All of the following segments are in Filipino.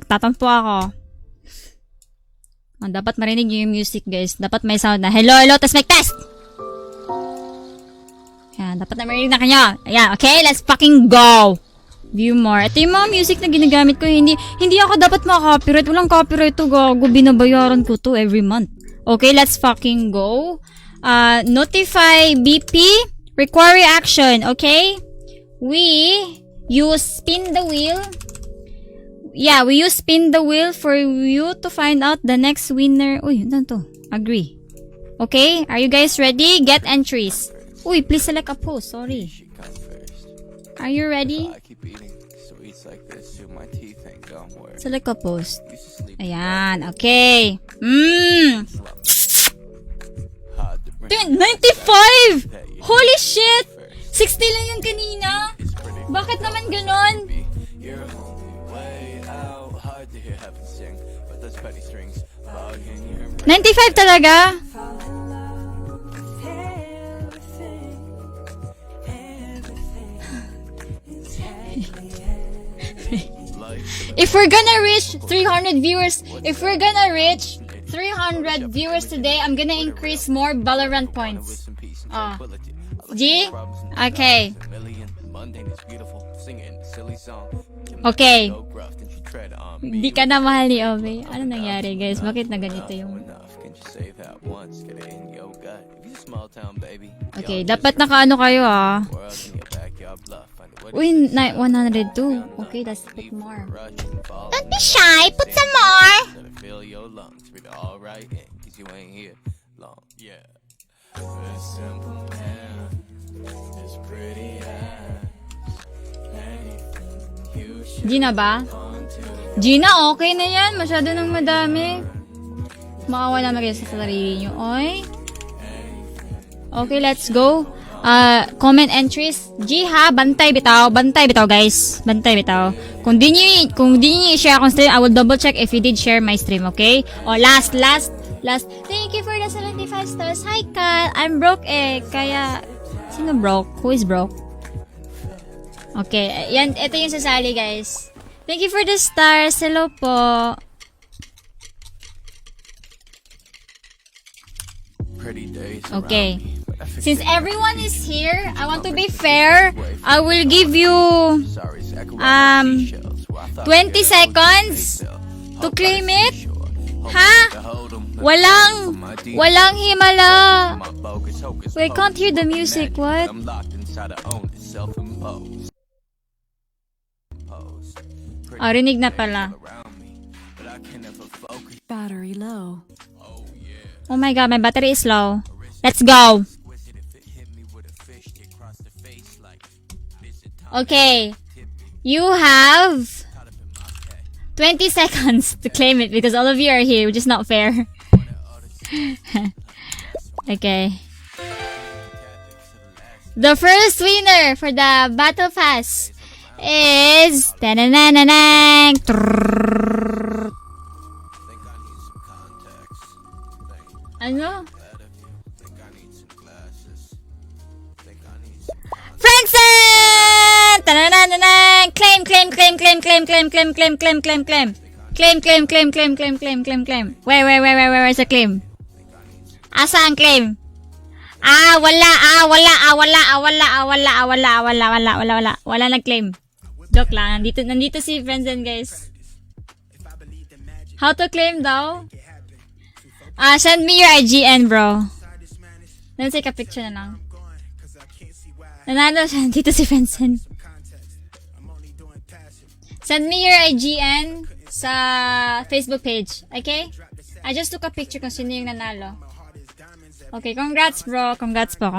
magtatampo ako. Dapat marinig nyo yung music, guys. Dapat may sound na, hello, hello, test, mic test! Yan, dapat na marinig na kanyo. Ayan, okay, let's fucking go! View more. Ito yung mga music na ginagamit ko. Hindi ako dapat maka-copyright. Walang copyright to, gago. Binabayaran ko to every month. Okay, let's fucking go. Notify BP. Require action, okay? We use spin the wheel. Yeah, we use spin the wheel for you to find out the next winner. Uy, ano to? Agree. Okay, are you guys ready? Get entries. Uy, please select a post. Sorry. Are you ready? Select a post. Ayan, okay. 95! Holy shit! 60 lang yung kanina. Bakit naman ganon? 95 talaga? If we're gonna reach 300 viewers, today, I'm gonna increase more Valorant points. G? Okay. Okay. Hindi ka na mahal ni Aubae. Ano nangyari, guys? Bakit na ganito yung... Okay, dapat nakaano kayo, Uy, 102. Okay, that's a bit more. Don't be shy. Put some more. Gina ba? Gina, okay na yan. Masyado nang madami. Makawala na kayo sa sarili nyo. Oy. Okay, let's go. Comment entries. G ha, bantay bitaw guys. Bantay bitaw. Kung di niyo i-share akong stream, I will double check if you did share my stream, okay? Last. Thank you for the 75 stars. Hi, Kat. I'm broke kaya, sino broke? Who is broke? Okay, yan, ito yung sasali, guys. Thank you for the stars. Hello po. Okay. Since everyone is here, I want to be fair. I will give you 20 seconds to claim it. Ha? Walang himala. Wait, I can't hear the music. What? Rinig na pala. Battery low. Oh my god, my battery is low. Let's go. Okay. You have 20 seconds to claim it because all of you are here, which is not fair. Okay. The first winner for the Battle Pass is... Ano? Frankson! Claim. Where's the claim? Asa ang claim? Wala nag-claim. Joke lang. Nandito si Frankson, guys. How to claim daw? Send me your IGN, bro. Let's take a picture na lang. Nanalo siya. Dito si Frankson. Send me your IGN sa Facebook page. Okay? I just took a picture kung sino yung nanalo. Okay, congrats, bro. Congrats po.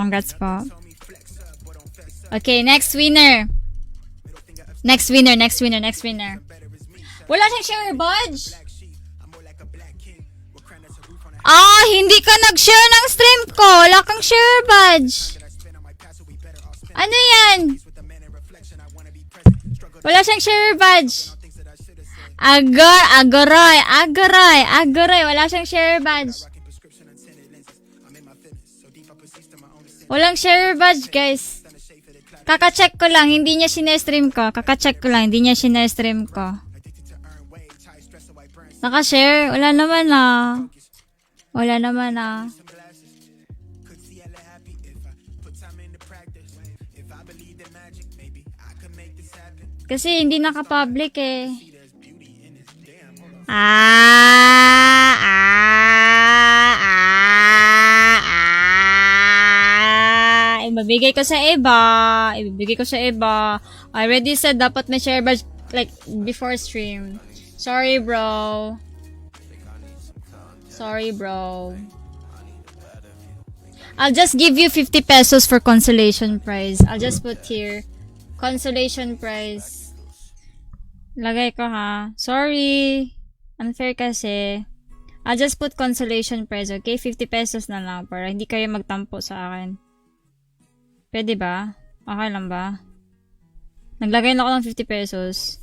Okay, next winner. Wala siyang share badge. Hindi ka nag-share ng stream ko. Wala kang share badge. Ano yan? Wala siyang share badge. Agoray. Wala siyang share badge. Walang share badge, guys. Kaka-check ko lang. Hindi niya sinestream ko. Nakashare? Wala naman ah. Wala naman ah. Kasi hindi naka-public eh. Ibibigay ko sa iba. Ibibigay ko sa iba. I already said dapat may share badge like before stream. Sorry bro. Sorry bro. I'll just give you 50 pesos for consolation prize. I'll just put here consolation prize. Lagay ko ha. Sorry. Unfair kasi. I'll just put consolation prize, okay? 50 pesos na lang para hindi kayo magtampo sa akin. Pwede ba? Okay lang ba? Naglagay na ako ng 50 pesos.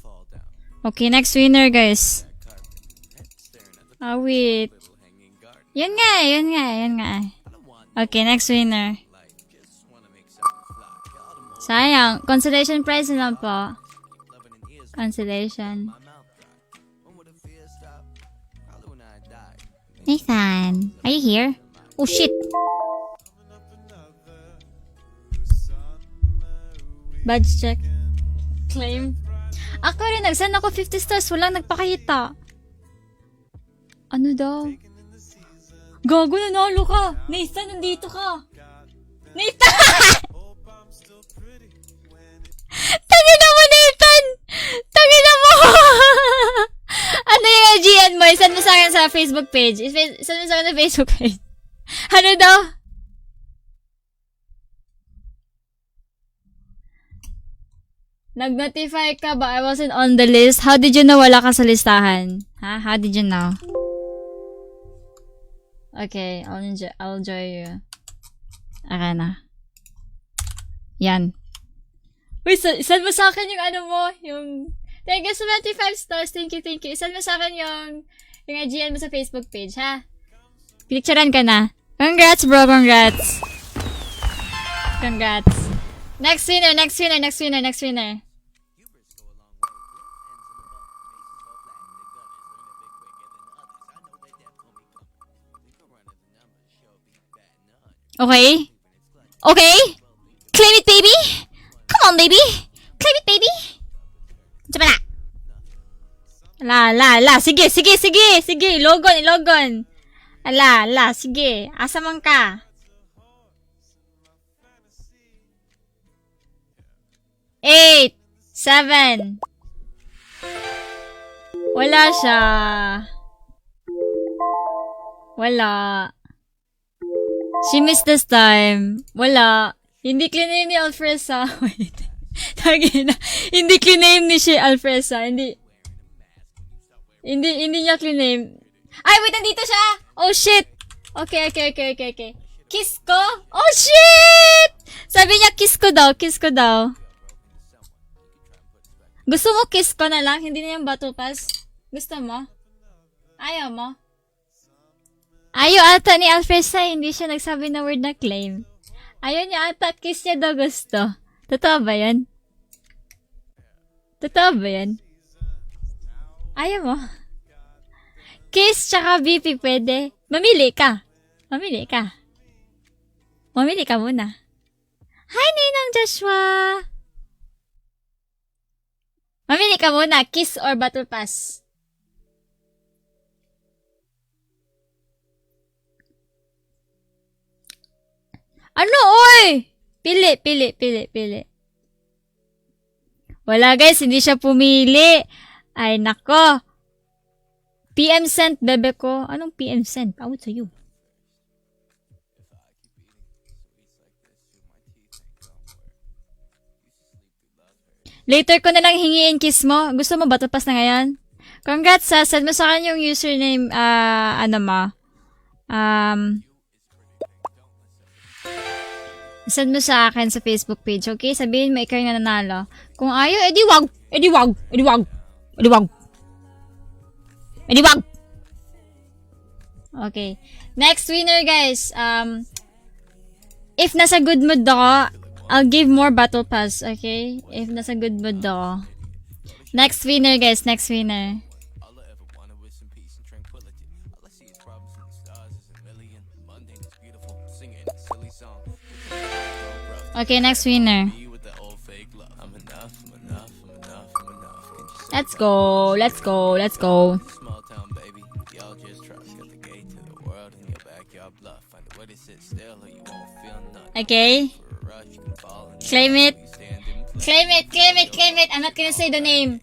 Okay, next winner guys. Wait. Yun nga. Okay, next winner. Sayang. Consolation prize na lang po. Consolation. Nathan, are you here? Oh shit! Badge check. Claim. Ako rin, nagsend ako 50 stars. Walang nagpakita. Ano daw? Gago, nanalo ka! Nathan, nandito ka! Nathan! Tangina mo, Nathan! Tangina mo! Ano yung GN mo? Send mo sa akin sa Facebook page. Send mo sa akin sa Facebook page. Ano daw? Nag-notify ka ba? I wasn't on the list. How did you know wala ka sa listahan? Ha? How did you know? Okay, I'll join you. Okay na. Yan. Uy, send mo sa akin yung ano mo, yung... Thank you, 75 stars. Thank you. Send mo sa akin yung IGN mo sa Facebook page, ha? Picturean ka na. Congrats, bro. Congrats. Next winner. Okay? Claim it, baby! Come on, baby! Claim it, baby! Diba na? La. Sige. Logon. La. Sige. Asa man ka? 8, 7. Wala siya. Wala. She missed this time. Wala. Hindi clean ni Alfresa. Wait. Tagina. Hindi clean ni si Alfresa. Hindi niya clean. Ay, wait, nandito siya. Oh, shit. Okay. Kiss ko? Oh, shit! Sabi niya, kiss ko daw. Gusto mo kiss ko na lang? Hindi na yung battle pass? Gusto mo? Ayaw mo? Ayaw ata ni Alfresa. Hindi siya nagsabi na word na claim. Ayaw niya ata. Kiss niya daw gusto. Totoo ba yan? Ayaw mo? Kiss tsaka BP pwede. Mamili ka muna. Hi, Ninong Joshua! Mamili ka muna. Kiss or battle pass? Ano, oy? Pili. Wala, guys. Hindi siya pumili. Ay, nako. PM sent, bebe ko. Anong PM sent? Awit sa'yo. Later ko na lang hingiin kiss mo. Gusto mo battle pass na ngayon? Congrats, send mo sa akin yung username, send mo sa akin sa Facebook page, okay? Sabihin mo ikaw yung nanalo. Kung ayaw, edi wag. Okay. Next winner, guys. If nasa good mood ako, I'll give more battle pass, okay? If nasa good mood ako. Next winner, guys. Okay, next winner. Let's go. Let's go. Let's go. Okay. Claim it. Claim it. Claim it. Claim it. I'm not gonna say the name.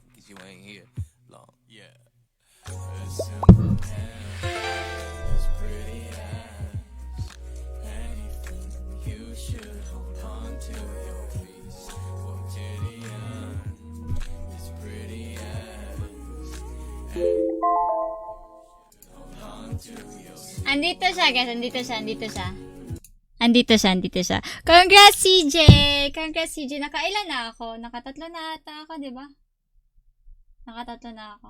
Andito siya, guys. Andito siya. Andito siya. Andito siya. Andito siya. Congrats, CJ! Congrats, CJ. Nakailan na ako? Nakatatlo na ata ako, di ba? Nakatatlo na ako.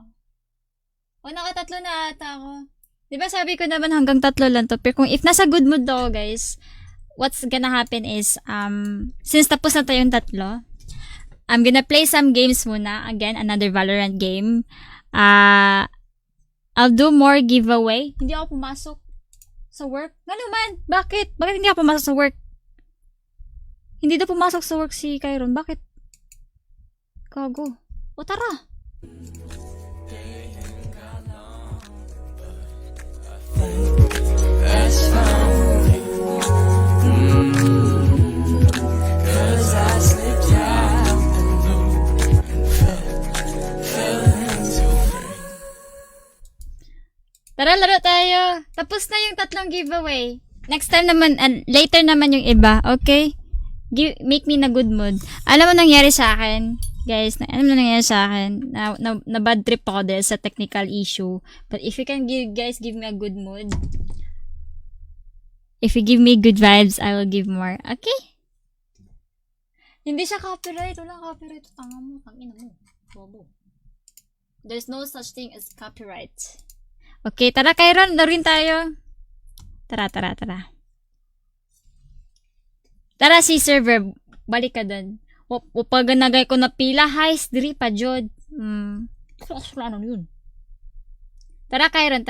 O, nakatatlo na ata ako. Di ba sabi ko naman hanggang tatlo lang to. Pero kung if nasa good mood ako, guys, what's gonna happen is, since tapos na tayong tatlo, I'm gonna play some games muna. Again, another Valorant game. I'll do more giveaway. Hindi ako pumasok sa work. Nga naman, bakit? Bakit hindi ako pumasok sa work? Hindi daw pumasok sa work si Kyron. Bakit? Kago. O tara. Tara, laro tayo. Tapos na yung tatlong giveaway. Next time naman, later naman yung iba, okay? Make me na good mood. Alam mo nangyari sa akin? Guys, alam mo nangyari sa akin? Na bad trip ako dahil sa technical issue. But if you can guys give me a good mood, if you give me good vibes, I will give more. Okay? Hindi siya copyright. Walang copyright. Tanga mo. Tangina mo. Bobo. There's no such thing as copyright. Okay, tara Kyron, laruin tayo. Tara. Tara si server, balik ka dun. Pag nagay ko na pila, heist, diri pa jod. Ano yun? Tara Kyron.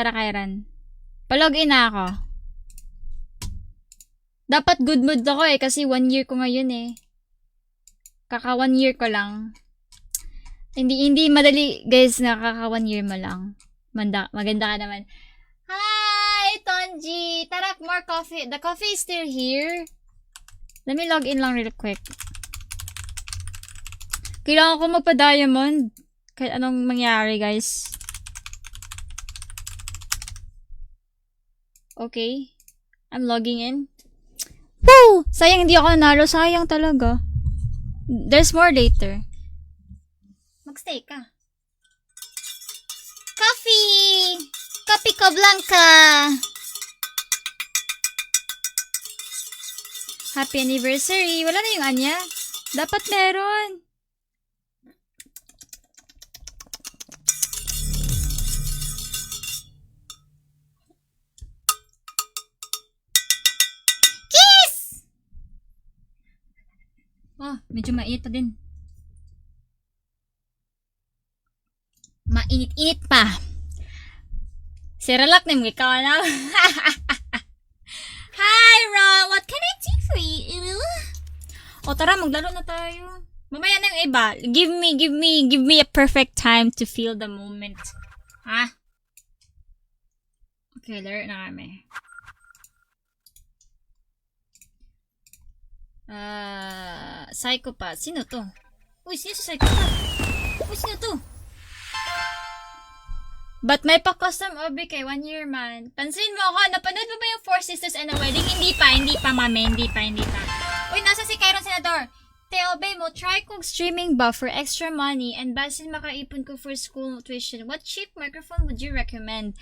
Palogin na ako. Dapat good mood ako kasi 1 year ko ngayon eh. Kaka 1 year ko lang. Hindi madali guys, kaka 1 year mo lang. Maganda ka naman. Hi, Tonji! Tara, more coffee. The coffee is still here. Let me log in lang real quick. Kailangan ko magpa-diamond. Kahit anong mangyari, guys. Okay. I'm logging in. Woo! Sayang hindi ako nanalo. Sayang talaga. There's more later. Magstay ka. Coffee! Coffee ko Blanca! Happy anniversary! Wala na yung anya. Dapat meron. Kiss! Oh, medyo mainit pa din. Mainit-init pa. Siralak na mo ikaw na. Hi, Ron. What can I do for you? O tara, maglaro na tayo. Mamaya na yung iba. Give me a perfect time to feel the moment. Ha? Okay, laro na kami. Psychopath. Sino to? Uy, sino sa psychopath? Uy, sino to? But may pa-custom Aubae kay 1 year man. Pansin mo ako, napanood mo ba yung Four Sisters and a Wedding? Hindi pa, mami. Hindi pa. Uy, nasa si Kyron Senador. Te Aubae mo, try kong streaming ba for extra money and basin makaipon ko for school tuition. What cheap microphone would you recommend?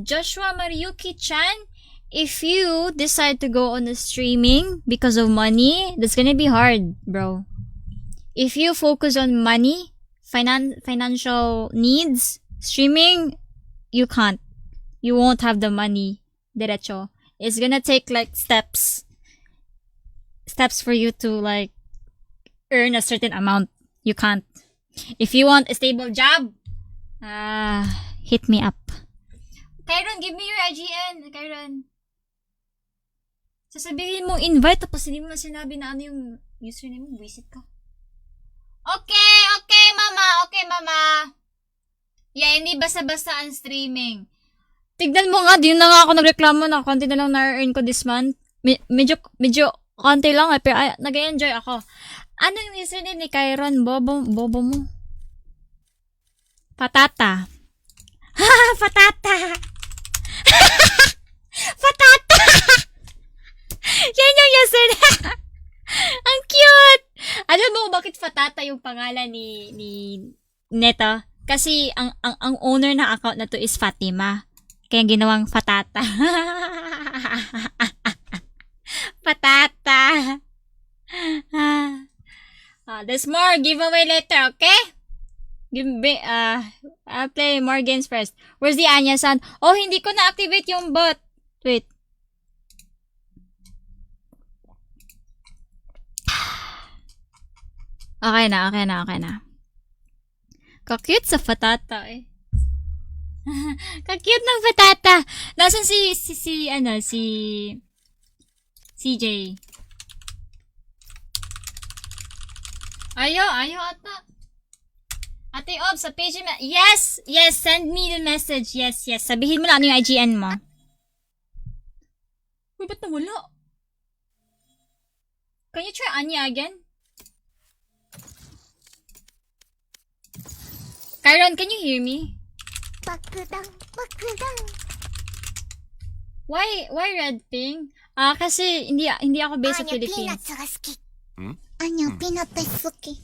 Joshua Mariuki-chan, if you decide to go on the streaming because of money, that's gonna be hard, bro. If you focus on money, financial needs, streaming, you can't. You won't have the money. Derecho. It's gonna take like steps for you to like earn a certain amount. You can't. If you want a stable job, hit me up. Kyron, give me your IGN. Kyron. Sasabihin mong invite, tapos hindi mo na sinabi na ano yung username mo. Visit ka. Okay, mama. Yeah, hindi basta-basta ang streaming. Tignan mo nga, di na nga ako nagreklamo na konti na lang na-earn ko this month. Medyo konti lang pero nag-enjoy ako. Ano yung username ni Kyron? Bobo mo. Patata. Ha! Patata! Patata! Yan yung username. Ang cute! Alam mo bakit Fatata yung pangalan ni Neta? Kasi ang owner ng account na to is Fatima. Kaya ginawang Fatata. Patata. There's more giveaway later, okay? I'll play more games first. Where's the Anya-san? Oh, hindi ko na-activate yung bot. Wait. Okay na. Kakute sa Fatata eh. Kakute ng Fatata. Nasaan si CJ? Ayo ata. Ate Ob, sa page mo. Yes, send me the message. Yes. Sabihin mo lang ano yung IGN mo. Uy, ba't nawala? Can you try Anya again? Kyron, can you hear me? Bakudang. Why red ping? Kasi hindi ako based sa Philippines. Anya, peanut suki.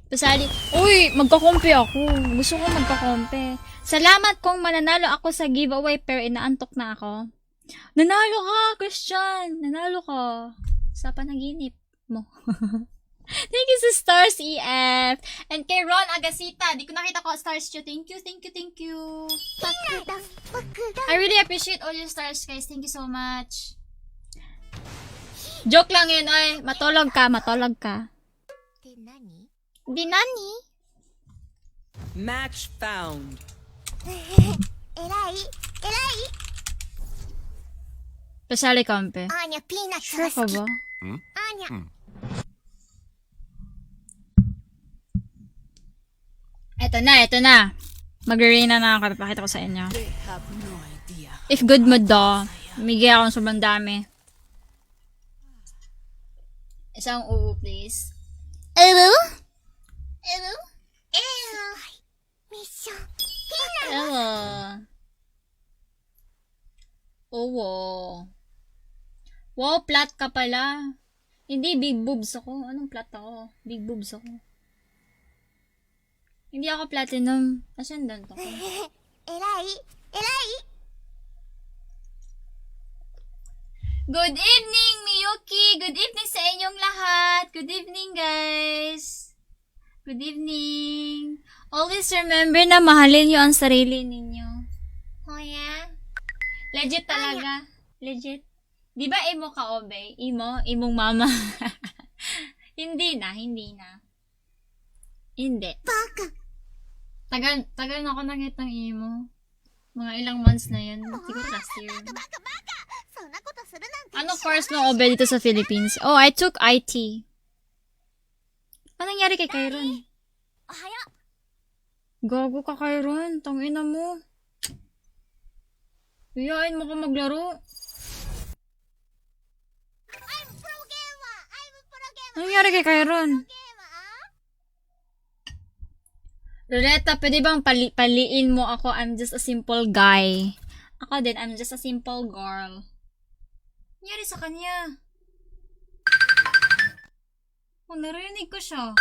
Pasali. Uy, magkakompe ako. Gusto ko magkakompe. Salamat kung mananalo ako sa giveaway pero inaantok na ako. Nanalo ka, Christian. Nanalo ka. Sa panaginip mo. Thank you sa Stars EF. And kay Ron Agasita. Di ko nakita ko stars nyo. Thank you. Bakudang. I really appreciate all your stars, guys. Thank you so much. Joke lang yun, oy. Matulog ka. Di nani? Match found. Erai. Pasali kompe. Anya, peanut Sure ka ba? Anya. Eto na. Mag-arena na ako. Papakita ko sa inyo. They have no idea. If good mood daw, migay akong sobrang dami. Isang uwu, please. Hello? Mission. Hello. Uwo. Wow, plat ka pala. Hindi, big boobs ako. Anong plat ako? Big boobs ako. Hindi ako platinum. Ascendant ako. Erai. Good evening, Miyuki! Good evening sa inyong lahat! Good evening, guys! Good evening! Always remember na mahalin nyo ang sarili ninyo. Oh, yeah? Legit talaga. Legit. Di ba emo ka, Aubae? Imong mama. Hindi na. Hindi. Baka. Tagal na ako nakitang emo. Mga ilang months na yun. Siguro last year. Anong course mo, Aubae, dito sa Philippines? Oh, I took IT. Anong nangyari kay Kyron? Gago ka, Kyron. Tangina mo. Iyain mo ka maglaro. Anong nangyari kay Kyron? Loretta, pwede bang paliin mo ako? I'm just a simple guy. Ako din, I'm just a simple girl. Nangyari sa kanya? Oh, narinig ko siya.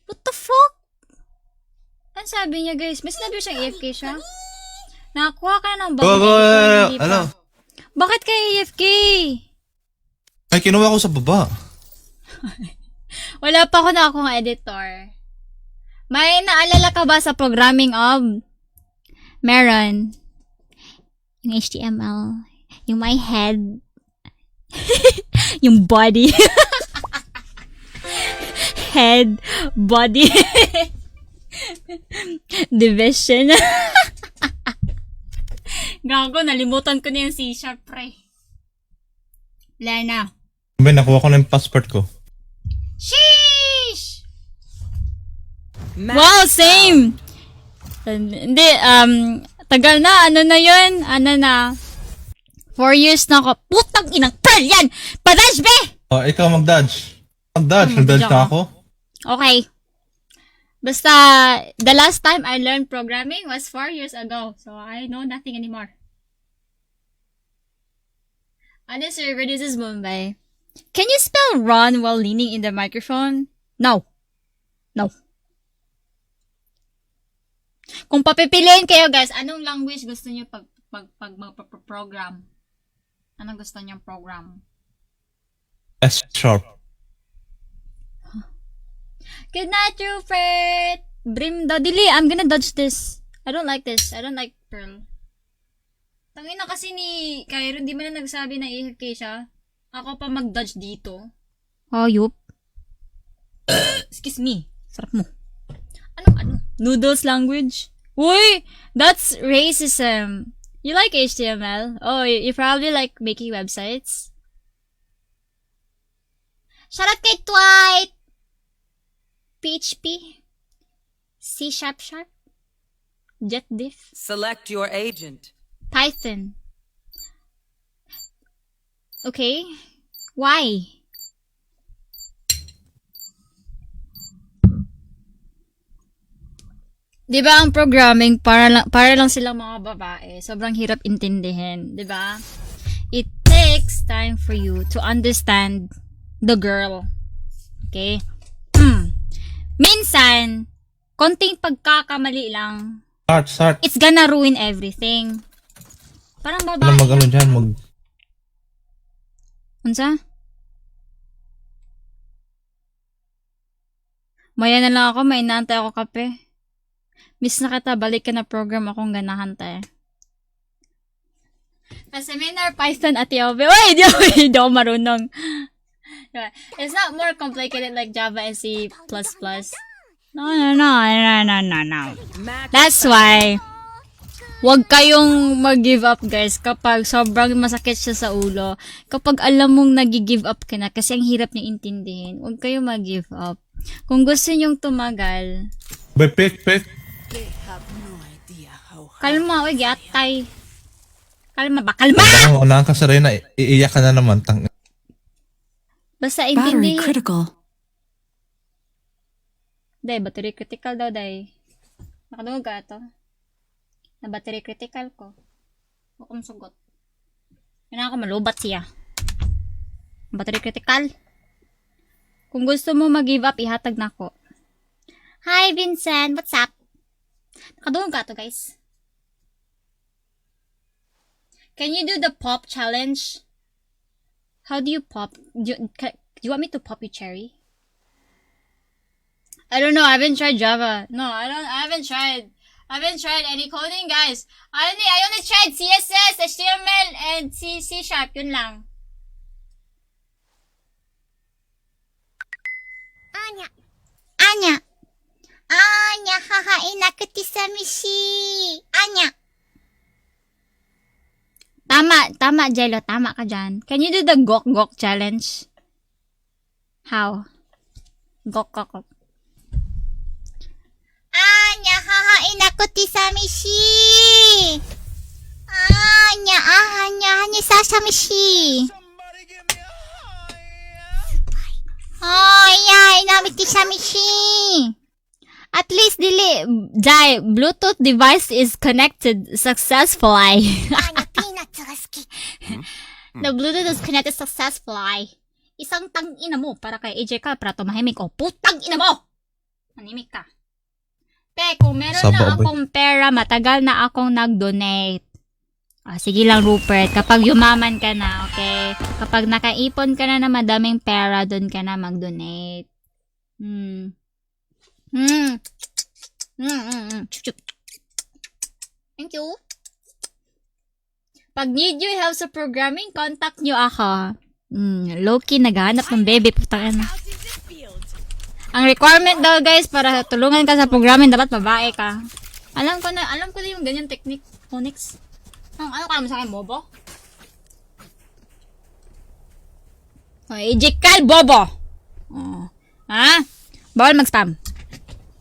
What the fuck? Ano sabi niya, guys? May sinabi siyang AFK siya? Nakakuha ka na ng bagay. Ano? Bakit ka AFK? Ay, kinuha ko sa baba. Wala pa ako na akong editor. May naalala ka ba sa programming of? Meron. Yung HTML. Yung my head. Yung body. Head. Body. Division. Gago, nalimutan ko na yung C-sharp, pre. Wala na. Aubae, nakuha ko na yung passport ko. Sheesh! Max Wow, out. same! Hindi, tagal na. Ano na yun? Ano na? 4 years na ako. Putang inang pearl yan! Padash, be! Oh, ikaw mag-dodge. Mag-dodge. Mag-dodge Nag-dodge na ako. ako. Okay. Basta, the last time I learned programming was 4 years ago. So, I know nothing anymore. Ano server, this is Mumbai. Can you spell run while leaning in the microphone? No. No. Kung papipiliin kayo, guys, anong language gusto niyo pag magpa-program? Anong gusto niyong program? S-sharp. Good night, Rupert! Brim daw. Dili, I'm gonna dodge this. I don't like this. I don't like Pearl. Tangina kasi ni Cairo, di man na nagsabi na AFK siya. Ako pa mag-dodge dito. Hayop. Excuse me. Sarap mo. Ano? Noodles language? Uy! That's racism. You like HTML? Oh, you probably like making websites? Shoutout kay Dwight! PHP? C##? JetDiff? Select your agent. Python? Okay. Why? Di ba ang programming para lang silang mga babae. Sobrang hirap intindihin, di ba? It takes time for you to understand the girl. Okay? Minsan, konting pagkakamali lang, Start. it's gonna ruin everything. Parang Ano babae. mag-ano dyan? Unsa? Maya na lang ako, may inaantay ako kape. Miss na kita, balik ka na program akong ganahan tayo. Seminar Python at Aubae. Uy, di ako marunong. It's not more complicated like Java and C++. No. Max That's why, huwag kayong mag-give up, guys, kapag sobrang masakit siya sa ulo. Kapag alam mong nag-give up ka na, kasi ang hirap niya intindihin, huwag kayong mag-give up. Kung gusto nyong tumagal, Pick. They have no idea how hard. kalma, uy, gatay. Kalma ba? Kalma! Baka unahan ka sa rin na iiyak ka na naman. Basta Battery intindihin. critical. Day, battery critical daw, day. Nakadungog ka ito. Na battery critical ko. Huwag kong sugot. Yan ako, malubat siya. Battery critical. Kung gusto mo mag-give up, ihatag na ko. Hi, Vincent. What's up? Nakadungog ka ito, guys. Can you do the pop challenge? How do you pop? Do you want me to pop you cherry? I don't know. I haven't tried Java. No, I haven't tried. I haven't tried any coding, guys. I only tried CSS, HTML, and C#. Yun lang. Anya, hahain ako tisamishi. Anya. Tama, Jello. Tama ka dyan. Can you do the gok challenge? How? Gok. Anya, hahain ako tisamishi. Anya, sasamishi. Inami tisamishi. At least, Jai, Bluetooth device is connected successfully. The Bluetooth is connected successfully. Isang tang-ina mo para kay AJ ka para tumahimik. O, putang ina mo! Manimik ka. Pe, kung meron Saba, na boy. akong pera, matagal na akong nag-donate. Sige lang, Rupert. Kapag yumaman ka na, okay? Kapag nakaipon ka na madaming pera, doon ka na mag-donate. Chup. Thank you. Pag need you help sa programming, contact nyo ako. Low-key, naghahanap ng baby. Putang ina. Ang requirement daw, guys, para tulungan ka sa programming, dapat babae ka. Alam ko na yung ganyan technique, phonics. Ano ka naman sa akin, bobo? Ejekal, bobo! Oh. Ha? Bawal mag-spam.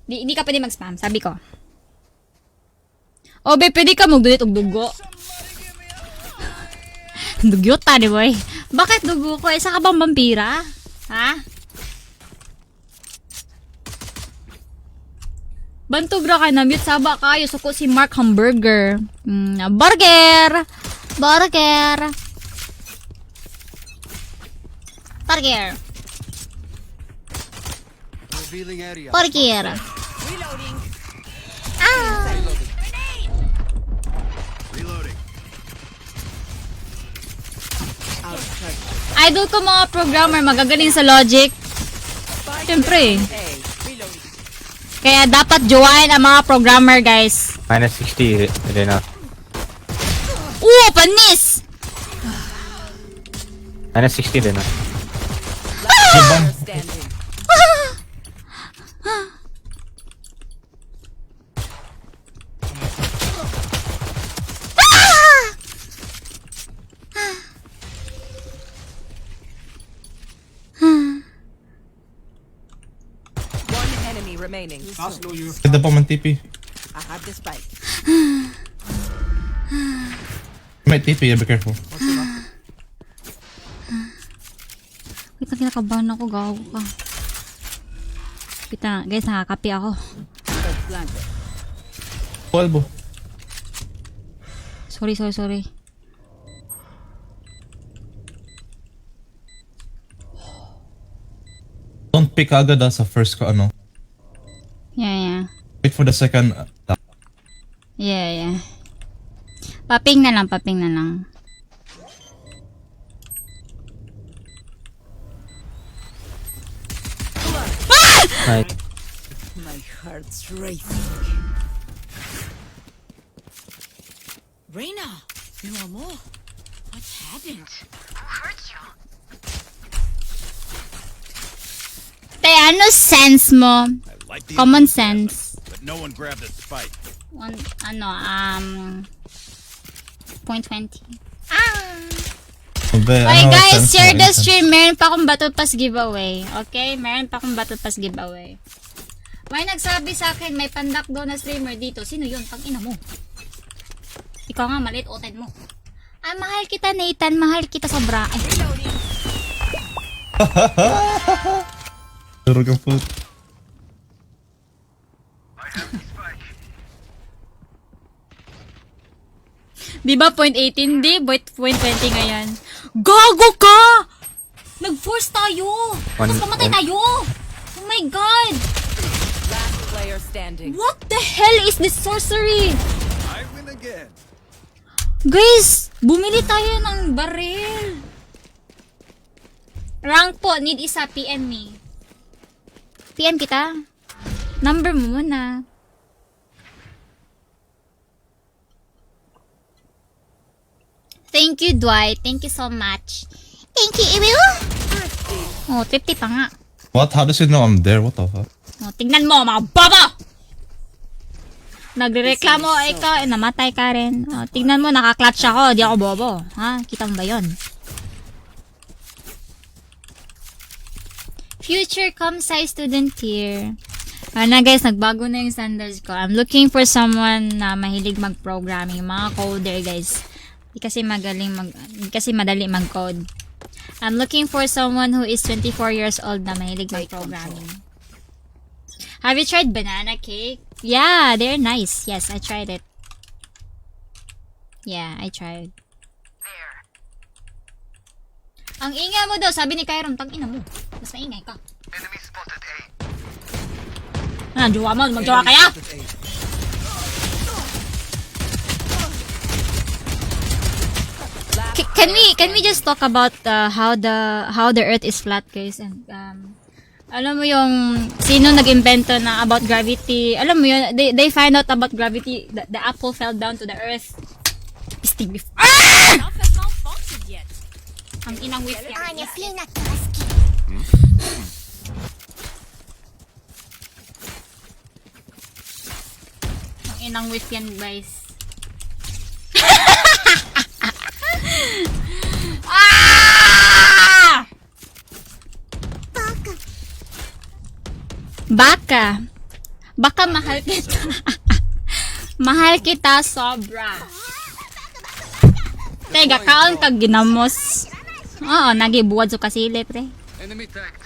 Hindi ka pwede mag-spam, sabi ko. Aubae, pwede ka mag-donate og dugo. Dugyota, di boy. Bakit dugo ko? Isa ka bang vampira? Ha? Bantog ra ka na mute, saba kayo. Suko si Mark Hamburger. Burger! Burger! Burger! Revealing area. Burger! Reloading. Reloading. Idol ko mga programmer, magagaling sa logic. Siyempre. A. Reloading. Kaya dapat join ang mga programmer, guys. Minus 60, Elena. Panis! Minus 60, Elena. Player standing. One enemy remaining. Ganda pa man TP. I have the spike. May TP, yeah, be careful. Wait lang, kinakabahan ako. Gago ka. Kita, guys, nakakapi ako. Elbow. Sorry. Don't pick agad sa first ko, ano. Yeah. Wait for the second. Yeah. Paping na lang. Right. My heart's racing. Reina, mi amor, what happened? Te, ano sense mo? Like the Common sense. but no one grabbed the spike. Point 20. Aubae, Okay, ano, guys, sense share mo, the sense. stream. Meron pa akong Battle Pass giveaway. Okay? Meron pa akong Battle Pass giveaway. May nagsabi sa akin, may pandak daw na streamer dito. Sino yun? Tangina mo. Ikaw nga, maliit oten mo. Mahal kita, Nathan. Mahal kita sobra. Ay, Durog ang foot. di ba point 18? Di, point 20 ngayon. Gago ka! Nag-force tayo! Tapos mamatay tayo! Oh my god! Last player standing. What the hell is this sorcery? I win again. Guys, bumili tayo ng baril. Rank po, need isa, PM me. PM kita. Number mo muna. Thank you, Dwight. Thank you so much. Thank you, Emil. Oh, 50 pa nga. What? How does it know I'm there? What the fuck? Oh, tingnan mo, mga baba! Nagrereklamo ikaw, namatay ka rin. Oh, tingnan mo, naka-clutch ako, di ako bobo. Ha? Kita mo ba yun? Future com-sci student here. Na guys, nagbago na yung standards ko. I'm looking for someone na mahilig mag-programming. Mga coder, guys. Di kasi madali mag-code. I'm looking for someone who is 24 years old na mahilig mag-programming. Have you tried banana cake? Yeah, they're nice. Yes, I tried it. Yeah, I tried. Ang ingay mo daw, sabi ni Kyron, tang-ina mo. Mas maingay ka. Enemy spotted A. Jowa mo, mag-jowa kaya? Can we just talk about how the Earth is flat, guys? And alam mo yung sino nag-invento na about gravity? Alam mo yun, they find out about gravity. The apple fell down to the Earth. Steve. Not has malfunctioned yet. Ang inang whip yan. アーニャピーナッツが好き Ang inang whip yan, guys. Baka. Baka mahal kita. Mahal kita sobra. Tega, kaon kag ginamos. Oo, nagibuwad sa kasili, pre. Enemy tagged.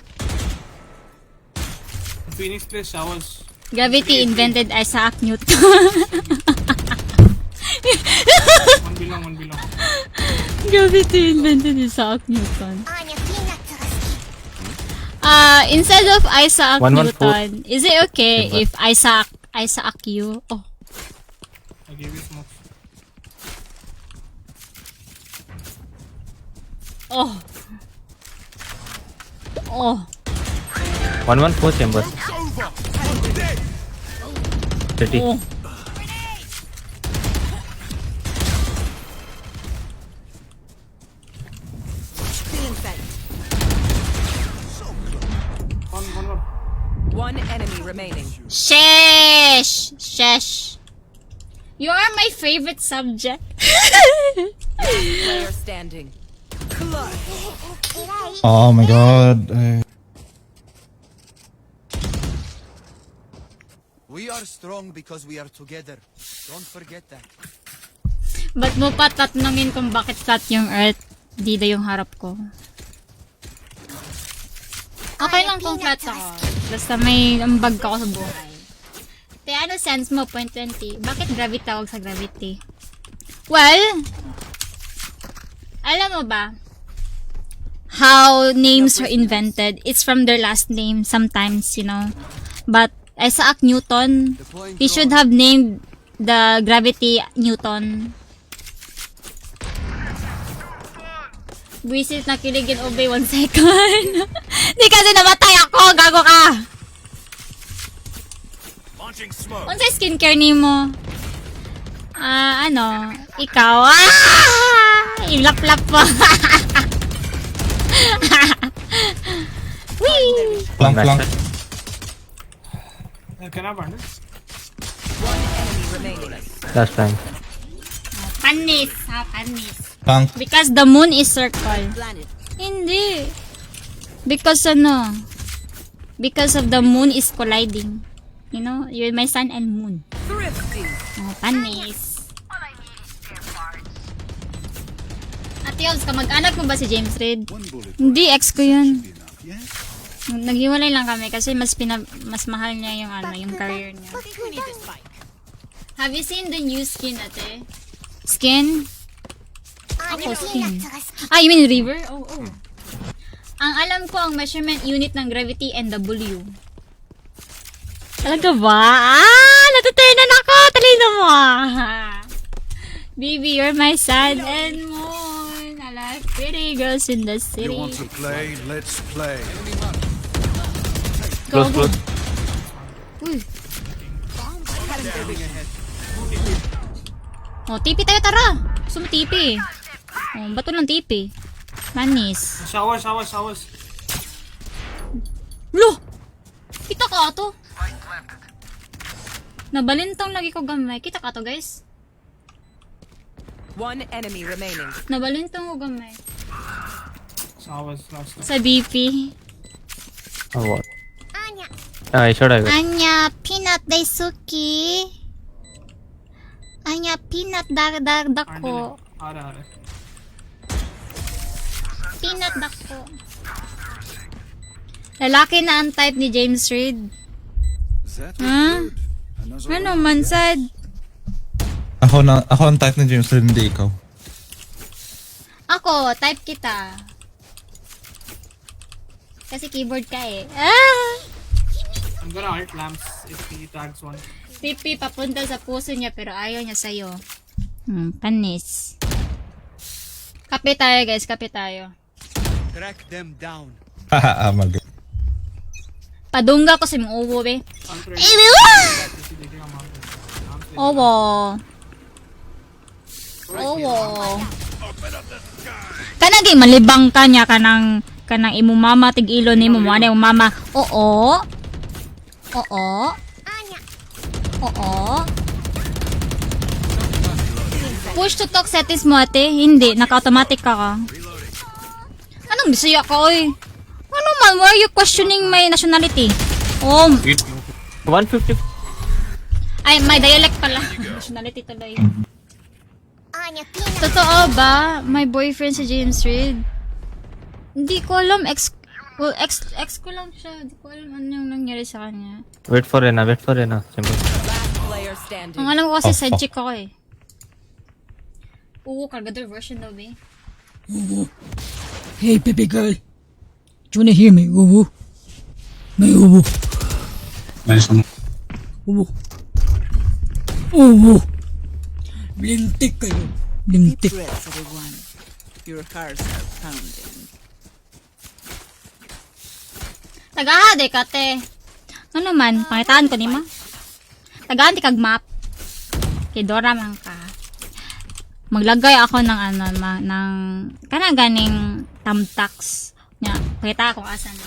Phoenix plays showers. Gravity invented Isaac Newton. 1 bilang, 1 bilang. Gravity invented Isaac Newton. アーニャピーナッツが好き Instead of Isaac 114. Newton, is it okay if Isaac you? Oh, I gave you smoke. oh, oh. 114 chamber. Pretty. Oh. One enemy remaining. Shesh! Shesh! You are my favorite subject. Player standing. 偉い Oh my god. We are strong because we are together. Don't forget that. Ba't mo pa tatanungin kung bakit flat yung earth? Di na yung harap ko. Okay lang kung flat ako. Basta may ambag ka ako sa buhay. Te, ano sense mo? Point 20. Bakit gravity tawag sa gravity? Well, alam mo ba? How names are invented. It's from their last name sometimes, you know. But Isaac Newton, he should have named the gravity Newton. Buisit na kiligin Aubae 1 second. Di kasi namatay ako, gago ka. Launching smoke. Unsa skincare nimo? Ano? Ikaw? Ilap-lap po. Wee! Plank, plank. Can I burn it? One enemy remaining. Last time. Panis, panis. Plank. Because the moon is circle. Planet. Hindi. Because Because of the moon is colliding. You know, you're my sun and moon. Thrifty. Oh, panis. Ate Yobs, kamag-anak mo ba si James Reid? Hindi, ex ko yun. Naghiwalay lang kami kasi mas mahal niya yung yung career niya. Have you seen the new skin, ate? Skin? アーニャピーナッツが好き Ah, you mean river? Oh, oh. Ang alam ko ang measurement unit ng gravity NW. Talaga ba? Natutunan ako! Talino mo Baby, you're my sun and moon. I like pretty girls in the city. You want to play? Let's play. Go, Close, go. close. Uy. Oh, tipi tayo, tara! Gusto mo tipi? Oh, bato ng tipi. Manis. Showers, showers, showers. Lo! Kita ka to. Nabalintang lagi ko gamay. Kita ka to, guys. One enemy remaining. Nabalintang ko gamay. Showers, last time. Sa BP. Oh, what? アーニャ I should have. Anya, peanut daisuki. Anya, peanut dako. Ara. Peanut dako. Lalaki na ang type ni James Reid. That Huh? Ano man sad? Ako ang type ni James Reid, hindi ikaw. Ako, type kita. Kasi keyboard ka eh. Ah! I'm gonna art lamps if he tags one. Pipi papunta sa puso niya pero ayaw niya sa'yo. Panis. Kape tayo guys, kape tayo. Track them down. Haha, mag. Padungga ko sa mga uwo be. Untrained. Owo. Owo. Kanang malibang ka niya kanang imumama tig ilo ni mo mo mama. Oo. Oo. アーニャ Oo. Push to talk settings mo ate. Hindi, naka-automatic ka. Anong bisaya ka oy? Ano man, why are you questioning my nationality? Oh, 150. ay, may dialect pala. Nationality tuloy. Anya, peanut. Totoo ba? My boyfriend si James Reid? Hindi ko alam. Ex ko lang siya. Hindi ko alam ano yung nangyari sa kanya. Wait for Rena. Simple. Last player standing. Ang alam ko kasi Oh, side fuck. chick ako eh. Oo, Cargador version daw eh. Hey, baby girl. Do you wanna hear me? Woo May uwu. Nice one. Uwu. Uwu. Lintik kayo. Lintik. Breaths, everyone. Your hearts are pounding. Tagahade ka te. Ano naman, pangitaan ko ni ma. Tagahan ti kag map. Kay Dora man ka. Maglagay ako ng ano, ng kanang ganing thumbtacks. Nya, pakita ko asan.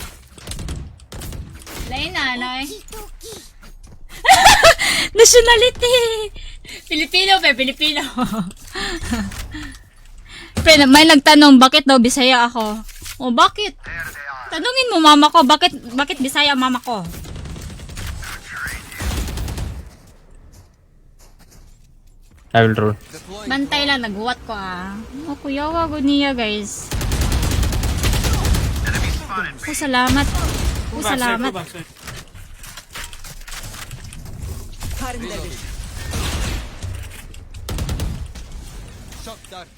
Lain na, nay. Nationality! Filipino. Pero may nagtanong, bakit daw Bisaya ako? O, bakit? Tanungin mo mama ko, bakit Bisaya mama ko? I will roll. Bantay lang, naghuwat ko ah. O, kuya, wag niya guys. O, salamat. O, salamat. Backside. Shock dart.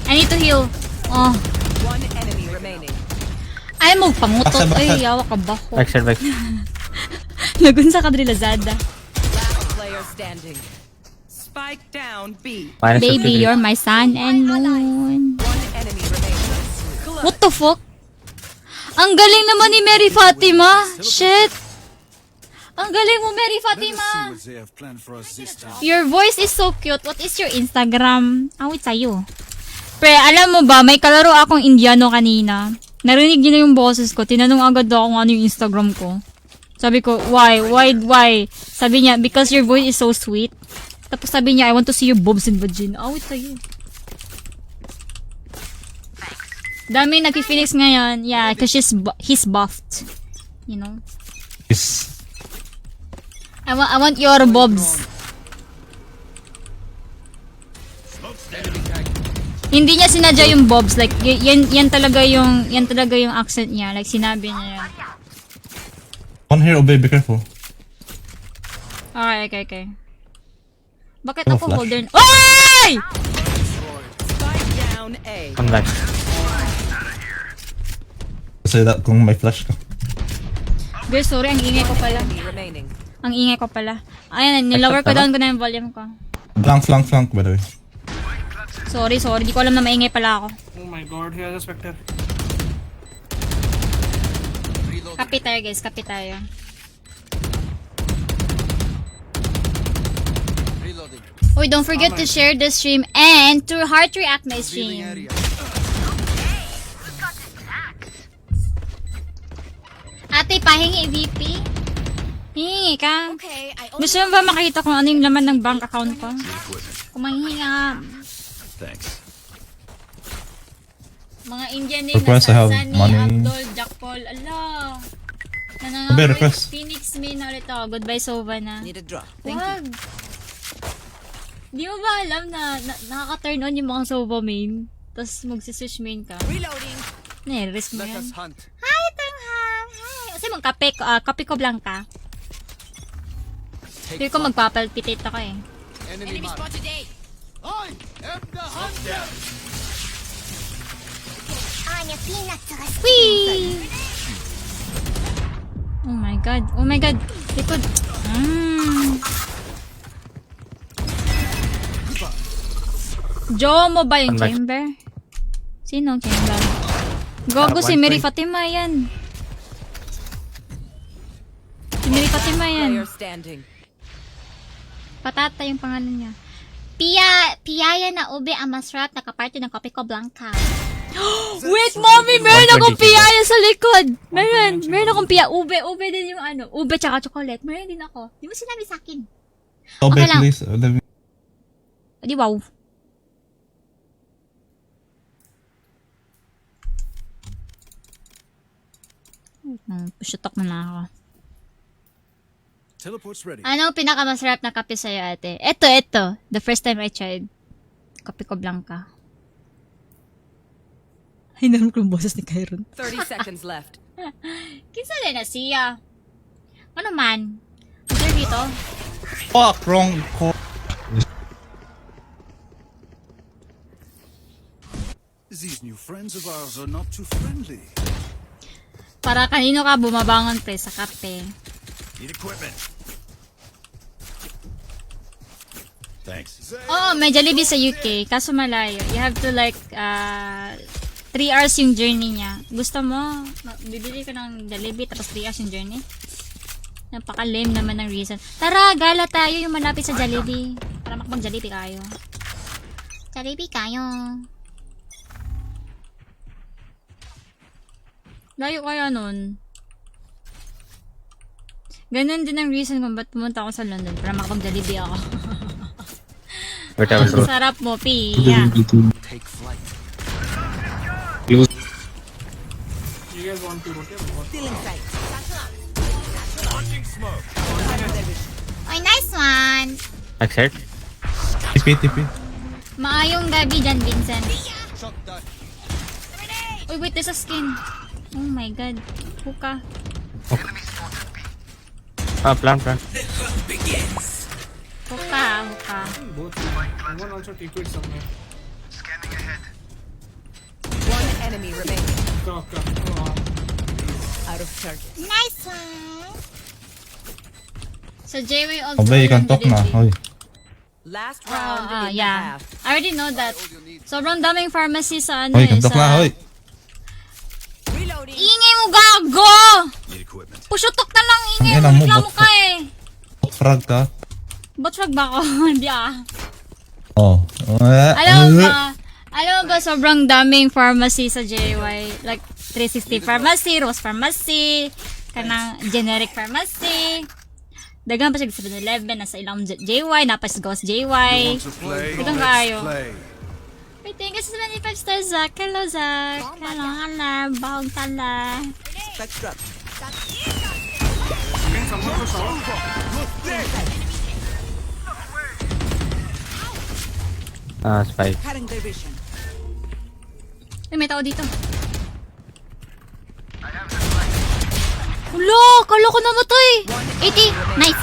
I need to heal. Oh, One enemy remaining. ay mo pangutot. Backside. Ay, yawa ka ba ko? Backside. Lagunsa ka diri Lazada. Last player standing. Spike down B. Minus Baby, 53. you're my sun and moon. One enemy remaining. What the fuck? Ang galing naman ni Mary Fatima. Shit. Ang galing mo, Mary Fatima. they have planned for us this time. Your voice is so cute. What is your Instagram? Awit sa'yo. Pre, alam mo ba, may kalaro akong Indiano kanina. Narinig niya na yung boses ko. Tinanong agad ako kung ano yung Instagram ko. Sabi ko, why? Sabi niya, because your voice is so sweet. Tapos sabi niya, I want to see your bobs and vagina. Awit sa'yo. Dami nag-Phoenix ngayon. Yeah, because he's buffed. You know? Is I want your bobs. Hindi niya sinadya yung bobs, like yan talaga yung accent niya, like sinabi niya yan. one here, Aubae, be careful. Okay. Bakit Oh, ako flash. holder? Oy! Spike down A. One back. Say that kung may flash ka. Girl, sorry, ang ingay ko pala. Enemy remaining. Ang ingay ko pala. Ayan, nilower ko down ko na yung volume ko. Flank, by the way. Sorry, di ko alam na maingay pala ako. Oh my god, he has a specter. Kapi tayo guys, kapi tayo. Reloading. Uy, don't forget to share the stream and to heart react my Revealing stream. area. Ate, pahingi VP? Hingi ka? Okay, I Gusto mo ba makita kung ano yung laman ng bank account ko? Kung mahingi nga. Thanks. Mga Indian name Request, I na have Sunny, money. Abdul, Jack Paul. Ala. Aubae, Nanangapoy. request. Phoenix main na ulit ako. Goodbye, Sova na. Need a drop. Wag. Di mo ba alam na nakaka-turn on yung mga Sova main? Tapos magsiswitch main ka? Reloading. Risk mo Let yan. us hunt. Hi, Tanghang! Hi! Kasi mong kape ko blanca. Hindi ko magpapalpitate ako eh. Enemy mark. I am the hunter. Anya, peanuts が好き。 Whee! Oh my god. Likod. Joe mo ba yung Unlike- chamber? Sino ang chamber? Gogo si Mary Fatima yan. Si Mary Fatima yan. Player standing. Patata yung pangalan niya. Piyaya na ube ang masarap na kaparte ng kopi ko blanca. Wait, mommy! Meron akong 120 piyaya sa likod! Meron akong piyaya. Ube din yung ano. Ube tsaka chocolate. Meron din ako. Di mo sinabi sa akin. Aubae, lang. please. Let me. Di wow. Pusyotok na ako. Teleport's ready. Ano pinakamasarap na kape sa'yo, ate? Ito. The first time I tried. Kape ko blanca. Ay, naroon ko yung boses ni Kyron. 30 seconds left. Kinsa din na siya. Ano man? Sir dito? Fuck, wrong call. These new friends of ours are not too friendly. Para kanino ka bumabangon pre sa kape? Need equipment. Thanks. Oo, may Jollibee sa UK. Kaso malayo. You have to like, 3 hours yung journey niya. Gusto mo, bibili ka ng Jollibee tapos 3 hours yung journey? Napaka-lame naman ng reason. Tara, gala tayo yung malapit sa Jollibee. Para makapag-Jollibee kayo. Jollibee kayo. Layo kaya nun. Ganun din ang reason kung ba't pumunta ako sa London. Para makapag-Jollibee ako. Wait, I will roll. Sarap mo, Pia. Take flight. You guys want to rotate or what? Stealing sight. Oy, nice one. Accept. TP. Maayong gabi dyan, Vincent. Shot that. Uy, wait, there's a skin. Oh my god. Hookah. Plant. Hookah. Both. One also take it somewhere. One enemy remaining. Come. Oh, Out of target. Nice one. So, J-Way also Aubae, you can talk na. Hoy. Last round in the yeah. half. I already know that. Sobrang daming pharmacy sa ano Hoy, kan talk na, hoy. Reloading. Ingay mo, gago! Need equipment. Pusyotok na lang ingay Ang mo. ina mo, Reklamo bot- ka eh. Frag ka. Botfrag ba ako? Hindi ah. Oh. Alam mo ba, sobrang daming pharmacy sa JY. Like, 360 pharmacy, Rose pharmacy, kanang generic pharmacy. Dagan pa siya sa 7-Eleven, nasa ilang JY, napas Ghost JY. Dagan kayo. Wait, thank you sa 75 stars, Zach. Hello, Zach. Hello, bahog tala. Spectrum. can someone to shower? Spike. Cutting their vision. Ay, may tao dito. Hulo! Kala ko namatay! 80! Nice!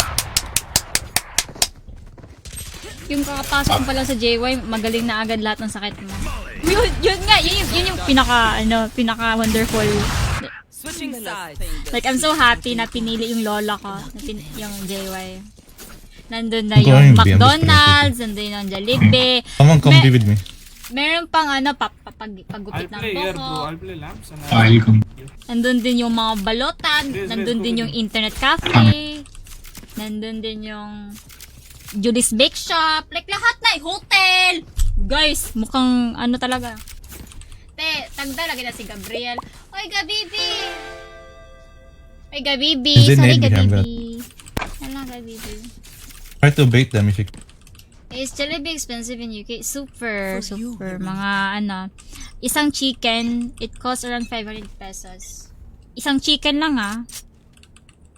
Yung kakapasok mo pa lang sa JY, magaling na agad lahat ng sakit mo. Yun yung pinaka wonderful. Switching sides. Like, I'm so happy na pinili yung lola ko, yung JY. Nandun na Ikaw yung yung McDonald's, nandun yung Jollibee. Someone come be with me. Meron pang I'll paggupit ng play here, bro. buhok. I'll play lamps and I'll come. Nandun din yung mga balotan. Yes, Nandun let's din go yung then. internet cafe. Nandun din yung Julie's Bake Shop. Like, lahat na hotel! Guys, mukhang ano talaga. Tagda lagi na si Gabriel. Oy, Gabibi! Oy, Gabibi! Is it Sorry, named behind Gabibi. Hello, Gabibi. Try to bait them if you... Is Jollibee expensive in UK? Super. Mga isang chicken, it costs around 500 pesos. Isang chicken lang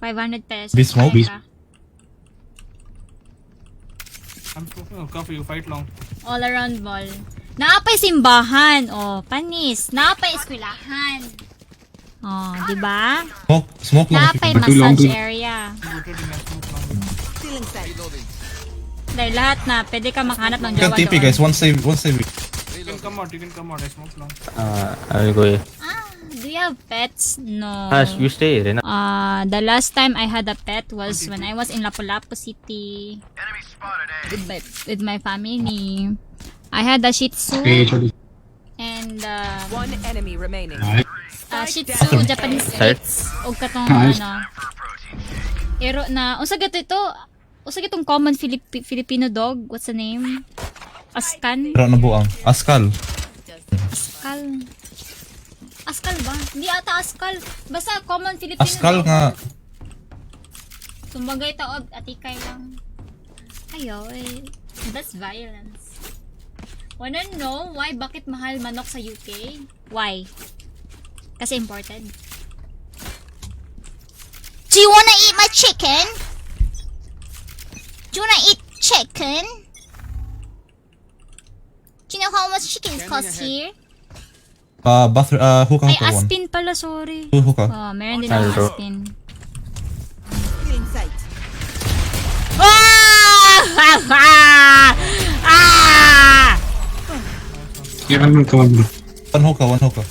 500 pesos. Be small. Kaya ka. I'm smoking a coffee, you fight long. All around mall. Naapay simbahan. Oh, panis. Naapay eskwelahan. Oh, di ba? Smoke lang if you Naapay can. massage area. Rotating and smoke long. Stealing sight. Dahil lahat na, pwede ka makahanap ng You can jowa TP doon. guys, one save. You can come out, I smoke long. I will go here. Do you have pets? No. You stay here, Rena. The last time I had a pet was when I was in Lapu-Lapu City with my family. I had a Shih Tzu and One enemy remaining. Shih Tzu Japanese Spitz og katong ero na unsa gatong common Filipino dog, what's the name? Askan? Pero nabuang. Askal. Askal ba? Hindi ata Askal. Basta common Filipino Askal dog. nga. Sumbagay taog, atikay lang. Ayo, that's violence. Wanna know why bakit mahal manok sa UK? Why? Kasi imported. Do you wanna eat my chicken? Do you wanna eat chicken? Do you know how much chickens cost here? Hookah Ay, one. Aspin pala, sorry. Hookah. Oh, meron din Aldo. ako Aspin. In sight. Ah! Ah! Yeah, come on, bro. One hookah.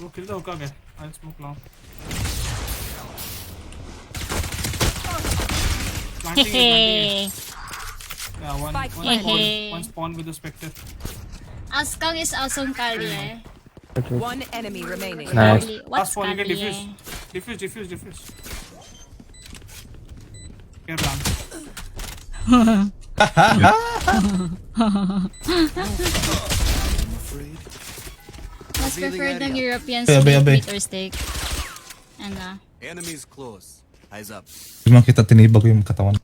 Bro, kill the hookah guy. I'll smoke long. Planting it, planting it. Hehe. Yeah, Hehe. one spawn with the spectre. Askang is awesome Kali. One enemy remaining. Nice. What's Last one, you can Kali? diffuse. Okay, run. Mas preferred ng Europeans Abay. meat or steak. Ano? Enemies close. Eyes up. Di man kita tinibag yung katawan.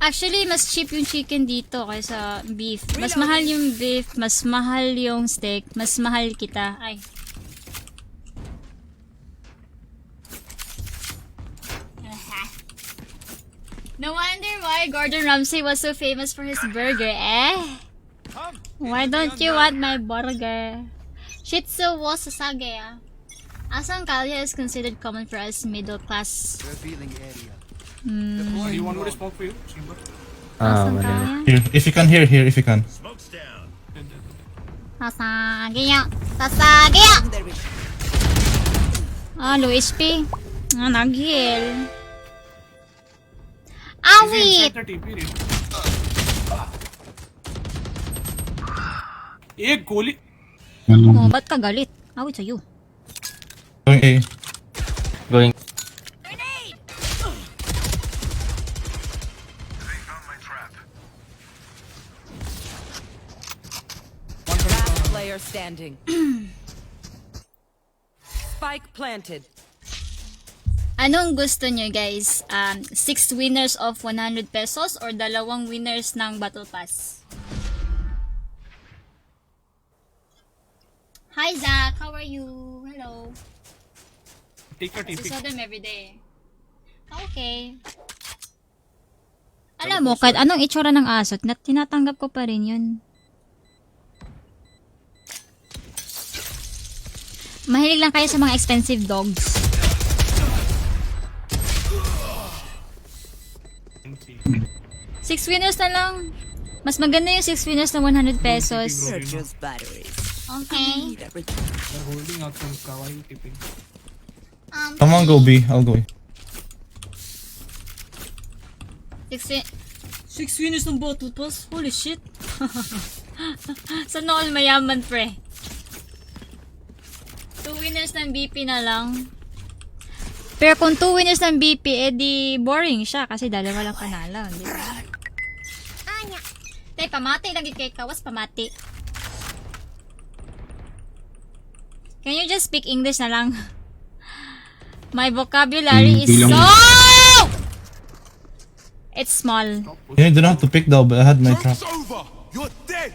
Actually, mas cheap yung chicken dito kaysa beef. Mas mahal yung beef, mas mahal yung steak, mas mahal kita. Ay. No wonder why Gordon Ramsay was so famous for his burger, eh? Why don't you want my burger? Shitsu wo sasage, ah. Asang Kalya is considered common for us middle class. Revealing area. Do you want me to smoke for you? Chamber. Asang Mali. Kalya? Here, if you can, here, if you can. Sasage. Sasage. Ah, low HP. Ah, nag-heal. Awit. Inside the TP rin. एक गोली Oh, ba't ka galit? Awit sa'yo. Going A. Going. Last player standing. Spike planted. Anong gusto nyo guys? 6 winners of 100 pesos or 2 winners ng Battle Pass? Hi Zach, how are you? Hello. take your I TP. saw them every day. Okay. Alam mo, kahit anong itsura ng aso, tinatanggap ko pa rin yun. Mahilig lang kayo sa mga expensive dogs. Six winners na lang. Mas maganda yung 6 winners na 100 pesos. Just batteries. Okay. They're holding out some kawaii tipping. Someone go B, I'll go A. 6 winners ng Battle Pass? Holy shit. Sana all mayaman, pre. 2 winners ng BP na lang. Pero kung 2 winners ng BP, edi boring siya kasi dalawa lang panalo, di ba? Anya. Tay, pamati lagi kay Kawas, pamati. Can you just speak English na lang? My vocabulary is so... It's small. You don't have to pick though, but I had my trap. Over. You're dead.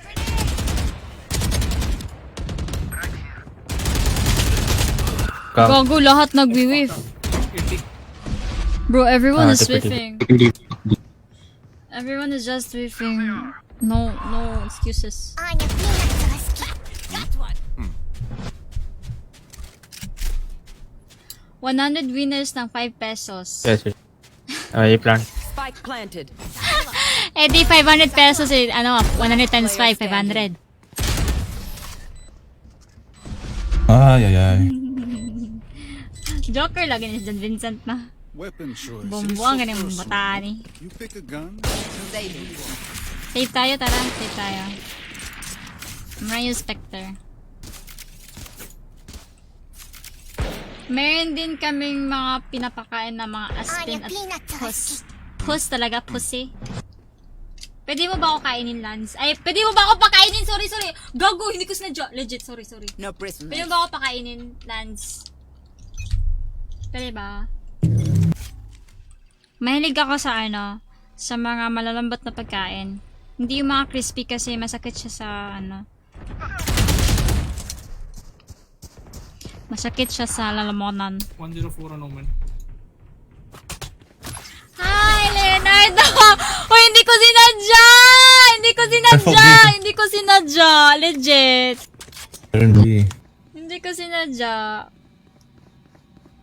Gago, lahat nagwi-whiff. Bro, everyone is TP. whiffing. Everyone is just whiffing. No excuses. Anya, peanuts ga suki. That one. 100 winners ng 5 pesos. Yes, yes. You plant. Spike planted. Eh di 500 pesos eh, ano, 100 times 5, 500. Ay. Joker lagi ni John Vincent na. Weapon choice. Bumbuang ganyan mong bataan eh. You pick a gun. Save tayo, tara. Save tayo. Mariah Spectre. Meron din kaming mga pinapakain na mga aspin Anya, at peanuts ga puss. suki. Puss talaga, pussy. Pwede mo ba ako kainin, Lance? Ay, pwede mo ba ako pakainin? Sorry. Gago, hindi ko sinadya. Legit, sorry. No prisoners. Pwede mo ba ako pakainin, Lance? Pwede ba? Mahilig ako sa sa mga malalambot na pagkain. Hindi yung mga crispy kasi masakit siya sa Masakit siya sa lalamunan. 104 on Omen. Hi, Leonardo! Oh, hindi ko sinadya! Hindi ko sinadya! Hindi ko sinadya! Legit! They're in B. Hindi ko sinadya.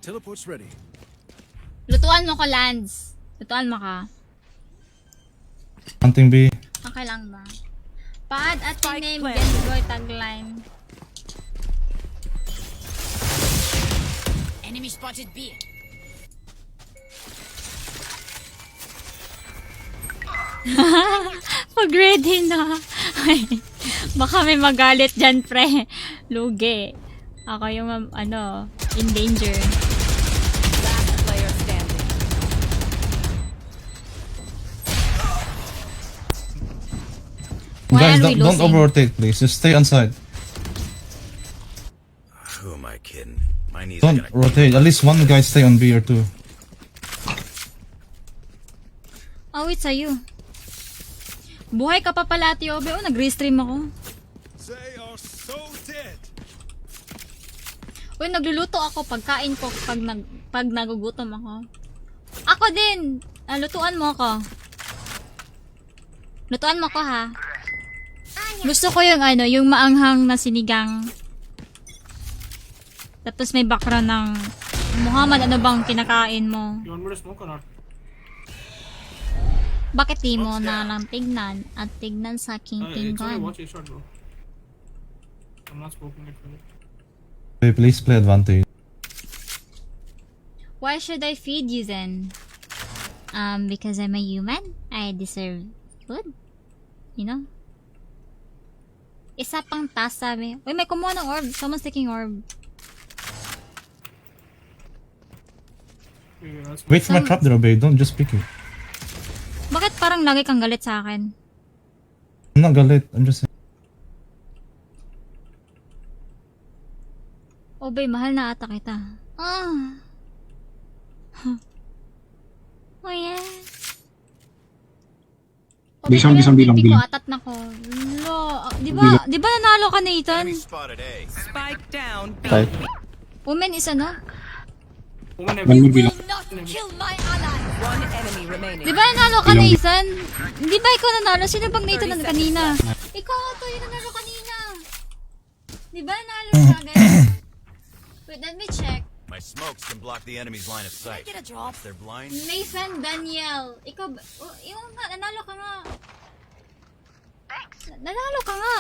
Teleport's ready. Lutuan mo ko, Lance. Lutuan mo ka. Hunting B. Okay lang ba? Paad at Spike name, planted. Genboy tagline. Enemy spotted B. Pag ready na. Ay, baka may magalit dyan, pre. Lugi. Ako yung, in danger. Last player standing. Why Guys, are we don't losing? over-rotate, please. Just stay on side. Who am I kidding? My knees Don't rotate. At least one guy stay on B or two. Oh, wait, sa'yo. Buhay ka pa pala, Ate Aubae. Oh, nag-restream ako. They are so dead. Uy, nagluluto ako pagkain ko pag nagugutom ako. Ako din! Lutuan mo ako. Lutuan mo ko, ha? Gusto ko yung yung maanghang na sinigang. Tapos may background ng Muhammad, ano bang kinakain mo? You want me to smoke or not? Bakit di mo na lang tignan at tignan sa aking It's only pinggan? watch a shot, bro. I'm not smoking it for you. Okay, please play advantage. Why should I feed you then? Because I'm a human. I deserve food. You know? Isa pang task sabi. Uy, may kumuha ng orb. Someone's taking orb. Okay, let's Wait for my trap there, Aubae. Don't just pick it. Bakit parang lagi kang galit sa akin? I'm not galit. I'm just saying. Aubae, mahal na ata kita. Ah. Huh. Oh, yeah. Bisang, kaya bisang, bilang, pipi ko, bilang. atat na ko. Lo, di ba nanalo ka na, Ethan? Spotted A. Spike down B. Side. Women isa na? Omen One more bilang. One enemy remaining. Di ba nanalo ka na, Bilang. Ethan? Di ba ikaw nanalo? Sino bang Nathan na kanina? Ikaw to yung nanalo kanina. Di ba nanalo ka, guys? Wait, let me check. My smokes can block the enemy's line of sight. Get a drop. If they're blind, Nathan Daniel. Ikaw ba? Oh, yung nga, nanalo ka nga. Nanalo ka nga.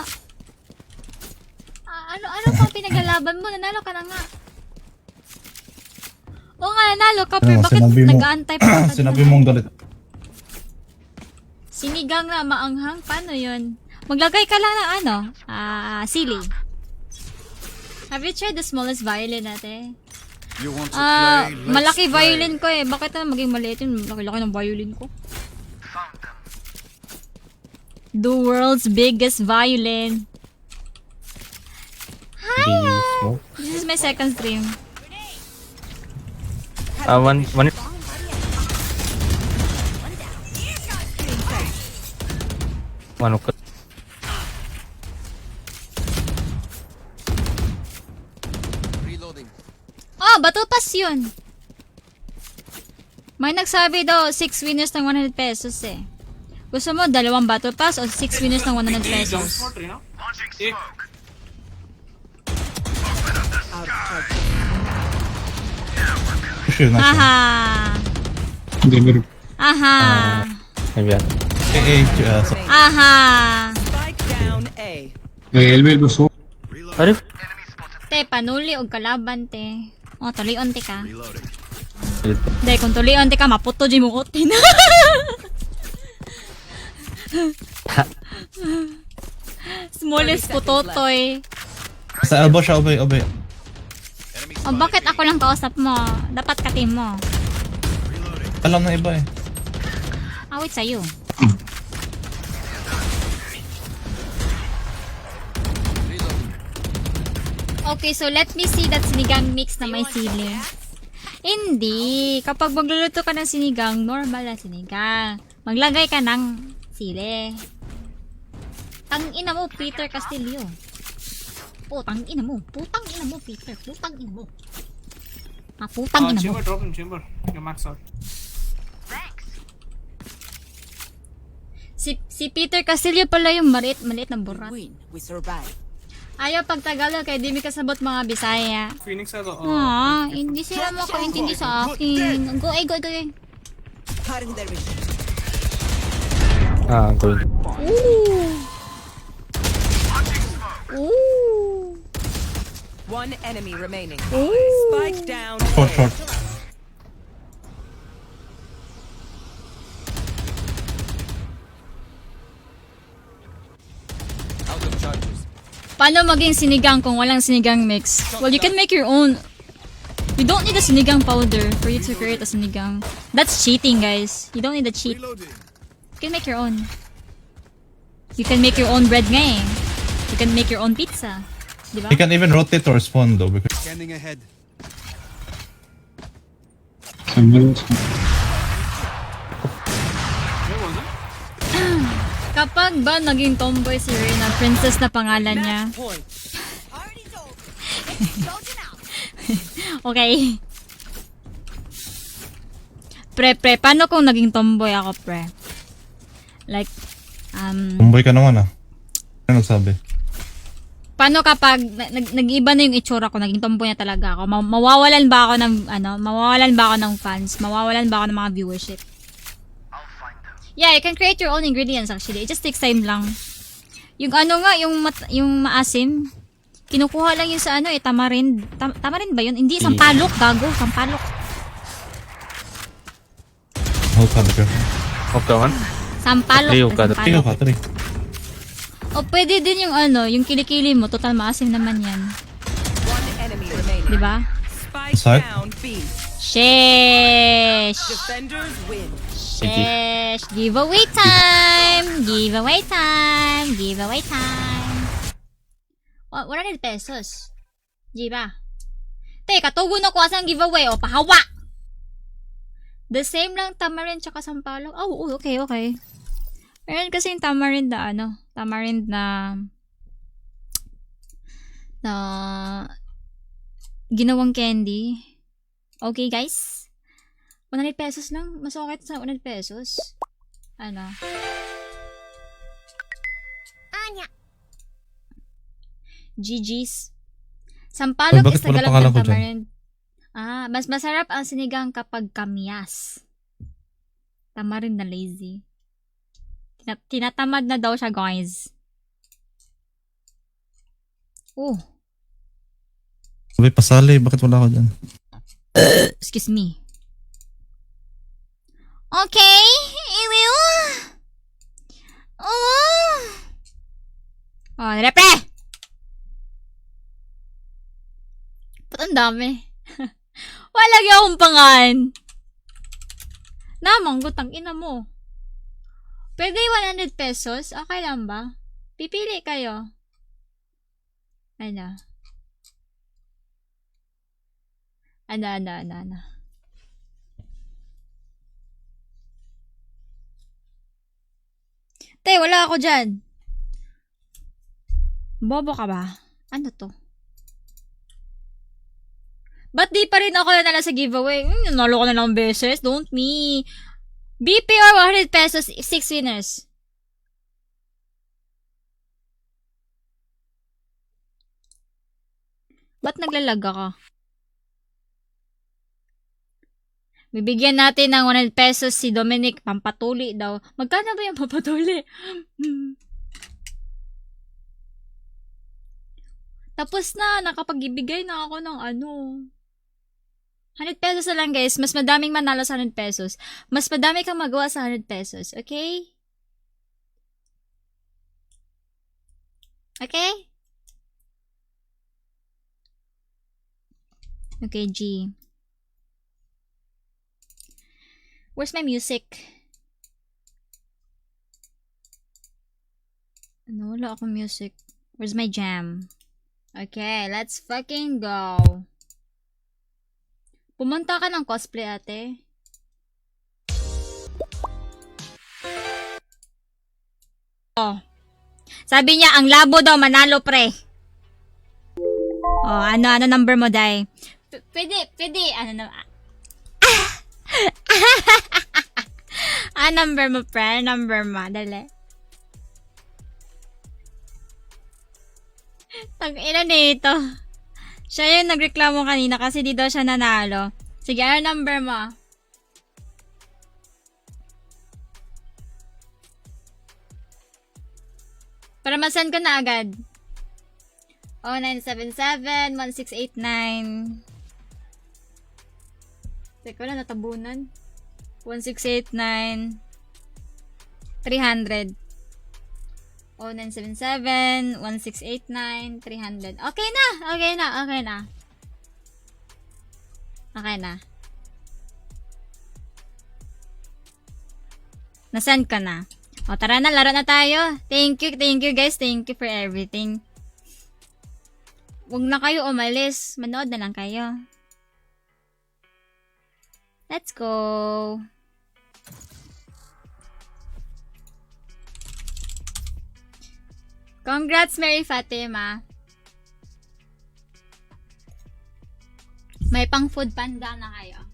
Ano pang pinagalaban mo? Nanalo ka na nga. Oo nga, nanalo ka. Pero bakit sinabi mo- nag-aantay pa ka? Sinabi mong galit. Sinigang na maanghang? Paano yun? Maglagay ka lang ng sili. Have you tried the smallest violin natin? you want to Malaki violin ko eh. Bakit na maging maliit yun? Laki-laki ng violin ko. The world's biggest violin. B smoke. This is my second stream. One. One hook. reloading? Oh, bato pass yun. May nagsabi daw 6 winners ng 100 pesos eh. Gusto mo 2 battle pass o 6 winners ng 100 Jump pesos? spot, you know? Eh, Push you, nice one. Aha! Hindi, meron. Aha! Maybe yan. Aha! Spike down A. Elbow, so. Sorry. Te, panuli og kalaban te. Oh, tulion te ka. Reloading. Dahil kung tulion te ka, maputo di mo kutin. Smallest putotoy. Sa elbow siya, Aubae. Enemy O bakit ako lang kausap mo? Dapat ka-team mo. Alam na iba eh. Awit sa'yo. Okay, so let me see that sinigang mix na may sili. Hindi. Kapag magluluto ka ng sinigang, normal na sinigang. Maglagay ka ng sili. Ang ina mo, Peter Castillo. Putang ina mo. Putang ina mo, Peter. Putang ina mo. Putang ina mo. Chamber, drop in chamber. You max out. Si Peter Castillo pala yung maliit na burat. Win. We survive. Ayaw pag Tagalog kaya di mi kasabot mga Bisaya. Phoenix had Hindi sila makaintindi sa akin. Go. Cutting their vision. Going. Ooh. One enemy remaining. Ooh. Spike down. Short, A. short. Out of charges. Paano maging sinigang kung walang sinigang mix? Well, you can make your own. You don't need a sinigang powder for you to create a sinigang. That's cheating, guys. You don't need a cheat. You can make your own. You can make your own bread nga eh. You can make your own pizza. Di ba? You can even rotate or spawn though because Scanning ahead. Somewhere else. Where was it? Kapag ba naging tomboy si Reyna, princess na pangalan niya. Point. Okay. Pre, paano kung naging tomboy ako, pre? Like, tumboy ka naman ah. Ano nagsabi? paano kapag nag-iba na yung itsura ko, naging tomboy na talaga ako? Mawawalan ba ako ng, mawawalan ba ako ng fans? Mawawalan ba ako ng mga viewership? Yeah, you can create your own ingredients actually. It just takes time lang. Yung yung maasim, kinukuha lang yun sa tamarind. Tamarind ba yun? Hindi, sampalok, gago, sampalok. Hold ka, Becker. Okay, one. Sampalok. Trio ka, Tingnan ka, tari. O pwede din yung yung kilikili mo, total maasim naman yan. One enemy remaining. Diba? Spike Aside. down. B. Sheesh! Defenders win. Sheesh! Giveaway time! Giveaway time! Giveaway time! 100 pesos. Diba? Teka, tugon ako asang giveaway. O, pahawa! The same lang tamarind tsaka sampalok. Oh, okay. Meron kasi yung tamarind na tamarind na ginawang candy. Okay, guys? 100 pesos lang. Mas okay sa 100 pesos. Anya. GG's. Sampalok Bakit is walang Tagalog pangalan ng ko dyan? tamarind. Mas masarap ang sinigang kapag kamyas. Tamarind na lazy. Tinatamad na daw siya, guys. Sabi, pasali. Bakit wala ako dyan? Excuse me. Okay, I will. Repre! Ba't ang dami? Wala lagi akong pangan. Namang gutang ina mo. Pwede 100 pesos? Okay lang ba? Pipili kayo. Ano? Te, wala ako dyan. Bobo ka ba? Ano to? Ba't di pa rin ako nanalo sa giveaway? Nanalo ko na lang beses. Don't me. BP or 100 pesos, 6 winners. Ba't naglalag ka? Bibigyan natin ng 100 pesos si Dominic. Pampatuli daw. Magkano ba yung pampatuli? Tapos na. Nakapag-ibigay na ako ng 100 pesos na lang, guys. Mas madaming manalo sa 100 pesos. Mas madami kang magawa sa 100 pesos. Okay? Okay? Okay, G. Where's my music? Wala akong music. Where's my jam? Okay, let's fucking go. Pumunta ka ng cosplay, ate. Sabi niya, ang labo daw manalo, pre. Oh, ano number mo, Day? Pwede, ano na, number mo, pre, number mo, dali. Tang-ina nito. Siya yung nagreklamo kanina kasi di daw siya nanalo. Sige, ano number mo? Para masend ko na agad. 0977-1689. Teka lang, natabunan. 1689. 300. 0977-1689. 300. Okay na. Nasend ka na. O, tara na, laro na tayo. Thank you guys. Thank you for everything. Huwag na kayo umalis. Manood na lang kayo. Let's go. Congrats, Mary Fatima. May pang food panda na kayo.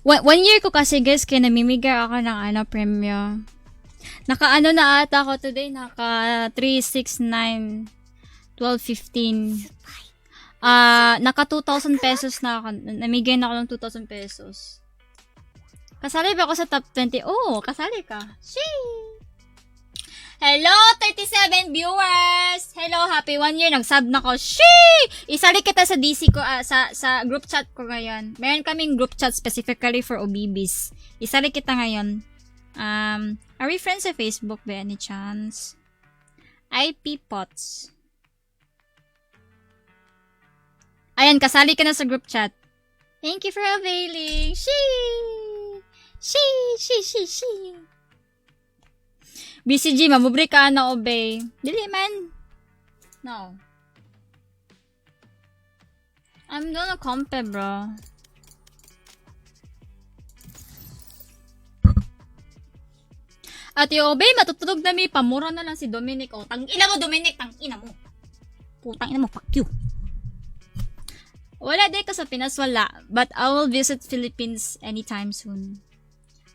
1 year ko kasi guys, kaya namimigay ako ng premyo. Naka na ata ako today, naka 369 12.15. Naka 2,000 pesos na ako. Namigay na ako ng 2,000 pesos. Kasali ba ako sa top 20? Oo, kasali ka. Sheesh! Hello, 37 viewers! Hello, happy 1 year. Nag-sub na ko. Sheesh! Isali kita sa DC ko, sa group chat ko ngayon. Meron kaming group chat specifically for OBBs. Isali kita ngayon. Are we friends sa Facebook by any chance? IP Pots. Ayan, kasali ka na sa group chat. Thank you for availing. Sheesh! BCG, mamubri ka na Aubae. Dili man. No. I'm gonna compe, bro. At yung Aubae, matutulog na may pamura na lang si Dominic. Oh, tang-ina mo, Dominic. Tang-ina mo. Putang ina mo, fuck you. Wala din ka sa Pinas, wala. But I will visit Philippines anytime soon.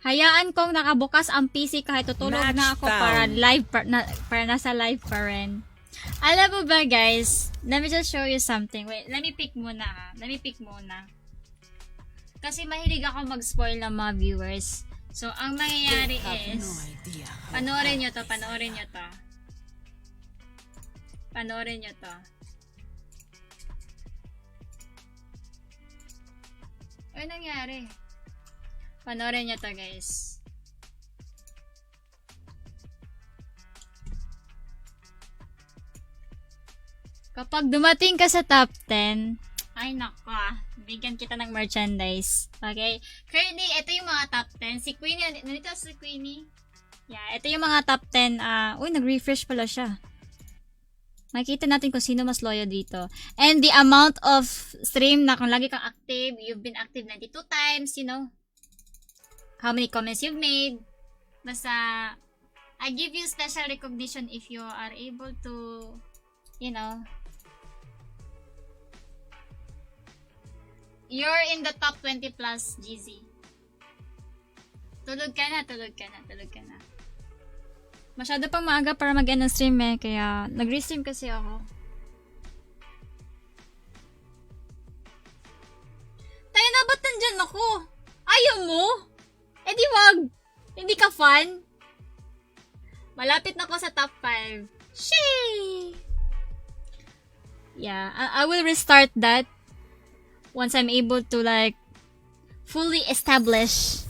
Hayaan kong nakabukas ang PC kahit tutulog na ako para live para nasa live pa rin. Alam mo ba guys, let me just show you something. Wait, let me pick muna. Kasi mahilig ako mag-spoil ng mga viewers. So, ang mangyayari is, panoorin nyo to. Ano nangyari? Panoorin nyo to guys. Kapag dumating ka sa top 10, ay nako, bigyan kita ng merchandise. Okay? Currently, ito yung mga top 10. Si Queenie, nandito si Queenie. Yeah, ito yung mga top 10. Uy, nag-refresh pala siya. Makikita natin kung sino mas loyal dito. And the amount of stream na kung lagi kang active, you've been active 92 times, you know. How many comments you've made. Basta, I give you special recognition if you are able to, you know, you're in the top 20 plus, GZ. Tulog ka na. Masyado pang maaga para mag-end ng stream kaya nag-restream kasi ako. Tayo na, ba't nandyan ako? Ayaw mo? Eh di wag. Hindi ka fun? Malapit na ako sa top 5. Sheesh! Yeah, I will restart that once I'm able to like fully establish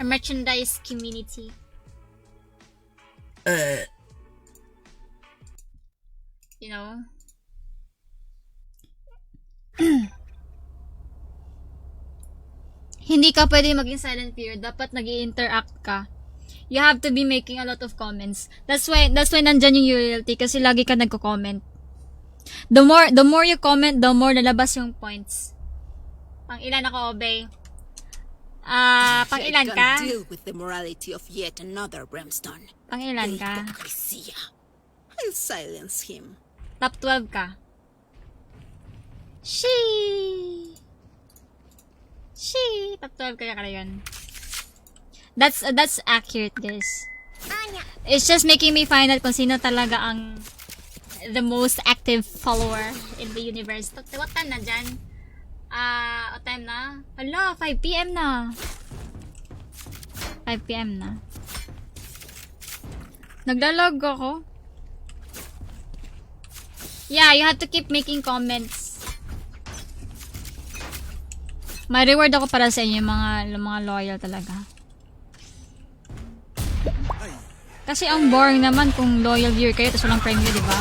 a merchandise community. You know? Hindi ka pwede maging silent period. Dapat nag-i-interact ka. You have to be making a lot of comments. That's why nandyan yung loyalty kasi lagi ka nagko-comment. The more you comment, the more lalabas yung points. Pang ilan ako, Aubae? Pang ilan ka? Deal with the morality of yet another brimstone. Pang ilan ka? I'll silence him. Top 12 ka? Top 12 kaya yun. That's accurate, guys. Anya. It's just making me find out kung sino talaga ang the most active follower in the universe. What time na dyan? What time na? Hala, 5 PM na. 5 PM na. Naglalag ako. Yeah, you have to keep making comments. May reward ako para sa inyo, mga loyal talaga. Kasi ang boring naman kung loyal viewer kayo tapos walang premium, di ba?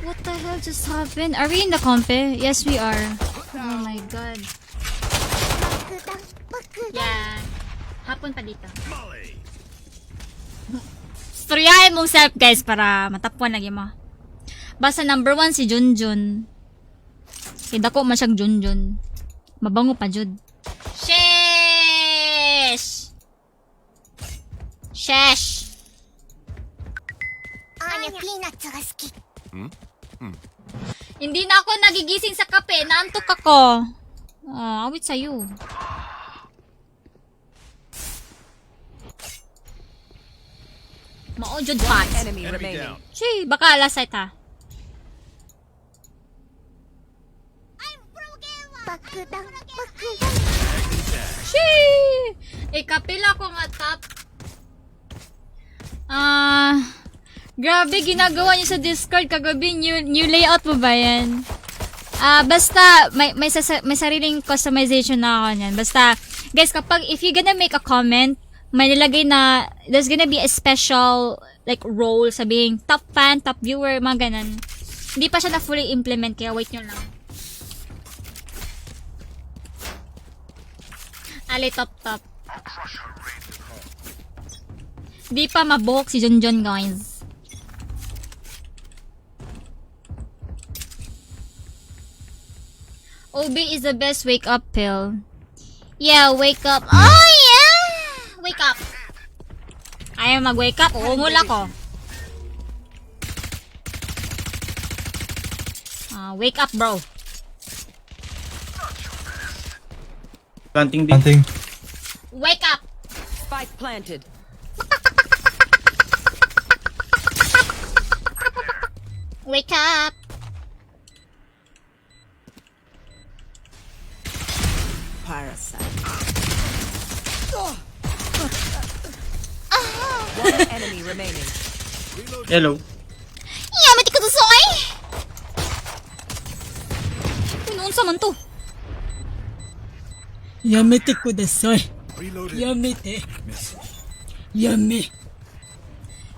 What the hell just happened? Are we in the compe? Yes, we are. Oh my god. Yeah. Hapon pa dito. Storyahin mong self, guys, para matapuan lagi mo. Basta number 1 si Junjun. Kaya dako man siyang Junjun. Mabango pa, Jud. Sheesh! Sheesh! Anya, peanuts ga suki. Hindi na ako nagigising sa kape. Naantok ako. Oh, awit sa'yo. Mao, Jud pa. Enemy remaining. Shee, baka last sight ha. Bakudang. Shee! Kapila ko nga top. Grabe ginagawa niyo sa Discord kagabi. New layout mo ba yan? Basta, may sariling customization na ako niyan. Basta, guys, if you're gonna make a comment, may nilagay na, there's gonna be a special, like, role, sabihing, top fan, top viewer, mga ganon. Hindi pa siya na fully implement, kaya wait nyo lang. Ali, top. Di pa mabuhok si Junjun, guys. Aubae is the best wake-up pill. Yeah, wake up. Oh, yeah! Wake up. Ayaw mag-wake up. Umula ko. Wake up, bro. Planting B. Hunting. Wake up. Spike planted. Wake up. Parasite. One enemy remaining. Hello. Yeah, mati ka to, soy! Pinuunsa man to. Yamete kudasai. Yamete. Yummy.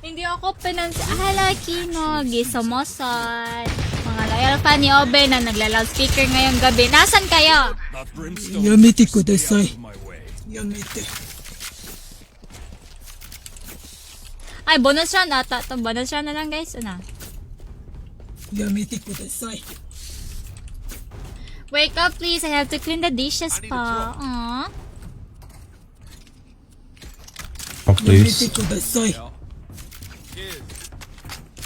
Hindi ako halaki no, gisamosat. Mga loyal fan ni Aubae na nagla-loudspeaker ngayong gabi. Nasaan kayo? Yamete kudasai. Yamete. Ay, bonus round ata. Bonus round na lang, guys. Ano? Yamete kudasai. Wake up, please. I have to clean the dishes pa. Aww. Oh, please. Yamete kudasai.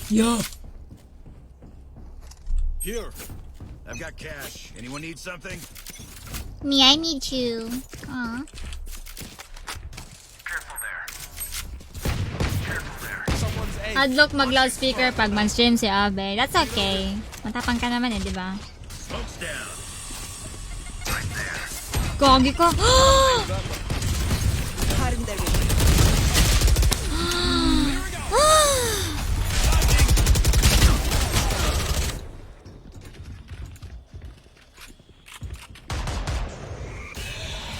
Yo. Here. I've got cash. Anyone need something? Me, I need you. Aww. Adlock mag-loudspeaker pag mag-stream si Aubae. That's okay. Matapang ka naman di ba? Gogi ko.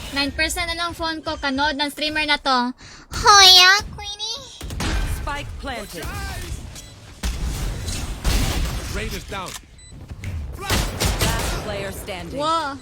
Nine percent na lang phone ko. Kanood ng streamer na to. Hoya, Queenie. Spike planted. Rain is down. Last player standing. Wow.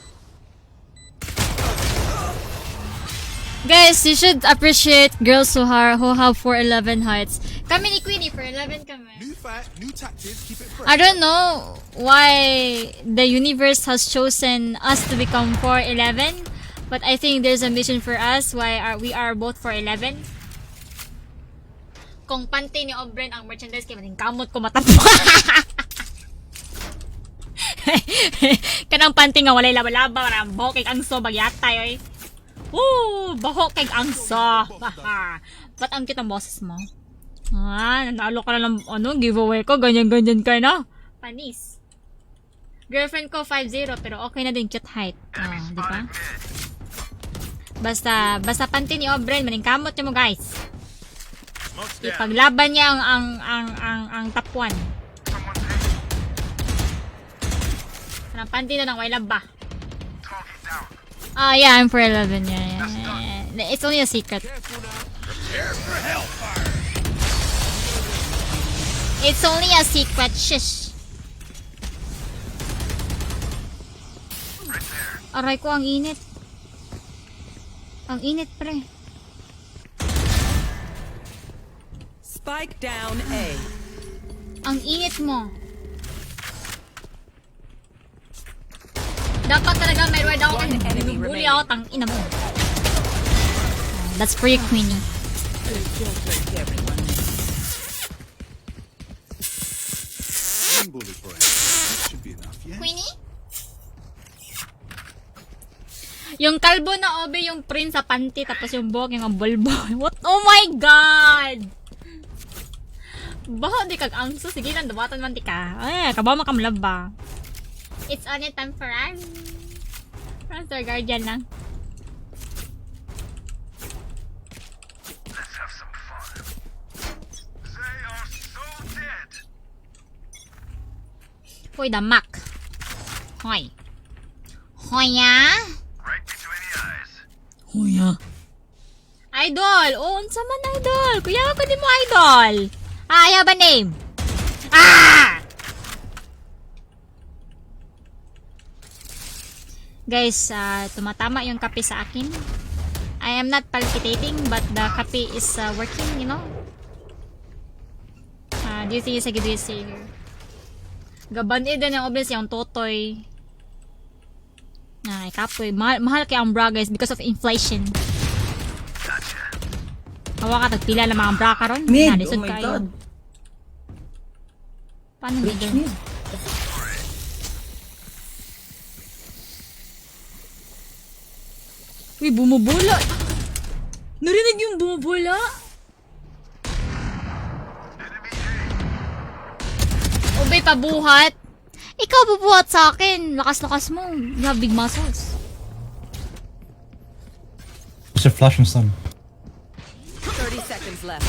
Guys, you should appreciate girls who have 411 heights. Kami ni Queenie, 411 kami. New fight, new tactics, keep it fresh. I don't know why the universe has chosen us to become 411, but I think there's a mission for us why we are both 411. Kung panty ni Obren ang merchandise kaya mating kamot ko matapos. Kanang panty nga walay laba-laba, marang buhok kay angso bagyatay, oy. Woo! Buhok kay angso. Ba't ang cute ang boses mo? Nanalo ka na ng giveaway ko, ganyan-ganyan ka na. Panis. Girlfriend ko 5'0", pero okay na din cute height. Di ba? Basta panty ni Aubae, maningkamot niyo mo, guys. Ipaglaban niya ang top 1. Anong panty na ng wailab ba? Yeah, I'm for 11. Yeah. It's only a secret. It's only a secret. Shish. Aray ko, ang init. Ang init, pre. Spike down A. Ang init mo. Dapat talaga may ride ako kasi binubuli ako, tang ina mo. That's for you, Queenie. One bullet for him. That should be enough, yeah? Queenie? Yung kalbo na Aubae, yung print sa panty, tapos yung buhok, yung bulbo. What? Oh my God! Baho, di kag angso. Sige lang, dubatan man di ka. Ay, kabaw makamlab ba? It's only time for us. Master Guardian lang. Let's have some fun. They are so dead. Hoy, damak. Hoy. Hoy, ya? Right between the eyes. Hoya. Idol! Oh, unsa man idol? Kuya ako di mo idol. Ayaw ba name? Ah! Guys, tumatama yung kape sa akin. I am not palpitating, but the kape is working, you know? Do you think it's a good way to say here? Gabanid din yung obvious yung totoy. Ay, kapoy. Mahal kaya ang bra, guys, because of inflation. Hawa ka, tagpila lang mga bra ka ron. Mid! Nalisod Oh my kayo. God. Paano mid? Uy, bumubula. Narinig yung bumubula? Aubae, pabuhat. Ikaw bubuhat sa akin. Lakas-lakas mo. You have big muscles. What's your flashing sun? 30 seconds left.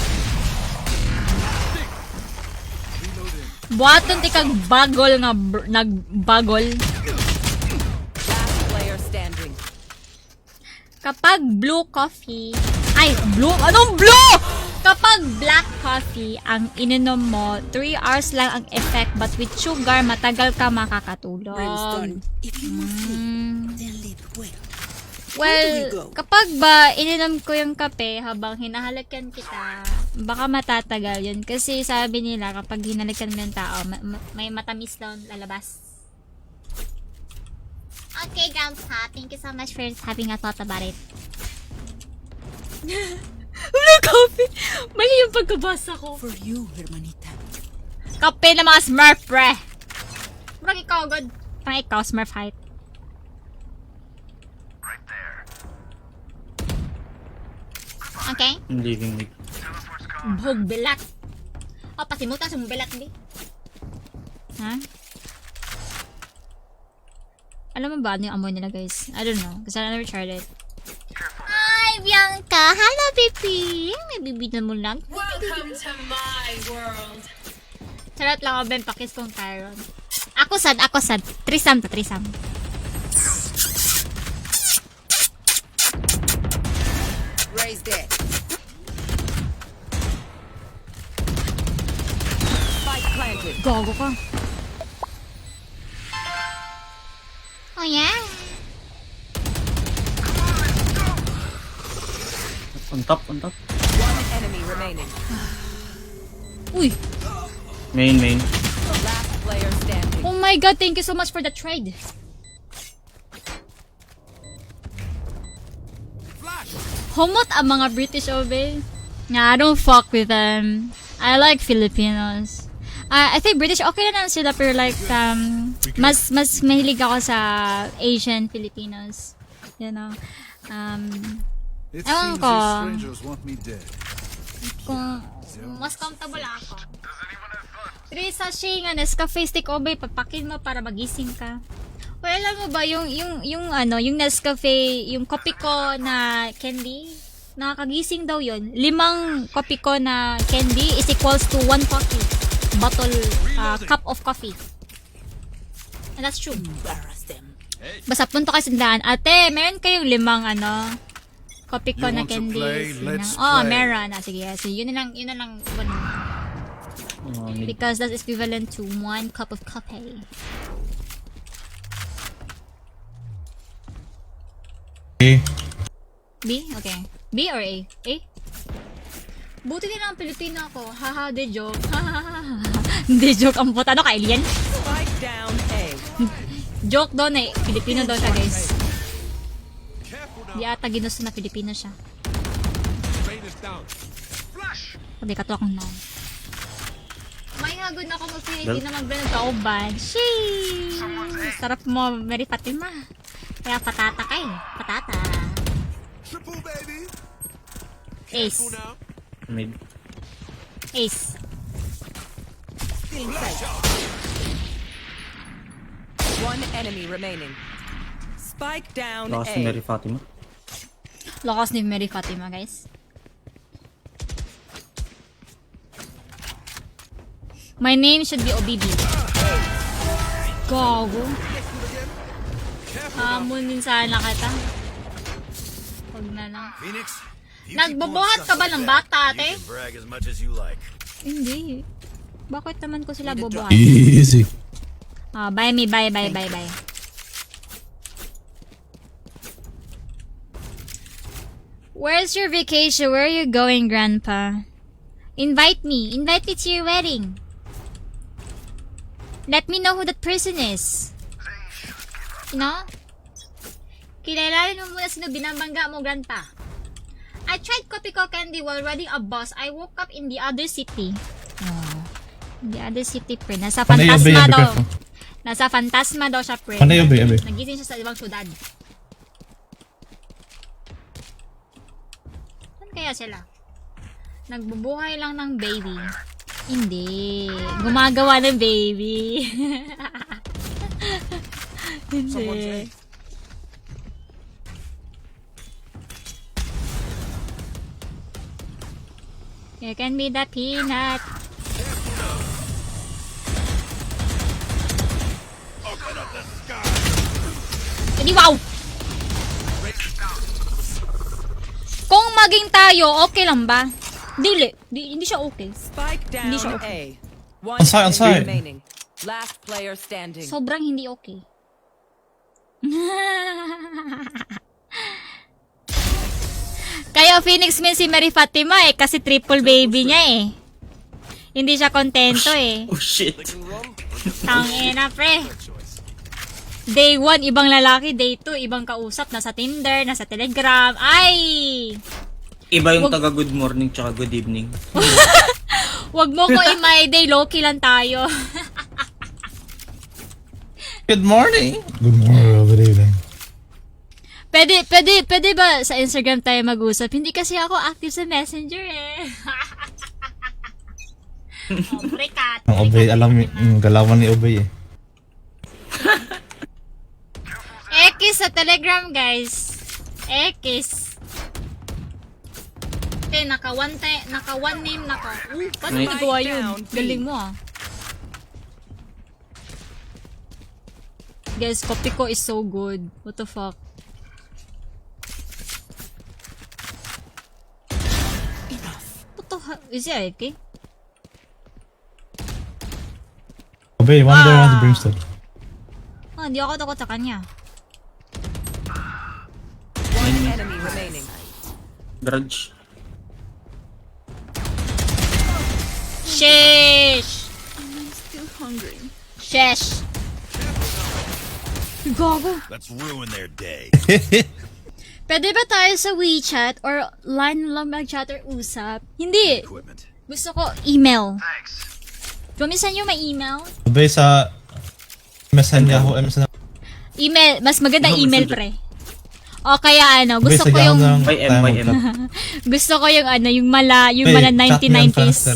Buhaton ti kag bagol nga nagbagol. Last player standing. Kapag blue coffee, anong blue? Kapag black coffee ang ininom mo, 3 hours lang ang effect, but with sugar, matagal ka makakatulog. If you want then live well. Well, kapag ba ininom ko yung kape habang hinahalakyan kita, baka matatagal yun. Kasi sabi nila, kapag hinalakyan mo yung tao, may matamis daw lalabas. Okay, Grandpa. Thank you so much for having a thought about it. Wala kape. Mali yung pagkabasa ko. For you, hermanita. Kape na mga Smurf, pre. Murag ikaw, God. Parang ikaw, Smurf height. Right there. Okay? I'm leaving mid. Teleport's gone. Bhog bilat. Oh, pasimutan sa mong bilat, di. Ha? Alam mo ba ano yung amoy nila, guys? I don't know. Kasi I never tried it. Hi, Bianca! Hello, baby! May baby na mo lang. Welcome to my world. Charot lang ako, Ben. Pakis kong Tyron. Ako sad. Trisam. Raised it. Spike planted. Gago ka. Oh, yeah? On top. One enemy remaining. Uy! Main. Last player standing. Oh my God, thank you so much for the trade. Humot ang mga British, Aubae. Nah, I don't fuck with them. I like Filipinos. I think British okay na naman sila pero like mas mahilig ako sa Asian Filipinos. You know. It Ewan seems ko. these strangers want me dead. Kung mas comfortable ako. Three sachet nga Nescafe stick Aubae, papakin mo para magising ka. O alam mo ba yung Nescafe, yung kopi ko na candy, nakakagising daw yun. 5 kopi ko na candy is equals to 1 coffee bottle, cup of coffee. And that's true. Basta punto kayo sa tindahan. Ate, meron kayong 5 kopi ko You na want to candy. play? Let's Oh, play. meron. Sige, yun na lang. Mid. Because that's equivalent to 1 cup of coffee. A. B? Okay. B or A? A? Buti nila ang Pilipino ako. Haha, de joke. Hindi joke ang puta. Ano ka, alien? Spike down A. Joke doon eh. Pilipino daw siya, guys. Di ata ginusto na Pilipino siya. Hindi ka to akong noon. May hagod na ako mag-feel. Hindi naman ba nagka-uban. Sheesh! Sarap mo, Mary Fatima. Kaya patata ka eh. Patata. Ace. Mid. Ace. One enemy remaining. Spike down Lakas A. ni Mary Fatima. Lakas ni Mary Fatima, guys. My name should be OBB. Gago. Hamunin sana kita. Huwag na lang. Phoenix, Nagbubuhat ka ba ng bata, ate? brag as much as you like. Hindi. Bakit naman ko sila bubuhat? Easy. Bye me, bye. Where's your vacation? Where are you going, Grandpa? Invite me to your wedding. Let me know who that person is. You know? Kilalanin mo muna sino binabangga mo, Grandpa. I tried Kopi Ko candy while riding a bus. I woke up in the other city. In the other city, pre. Nasa Panay, Aubae, Fantasma be daw. careful. Nasa Fantasma daw siya, pre. Panay, Aubae. Nagising siya sa ibang syudad. Saan kaya sila? Nagbubuhay lang ng baby. Hindi. Gumagawa ng baby. Hindi. You can be the peanut. Hindi, wow! Kung maging tayo, okay lang ba? Hindi siya okay. Spike down Hindi siya A. okay. One On side. enemy remaining. Last player standing. Sobrang hindi okay. Kaya Phoenix means si Mary Fatima eh, kasi triple baby niya eh. Hindi siya kontento eh. Oh shit. Tangina pre. Day 1, ibang lalaki. Day 2, ibang kausap. Nasa Tinder, nasa Telegram. Ay! Iba yung taga good morning tsaka good evening. Wag mo ko i-my day. Low-key lang tayo. Good morning. Good morning. Good evening. Pwede ba sa Instagram tayo mag-usap? Hindi kasi ako active sa Messenger eh. Oh, brekat. Ang Aubae, alam yung galawan ni Aubae eh. X sa Telegram, guys. X. Okay, naka one name naka. Paano Nice. nagawa yun? Galing mo ah. Guys, Kopi Ko is so good. What the fuck? What the fuck? Is he AFK? Aubae, wonder wants brimstone. Hindi ako takot sa kanya. One enemy remaining. Grudge. Sheesh! I'm still hungry. Sheesh! Gago. Let's ruin their day. Pwede ba tayo sa WeChat or line lang mag-chat or usap? Hindi. Equipment. Gusto ko email. Do you want me to send you my email? Aubae sa MSN Yahoo, MSN. Email, mas maganda No, email messenger. pre. O kaya ano, gusto Aubae, ko sa yung Yahoo na lang YM, tayo YM. mag-chat. gusto ko yung ano, yung mala Hey, chat me on 1990s. Friendster.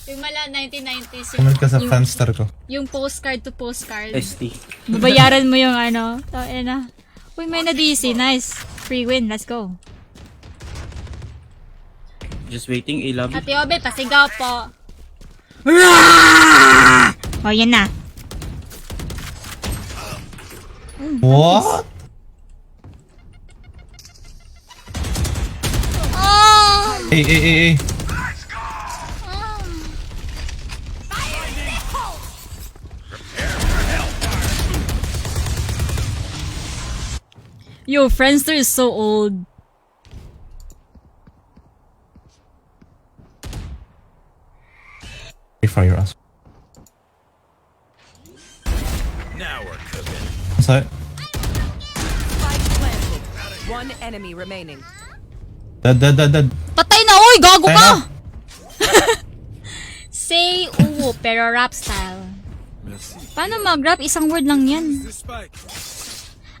Yung mala 1990s. Comment ka sa yung, Friendster ko. yung postcard to postcard. ST. Babayaran mo yung ano. Na. Uy, may na-DC. Nice. Free win. Let's go. Just waiting, A-lobby. Ate Aubae, pasigaw po. Oh, yan na. What? Oh! Hey. Yo, Friendster is so old. Fire us. Sorry. Spike planted. One enemy remaining. Dead. Patay na! Uy! Gago Patay ka! na. Say uwo, pero rap style. Paano mag-rap? Isang word lang yan.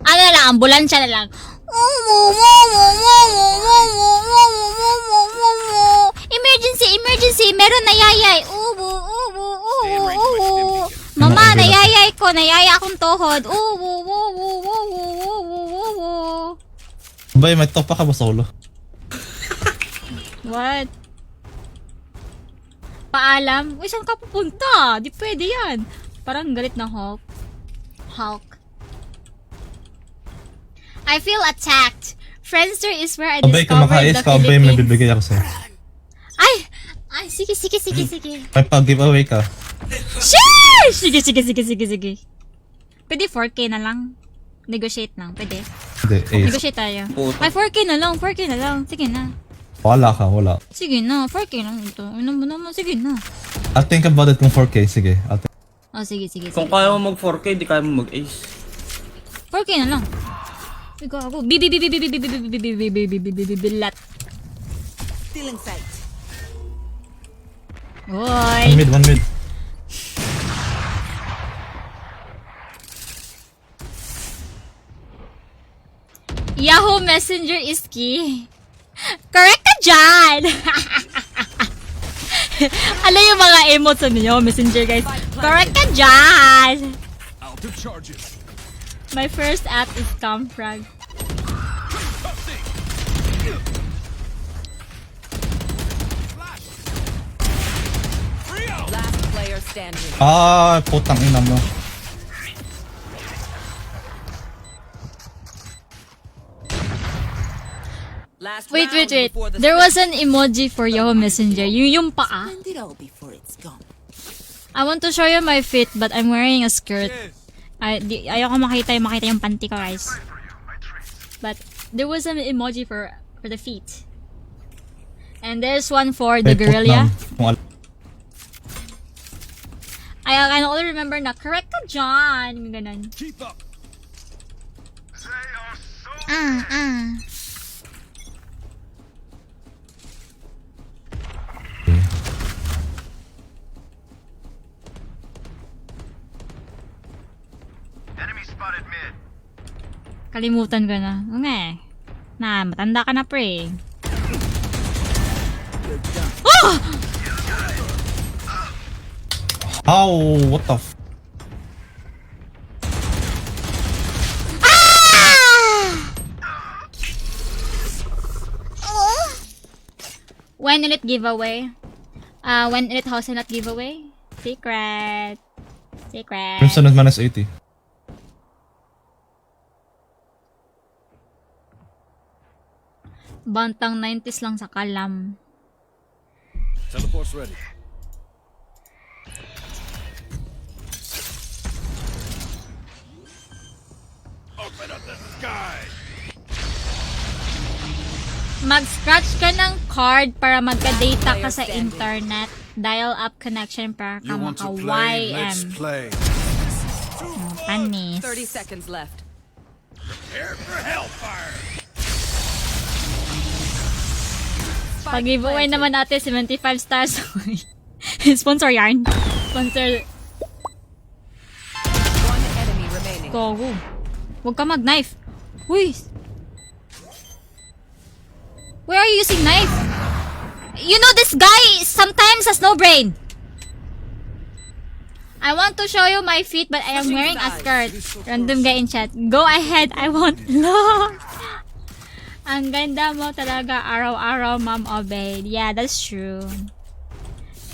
Ano na lang, ambulansya na lang. Emergency! Meron nayayay! Mama, nayayay ko! Nayaya akong tuhod! Aubae, may topa ka ba solo? What? Paalam? Uy, saan ka pupunta? Di pwede yan. Parang galit na Hulk. I feel attacked. Friendster is where I Aubae, kung discovered makaayos the ka, Aubae, may Philippines. bibigay ako sa'yo. Ay, sige. May pag-giveaway ka. Sheesh! Sige. Pwede 4K na lang. Negotiate lang, pwede. Hindi, ace. Negotiate tayo. Puto. Ay, 4K na lang. Sige na. Wala ka, wala. Sige na, 4K lang ito. Ano mo naman, sige na. I'll think about it kung 4K, sige. Oh, sige. Kung kaya mo mag 4K, di kaya mo mag-ace. 4K na lang. Ikaw ako. Bilat. Stealing sight. Oy. One mid. Yahoo Messenger is key. Correct ka dyan! Ano yung mga emotes niyo, Messenger guys? Correct ka dyan! My first app is Camfrag. Last player standing. Ah, putang ina mo. Last Wait. round before the There was an emoji for Yahoo Messenger. Yung paa. Spend it all before it's gone. I want to show you my fit, but I'm wearing a skirt. Ayoko makita yung panty ko, guys. But there was an emoji for the feet. And there's one for the May put gorilla. lang. Kung I can only remember na correct ka dyan. Yung ganun. Kalimutan ko na. Okay. Matanda ka na pre. Oh! How? What the f... When will it giveaway? When will it house and not giveaway? Secret. Crimson is minus 80. Bantang 90s lang sa kalam. Teleport's ready. Open up the sky. Mag-scratch ka ng card para magka-data ka sa internet. Dial-up connection para ka You want to play? Let's maka-YM. play. Panis. 30 seconds left. Prepare for hellfire. Pag-giveaway naman natin 75 stars. Sponsor yarn. Sponsor. One enemy remaining. Gogo. Huwag ka mag-knife. Uy! Where are you using knife? You know this guy sometimes has no brain. I want to show you my feet but I am wearing a skirt. Random guy in chat. Go ahead, I won't look. Ang ganda mo talaga araw-araw, Ma'am Aubae. Yeah, that's true.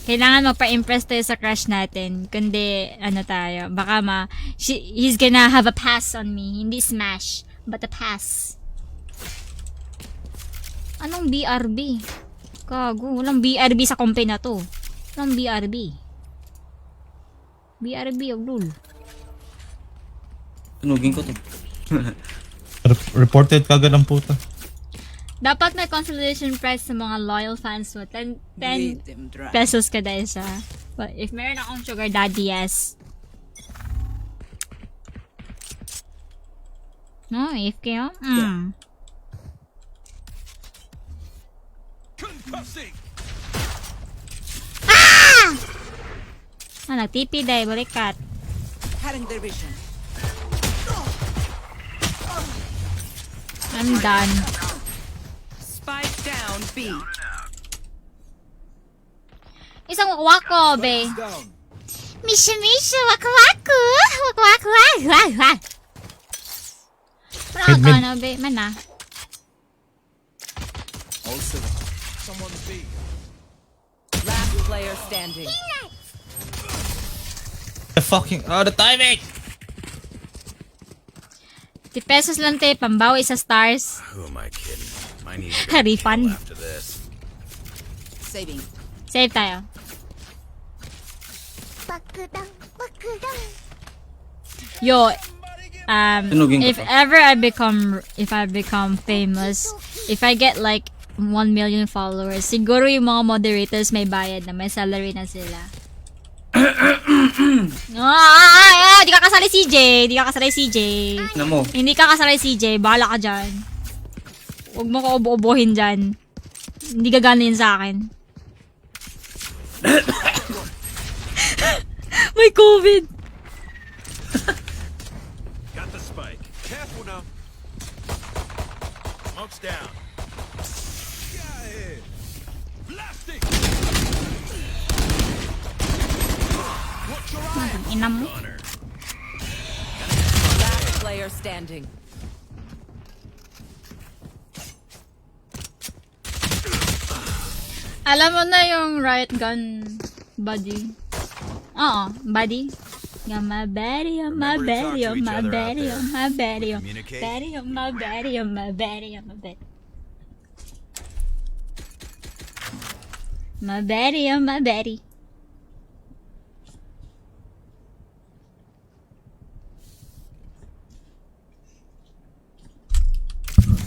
Kailangan magpa-impress tayo sa crush natin. Kundi, ano tayo, baka he's gonna have a pass on me. Hindi smash, but a pass. Anong BRB? Kago, walang BRB sa company na to. Walang BRB. BRB, oh lul. Tunugin ko to. Reported kagad ang puta. Dapat may consolation prize sa mga loyal fans mo. 10 pesos kada isa. But if meron akong sugar daddy, yes. No, AFK oh? Ah! Nag-TP dahil balikat. Cutting their vision. I'm done. Spike down B. Isang wakwako, be. Down. Mishu, wakwaku. Wakwaku. Pero Mid. ano, be. Mana. Also, someone B. Last player standing. The fucking... the timing! 10 pesos lang te, pambawi sa stars. Who am I kidding? My knees Refund. after this. Saving. Save tayo. 爆弾爆弾 Yo, Tunugin ko if to. ever I become famous, if I get like 1 million followers, siguro yung mga moderators may bayad na, may salary na sila. Di ka kasali CJ. Na mo. Hindi ka kasali CJ, bahala ka dyan. Huwag mo ko ubo-ubohin dyan. Hindi gagana yun sa akin. May COVID. Got the spike. Careful now. Smoke's down. Get out of here. Blasting. Watch your eye. Ina mo. Last player standing. Alam mo na yung riot gun, buddy. Oo, buddy. You're my baddie, you're my Remember to talk baddie, to you're each my other out baddie, there. you're my baddie, you're Communicate. baddie, you're my baddie, you're my baddie, you're my baddie. My baddie, you're my baddie.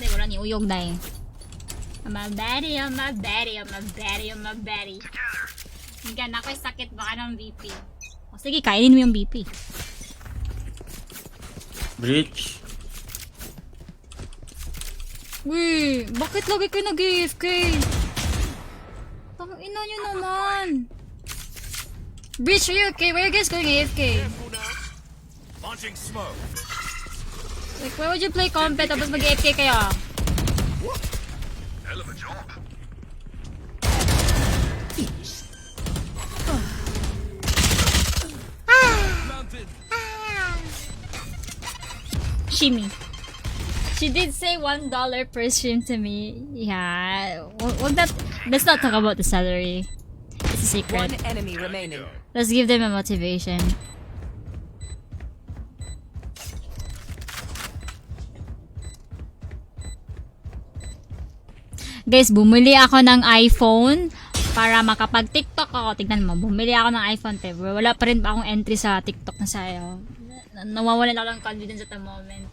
Siguro ni uyog na eh. My baddie, you're my baddie, you're my baddie, you're my baddie. Higa na ako'y sakit baka ng BP. O sige, kainin mo yung BP. Breach. Uy, bakit lagi kayo nag-AFK? Tang ina nyo naman. Breach, are you okay? Where are you guys going AFK? Careful now. Launching smoke. Like, why would you play compet tapos mag-AFK kayo? Hell of a job. Mounted. Shimmy. She did say $1 per stream to me. Yeah. Let's not talk about the salary. It's a secret. One enemy remaining. Let's give them a motivation. Guys, bumili ako ng iPhone para makapag-TikTok ako. Tignan mo, bumili ako ng iPhone, te. Wala pa rin ba akong entry sa TikTok na sayo. Nawawalan ako ng confidence at the moment.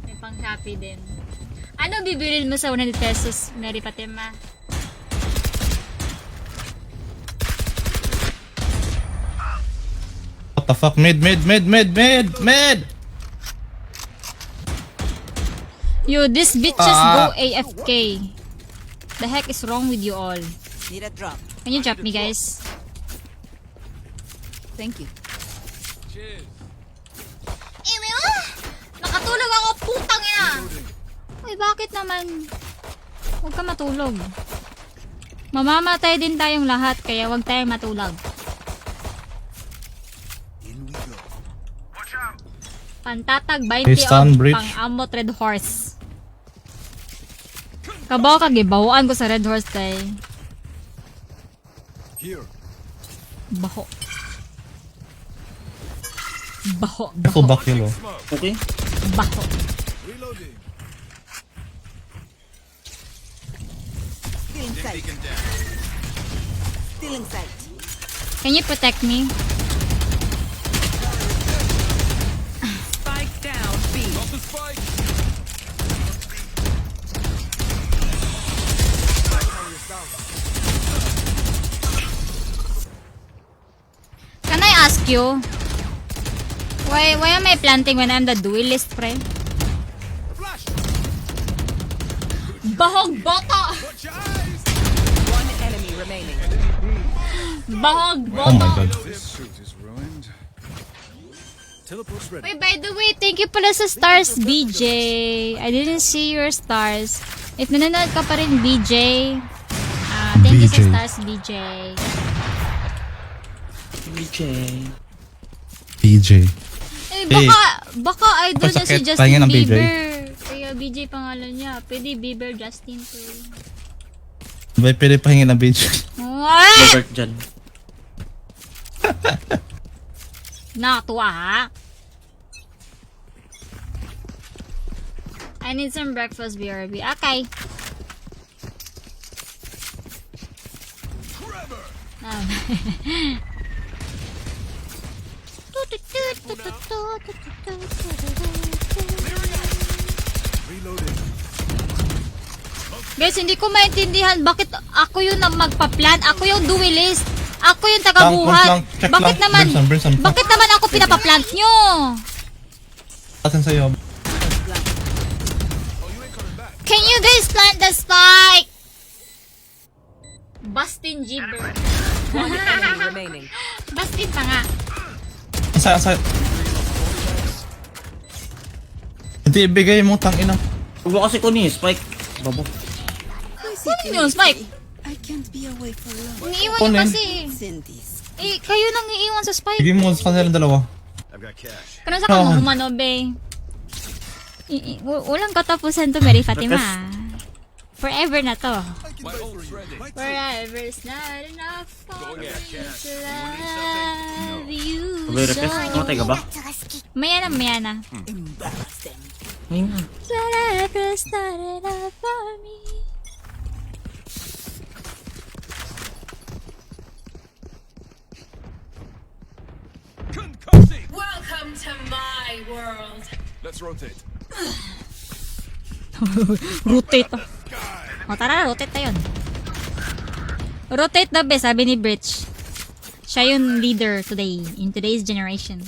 May pang-happy din. Ano bibilin mo sa 100 pesos, Mary Fatima? What the fuck? Mid! Yo, these bitches go AFK. The heck is wrong with you all? Need a drop. Can you drop me, guys? Thank you. Cheers. Ewe, nakatulog ako, putang ina! Uy, bakit naman? Huwag ka matulog. Mamamatay din tayong lahat, kaya huwag tayong matulog. In we go. Pantatag 20 Hey, stun of bridge. pang-amot Red Horse. Kabaw kagibawan ko sa Red Horse kay Here. baho. Baho, Full baho, back yellow. Smoke. Okay. baho. Reloading. Still in sight. Taken down. Still in sight. Can you protect me? Spike down B. Got the spike. Can I ask you? Why am I planting when I'm the duelist, pre? Flash. Bahog boto! Watch your eyes. One enemy remaining. Bahog Oh my boto! god. This suit is ruined. Teleport's ready. Wait, by the way, thank you pala sa stars, BJ. I didn't see your stars. If nanonood ka pa rin, BJ, thank you sa BJ. stars, BJ. BJ. PJ. Eh, baka idol niya si Pasakit, Justin pahingin ng BJ. Bieber. Kaya BJ pangalan niya. Pwede Bieber, Justin to. May pwede pahingin ng BJ. What? Robert dyan. Nakatuwa, ha? I need some breakfast, BRB. Okay. Reloading. Guys, hindi ko maintindihan bakit ako yung magpa-plan. Ako yung duelist. Ako yung tagabuhat. Check Bakit lang. naman? Brimson. Bakit naman ako pinapa-plant nyo? Atin sa'yo. Can you guys plant the spike? Bustin Gibber. One enemy remaining. Bustin pa nga. Aside. Hindi, ibigay mo tangina. Huwag mo kasi kunin, Spike. Babo. Kunin nyo, spike. I can't be away for long. Iniiwan nyo Kunin. kasi. Send this. Eh, kayo nang iiwan sa spike. Ibigay mo sa kanilang dalawa. I've got cash. Kano sa kamo humano, be? Walang katapusan to, Mary Fatima. Forever na to. My ult's ready. Forever's not enough for me to love you. Sabay request. Matay ka ba? Maya na. Embarrass them. Ayun na. Forever's not enough for me. Concussing. Welcome to my world. Let's rotate. Rotate. O tara, rotate tayo. Rotate the best, sabi ni Bridge. Siya yung leader today, in today's generation.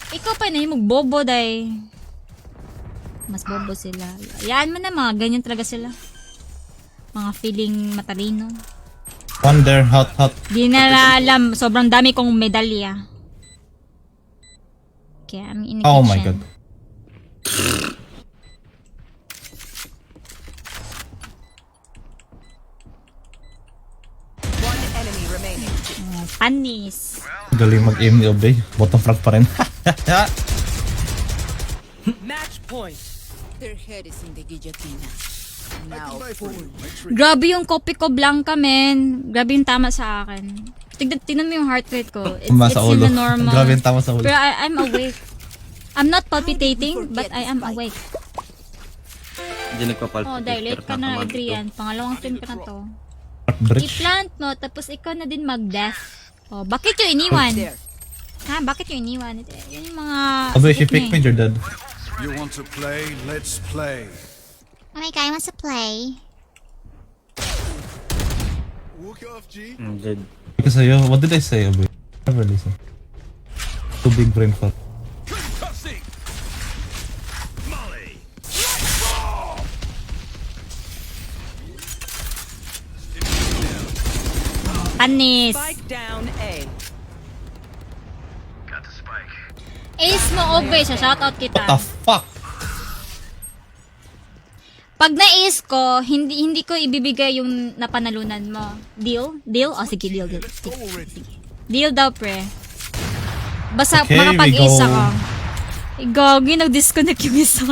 Ikaw pa na yung magbobo, day. Mas bobo sila. Yaan mo na, mga ganyan talaga sila. Mga feeling matalino. One there, hot. Di na alam, sobrang dami kong medalya. Kaya I'm in the Oh kitchen. my god. One enemy remaining. Panis. Galing mag-aim ni Aubae. Bottom frag pa rin. Match point. Their head is in the guillotine. Now pull. Grabe yung copy ko blanca, men. Grabe yung tama sa akin. Tignan mo yung heart rate ko. It's Sa in ulo. the normal. Grabe yung tama sa ulo. Pero I'm awake. I'm not palpitating, but I am awake. Hindi nagpapalpitate. Oh, dahil late ka pero na, tatamaan Adrian. ito. Pangalawang stream ka na to. Bridge. I-plant mo, tapos ikaw na din mag-death. Oh, bakit yung iniwan? There. Ha? Bakit yung iniwan? Yun yung mga... Aubae, she sakit picked niya me, you're dead. You want to play? Let's play. Oh my god, I want to play. Walk it off, G. Dead. Because sa'yo, what did I say, Aubae? Never listen. Too big brain fart. Concussing. Molly. Panis. Spike down A. Ace mo, Aubae. Sa shoutout What the kita. fuck? Pag na-ace ko, hindi ko ibibigay yung napanalunan mo. Deal? Deal? Oh, sige, deal. Deal daw, pre. Basta Okay, makapag-ace we go. ako. Eh, gagi, nag-disconnect yung isa.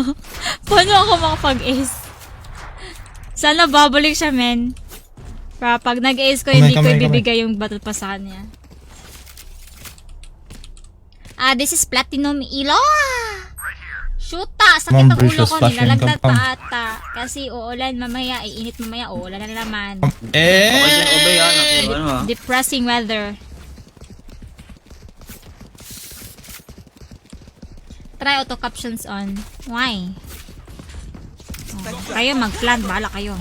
Paano ako makapag-ace? Sana babalik siya, men. Para pag nag-ace ko, hindi ko Kamay. ibibigay yung battle pa sa kanya. This is Platinum Elo. Shoota! Sakit Ma'am, ang ulo precious ko. fashion Nilalagnat ka pa pa. ata. Kasi uulan mamaya, iinit mamaya, uulan na naman. Okay dyan, Aubae ha. Ano ha? Depressing weather. Try auto captions on. Why? Oh, kayo mag-plan, bahala kayo.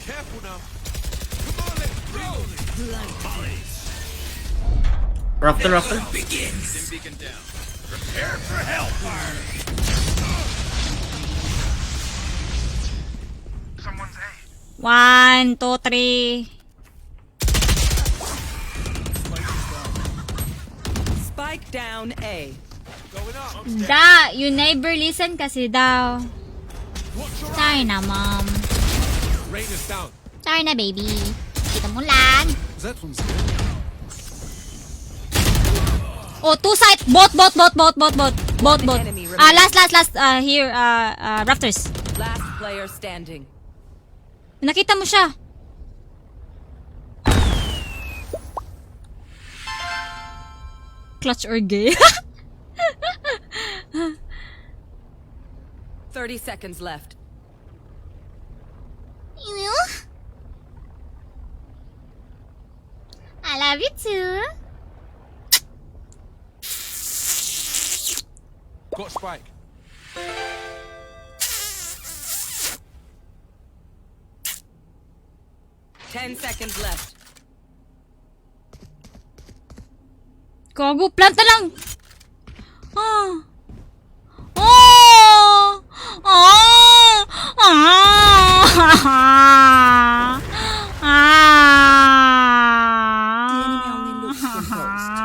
Careful now. Come on, let's roll it. Raptor. Dim beacon down. Prepare for hellfire. Someone's A. 1, 2, 3. Spike down A. Going up. Da, you never listen kasi daw. Watch your Sorry na, mom. rain is down. Sorry na, baby. Kita mo lang. That one's good. Oh, two side. Bot. enemy remaining. Last. Here, Raptors. Last player standing. Nakita mo siya. Clutch or gay? 30 seconds left. I love you too. Got spike. Ten seconds left. Gago, planta lang. Ah. Oh! Oh!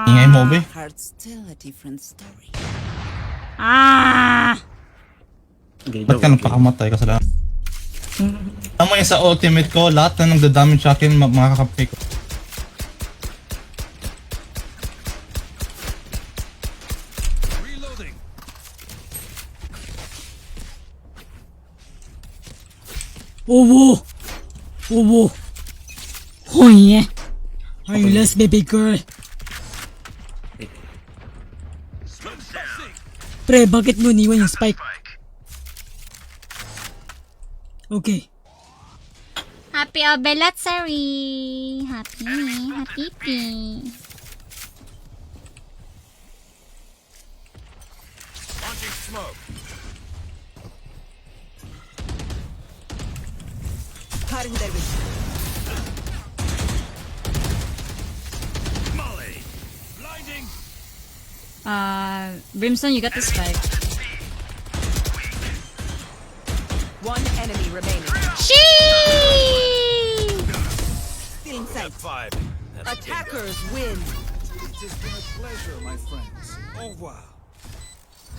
Ingay mo, Aubae. Heart's still a different story. Okay, Ba't ka nagpakamatay ka sa lahat? Alam mo yung sa ultimate ko, lahat na nagdadamage sa akin, makakakampi ko. Reloading. Owo! Hoy eh! Are you less baby girl? Pre, bakit mo niwan yung spike? Okay. Happy Obelatsary. Happy. Launching smoke. Cutting their vision. Molly. Blinding. Brimstone, you got the spike. One enemy remaining. Feeling sight. F5. Attackers win. It has been a pleasure, my friends. Au revoir.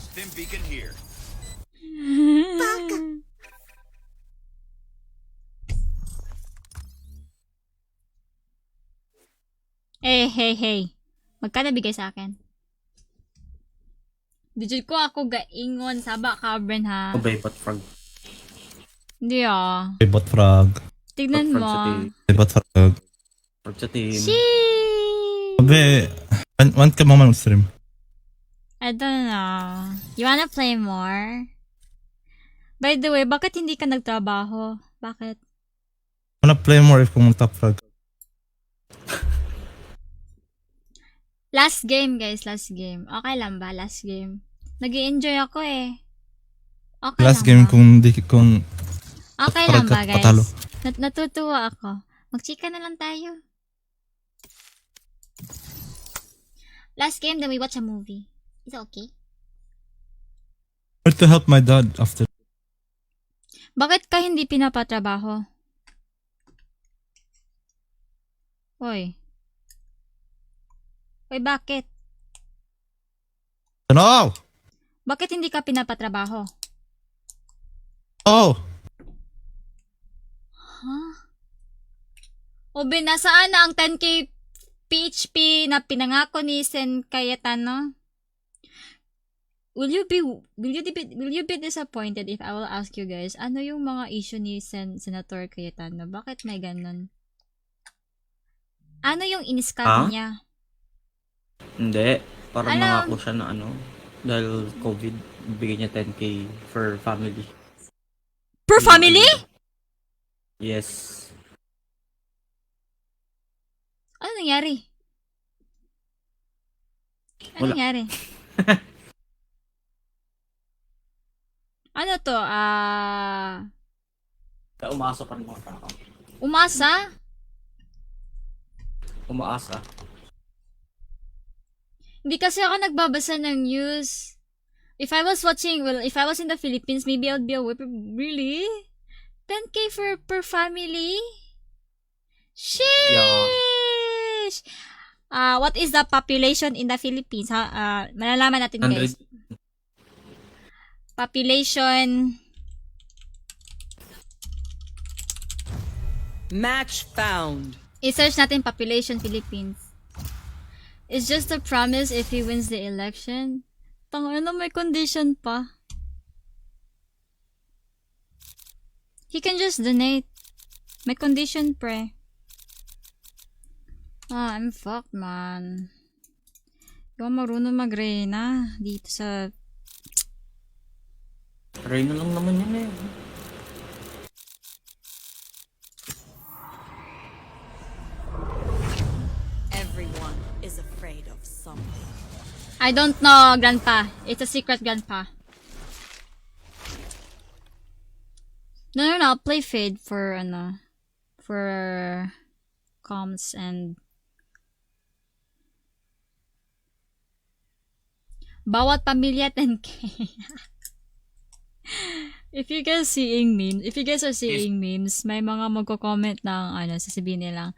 Stim beacon here. Hey. Magkano bigay sa akin? Dijud ko ako gaingon saba kabren ha. Aubae, bot frog. Hindi Bot frog. Tignan Bot mo. frog sa team. Bot frog. Frog sa team. Sheesh. Aubae, want ka mo man mag-stream? I don't know. You wanna play more? By the way, bakit hindi ka nagtrabaho? Bakit? Wanna play more if kung top frog? Last game, guys. Last game. Okay lang ba? Last game. Nag-i-enjoy ako eh. Okay Last lang game ba? kung Okay lang parang ba, guys? patalo. Natutuwa ako. Magchika na lang tayo. Last game, then we watch a movie. Is it okay? Where to help my dad after? Bakit ka hindi pinapatrabaho? Hoy. Hoy, bakit? Ano? Bakit hindi ka pinapatrabaho? Oh! Aubae, nasaan na ang 10k PHP na pinangako ni Sen Cayetano? Will you be disappointed if I will ask you guys, ano yung mga issue ni Senator Cayetano? Bakit may ganun? Ano yung in-scam niya? Hindi. Para Alam. mangako siya na ano. Dahil COVID, bigyan niya 10k for family. Per family? Yes. Ano nangyari? Ano Wala. nangyari? Ano to? Umaasa pa rin mga tao. Umasa? Umaasa. Hindi kasi ako nagbabasa ng news. If I was in the Philippines, maybe I'd be aware. Really? 10k per family? Sheesh! What is the population in the Philippines? Malalaman natin, guys. Population. Match found. I-search natin population Philippines. It's just a promise if he wins the election. Tangina, may condition pa. He can just donate. May condition, pre. I'm fucked, man. Hindi ako marunong mag-Reyna dito sa... Reyna lang naman yun eh. Everyone is afraid of something. I don't know, Grandpa. It's a secret, Grandpa. No. I'll play Fade for, for comms and... Bawat pamilya 10k. If you guys are seeing memes, may mga magko-comment ng sasabihin nilang,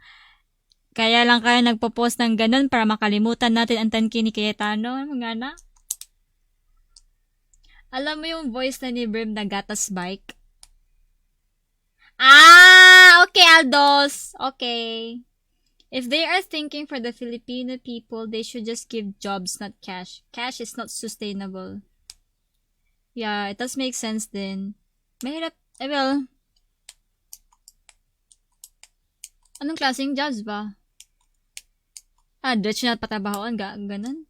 kaya lang kayo nagpo-post ng ganun para makalimutan natin ang 10k ni Cayetano, mga na. Alam mo yung voice na ni Brim na gatas bike? Okay, Aldos. Okay. If they are thinking for the Filipino people, they should just give jobs, not cash. Cash is not sustainable. Yeah, it does make sense din. Mahirap, well, anong klaseng jobs ba? Diretso na patrabahoan, ganun?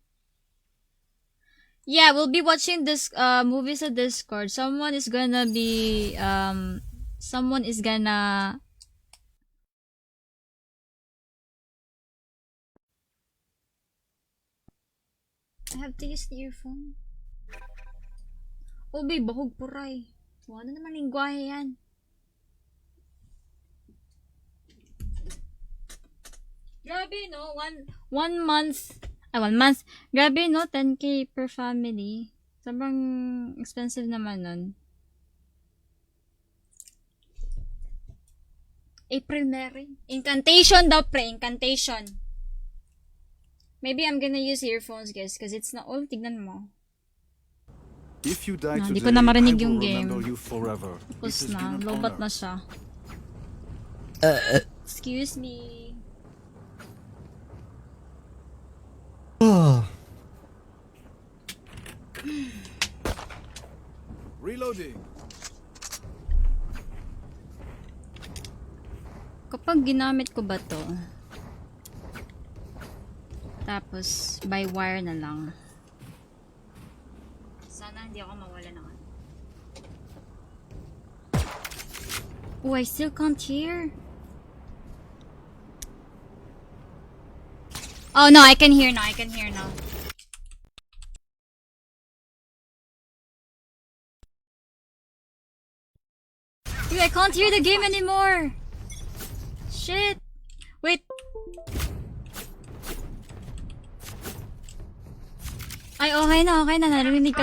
Yeah, we'll be watching this movies sa Discord. Someone is gonna I have to use the earphone. Aubae, bahog puray. Ano naman lingwahe yan? Grabe, no? One month. Grabe, no? 10k per family. Sobrang expensive naman nun. April Mary. Incantation daw, pre. Incantation. Maybe I'm gonna use earphones, guys, because it's not... Oh, tignan mo. If you die Hindi today, ko na marinig I will yung game. remember you forever. Tapos It has na. been an Lobat honor. na siya. Excuse me. Reloading. Kapag ginamit ko ba to, tapos by wire na lang. Sana hindi ako mawala ng ano. Oh, I still can't hear. Oh no, I can hear now. Dude, I can't hear the game anymore. Shit. Wait. Ay, okay na. Narinig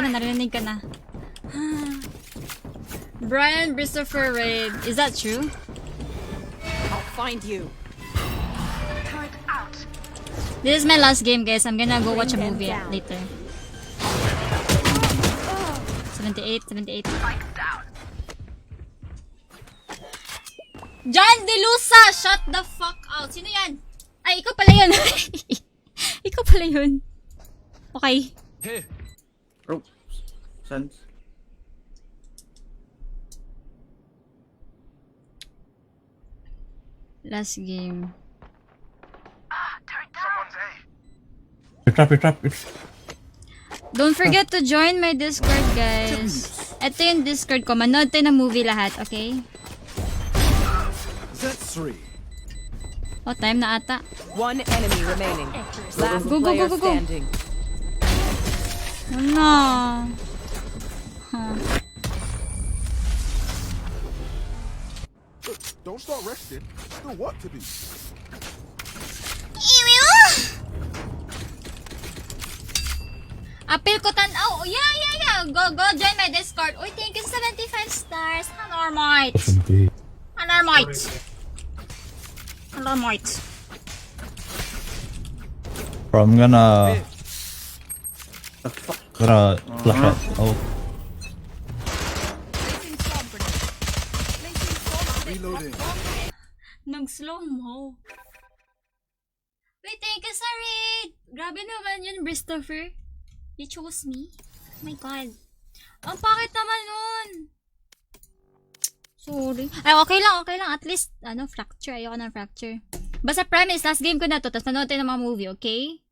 ka na. Brian Christopher Raid. Is that true? I'll find you. This is my last game, guys. I'm gonna go watch a movie later. 78, 78. John Delusa! Shut the fuck out! Sino yan? Ay, ikaw pala yun. Ikaw pala yun. Okay. Here. Oh, Sans. Last game. Trap. Don't forget to join my Discord, guys. Ito yung Discord ko. Manood tayo ng movie lahat, okay? That's 3. Oh, time na ata. One enemy remaining. Last Go, go, go, player go, go. standing. Ano? Huh. Don't start resting. Still what to do? Apil ko tan-aw. Oh, yeah. Go join my Discord. Uy, thank you sa 75 stars. Alarmite. Bro, I'm gonna flash out. Oh. Reloading. Nag-slow mo. Wait, thank you sa raid. Grabe naman yun, Christopher. You chose me? Oh my god. Ang pakit naman nun. Sorry. Ay, okay lang. At least, fracture. Ayoko ng fracture. Basta premise, last game ko na to. Tapos manood tayo ng mga movie, okay?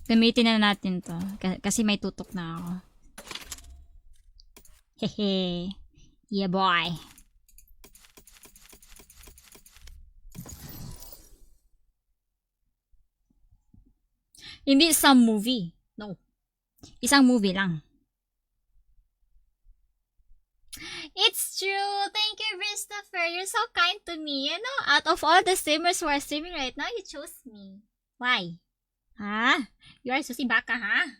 Gamitin na natin to. Kasi may tutok na ako. Hehe. Yeah, boy. Hindi isang movie. No. Isang movie lang. It's true. Thank you, Christopher. You're so kind to me. You know, out of all the streamers who are streaming right now, you chose me. Why? Ha? You are Susi Baka, ha?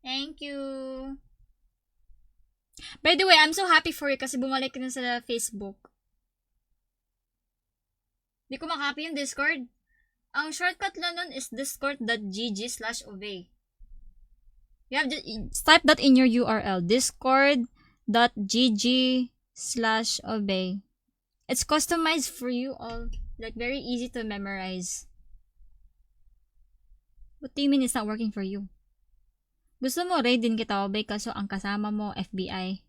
Thank you. By the way, I'm so happy for you kasi bumalik ka na sa Facebook. Di ko makapy yung Discord. Ang shortcut lang nun is discord.gg/Aubae. You have to type that in your URL. Discord.gg/Aubae. It's customized for you all. Like, very easy to memorize. What do you mean it's not working for you? Gusto mo raid din kita, Aubae, kaso ang kasama mo, FBI.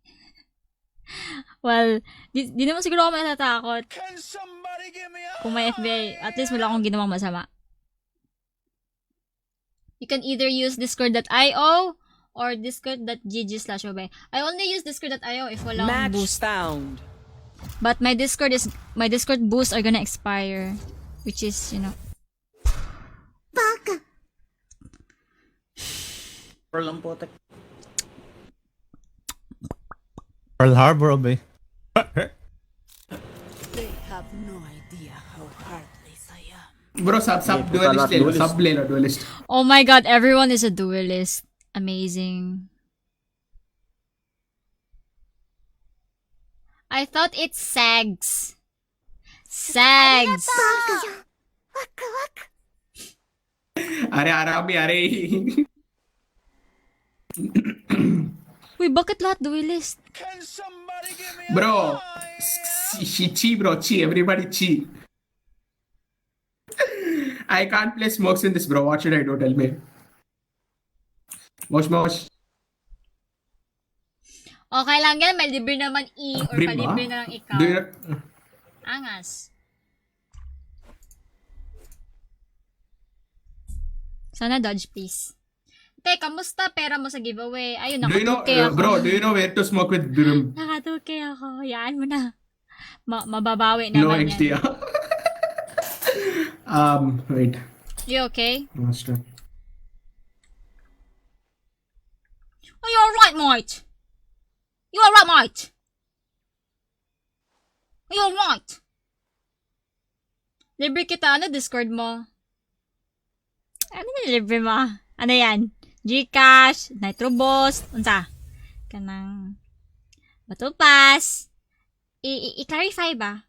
Well, di naman siguro ako matatakot. Can somebody give me a Kung may FBI, at least wala akong ginawang masama. You can either use discord.io or discord.gg/Aubae. I only use discord.io if wala akong Match boost. found. But my Discord boosts are gonna expire. Which is, you know. Pearl ang potek. Pearl Harbor, Aubae. They have no idea how heartless I am. Bro, sub duelist le lo. Sub le lo, duelist. Oh my god, everyone is a duelist. Amazing. I thought it's Sags. Sags. Are Arabi, are. Uy, bakit lahat duelist? Can somebody give me a Bro, chi bro, chi. Everybody chi. I can't play smokes in this, bro. What should I do? Tell me. Mosh. Okay lang yan, may libre naman or Brim, palibre ah? na lang ikaw. Do you... Angas. Sana dodge, please. Te, kamusta pera mo sa giveaway? Ayun, Do you know, naka-2K ako. bro, do you know where to smoke with Birum? Naka-2K ako. Yaan mo na. Mababawi No naman XT. yan. Wait. You okay? Master. Oh, you're right, mate. You are right, mate. You're right. Libre kita, ano Discord mo? Ano na libre mo? Ano yan? Gcash, Nitro Boss, unsa? Kanang Battle Pass. I-clarify ba?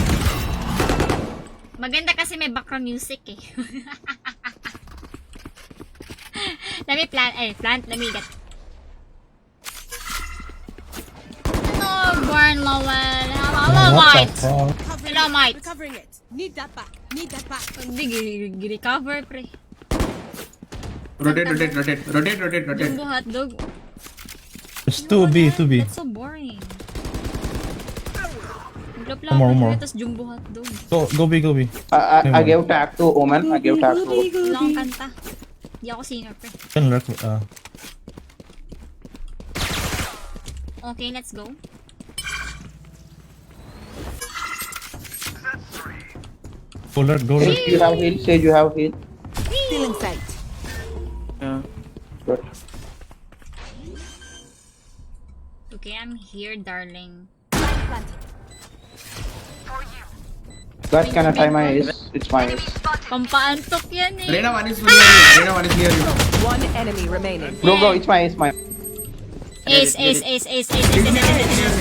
Maganda kasi may background music eh. Let me plant, let me get. Hello, Born Lowell. Hello, Mite. Hello, Mite. Recovering it. Need that back. Need that back. Hindi, recover, pre. Rotate. Jumbo hotdog. It's 2B, 2B. That's so boring. More, more. Tapos jumbo hotdog. Go B, go B. I gave tag to Omen. I gave tag to Omen. Long kanta. Hindi ako singer, pre. Can lurk, Okay, let's go. alert, go alert. Sage, you have heal. Sage, you have heal. Still in sight. Yeah. Good. Okay, I'm here, darling. Guys, can I tie my ace? It's my ace. Pampaantok yan eh. Reyna one is near you. Reyna one is near you. One enemy remaining. Bro, it's my ace, my. Ace, ace, ace, ace, ace, ace, ace.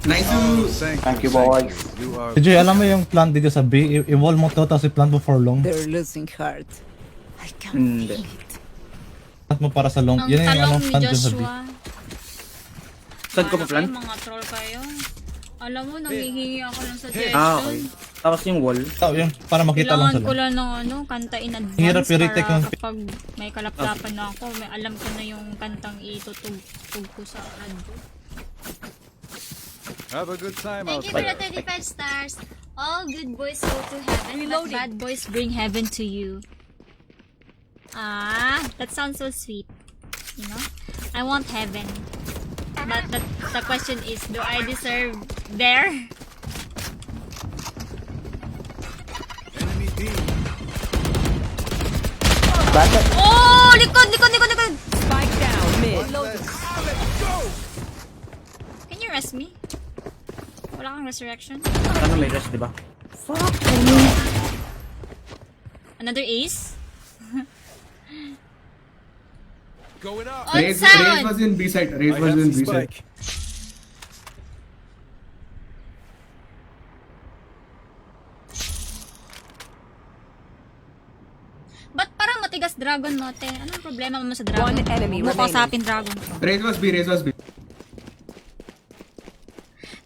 Nice to... Thank you, boys. You are. CJ, alam mo yung plant dito sa B, i-wall mo to, tapos i-plant mo for long. They're losing heart. I can't Hindi. feel it. Plant mo para sa long. Ang Yan yung talong ni plant dito sa B. Joshua. Saan ko Para pa plan? kayo, mga troll kayo. Alam mo, nanghihingi ako ng Ah, suggestion. okay. Tapos yung wall. Yung para makita lang Kailangan sila. ko lang ng kanta in advance Hirap i-retake para yung- kapag may kalaptapan na ako, may alam ko na yung kantang itutugtog ko sa radyo. Have a good time Thank you for the 35 stars. All good boys go to heaven, but bad boys bring heaven to you. Ah, that sounds so sweet. You know? I want heaven. But the question is, do I deserve there? Enemy D. Back up. Oh! Likod! Likod! Likod! Likod! Spike down mid. Can you rest me? Wala kang resurrection? Ano may rest, diba? Another ace? Going up. On Raze sound! was in B side. Raze I was have in the B side. spike. Ba't parang matigas dragon mo, te? Anong problema mo sa dragon? One enemy Huwag mo remaining. kausapin dragon ko. Raze was B. Raze was B.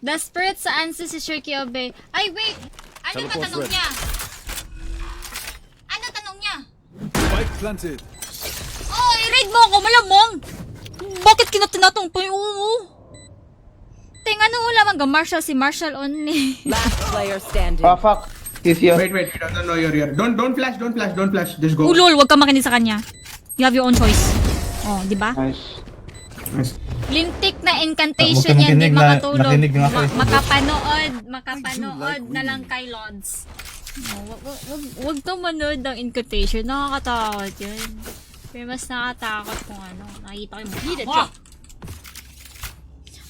The spirit sa answer si Shirky Aubae. Ay, wait! Ano ba tanong niya? Ano tanong niya? Spike planted. Oh, i-raid mo ako, malamang! Bakit kinatinatong pa yung oo? Ting, ano wala mang Marshall si Marshall only. Last player standing. Oh, fuck. He's here. Wait, wait. He doesn't know you're here. Don't flash. Don't flash. Don't flash. Just go. Ulol, wag ka makinig sa kanya. You have your own choice. Oh, di ba? Nice. Nice. Lintik na incantation Huwag ka yan, di makinig na- makatulog. nakinig nga ako eh. Makapanood na lang kay Lods. Oh, wag ka manood ng incantation. Nakakatakot yun. Pero mas nakakatakot kung ano. Nakikita ko yung mga...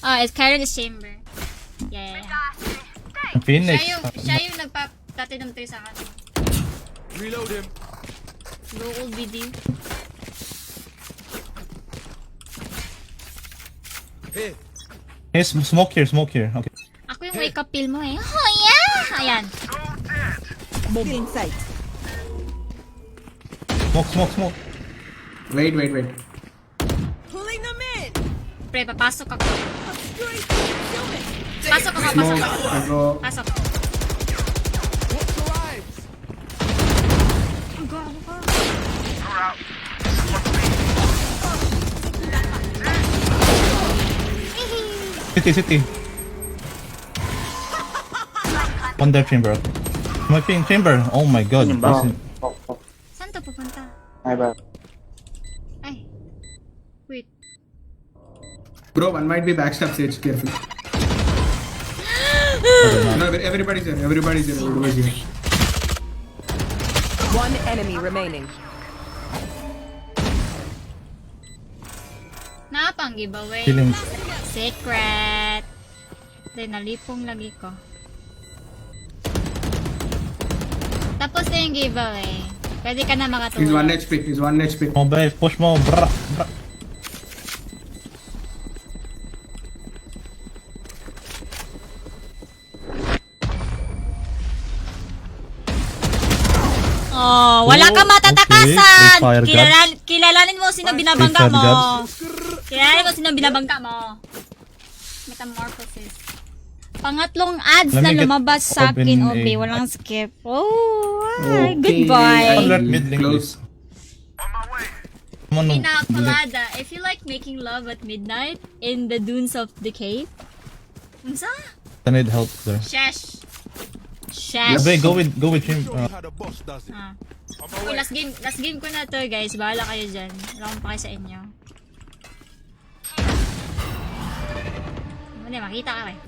Ah, it's Karen is Chamber. Yeah. Phoenix. Siya yung nagpatatinam tayo sa akin. Reload him. Go old BD. Here. Hey, smoke here, smoke here. Okay. Ako yung wake up pill mo eh. Oh yeah! Ayan. Still in sight. Smoke. Wait, wait, wait. Pulling them in. Pre, papasok ako. Pasok ako, pasok Smoke. ako. And go. Pasok. Ang gago ka. City. One death chamber. My ping chamber. Oh my god. Yun ba? This is- Saan to pupunta? My bad. Ay. Wait. Bro, one might be backstab Sage. Careful. No, everybody's here. Everybody's here. Everybody's here. One enemy remaining. Napang giveaway. Feeling. Secret. Then, nalipong lagi ko. Tapos na yung giveaway. Pwede ka na He's makatulog. 1 HP. He's 1 HP. Aubae, push mo, bra. Oh, wala ka Oh, matatakasan! okay. Fire gods. Kilalanin mo sino binabangga Fire mo. gods. Kilalanin mo sino binabangga mo. Metamorphosis. Pangatlong ads Let na me get lumabas sa open akin, a- Aubae. Walang skip. Oh, Okay. goodbye. Alert mid link, Close. please. Come on, Pina mid link. Colada, if you like making love at midnight in the dunes of decay. Unsa? I need help there. Shesh. Shesh. Aubae, go with him. Show you how the boss does it. Ah. On my Okay, way. last game ko na to, guys. Bahala kayo dyan. Wala akong pake sa inyo. Hindi, makita ka eh.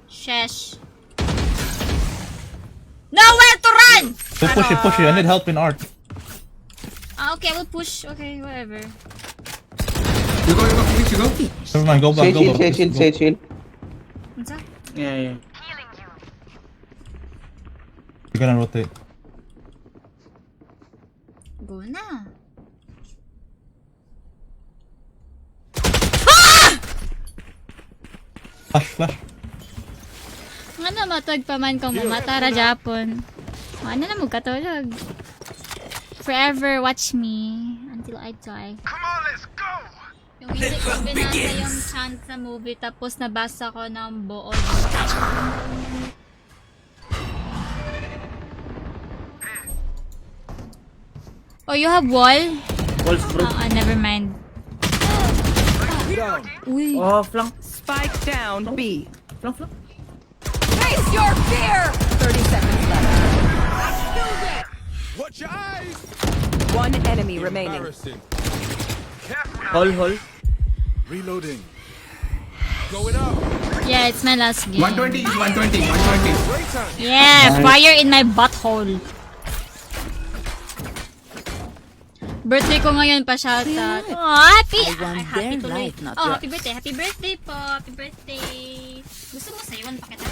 Shesh. Yun! Go push it, push it. I need help in art. Okay, I will push. Okay, whatever. You go, please, you go. Never mind, go back, Sage go shield, back. sage shield, sage shield. What's up? Yeah. You're gonna rotate. Go na. Flash. Ano matag pa man kung mamatara Japon. Ano na magkatulog. Forever watch me until I die. Come on, let's go! Yung hindi ko binasa yung chant sa movie tapos nabasa ko ng buo. Oh, you have wall? Walls, bro. Never mind. Uy. Oh, flank. Spike down B. Flank. Face your fear! 30 seconds left. Watch your eyes! One enemy remaining. Embarrassing. Careful now. Hall. Reloading. Going up. Yeah, it's my last game. 120 is 120, 120. Great time. Yeah, fire in my butthole. Birthday ko ngayon pa shoutout. Oh, happy! I want happy their tuloy. life, not Oh, yours. happy birthday. Happy birthday po. Happy birthday. Gusto mo sayon pa kita.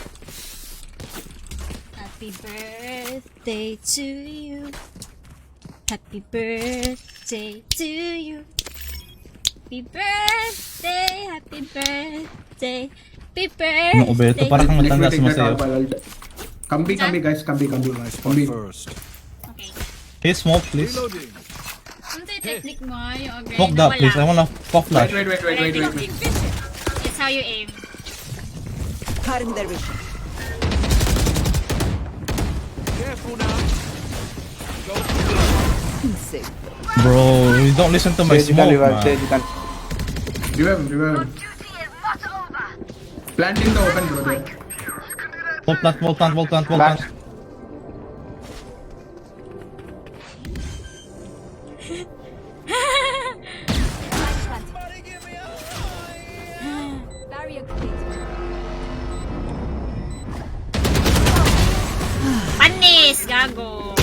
Happy birthday to you. Happy birthday to you. Happy birthday. Happy birthday. Happy birthday. Ano, Aubae? Ito parang kang matanda sumasayaw. Kambi, guys. Kambi. First. Okay. Hey, smoke, please. Reloading. Ano yung technique mo? Yung again Smoke na that, wala. please. I wanna pop flash. Wait. It's how you aim. Cutting their vision. Careful now. Safe. Bro, you don't listen to my Sage you can smoke, revive, man. sage you can. Revive. Plant in the open, bro. There. Wall plant. Flash. Panis! Gago!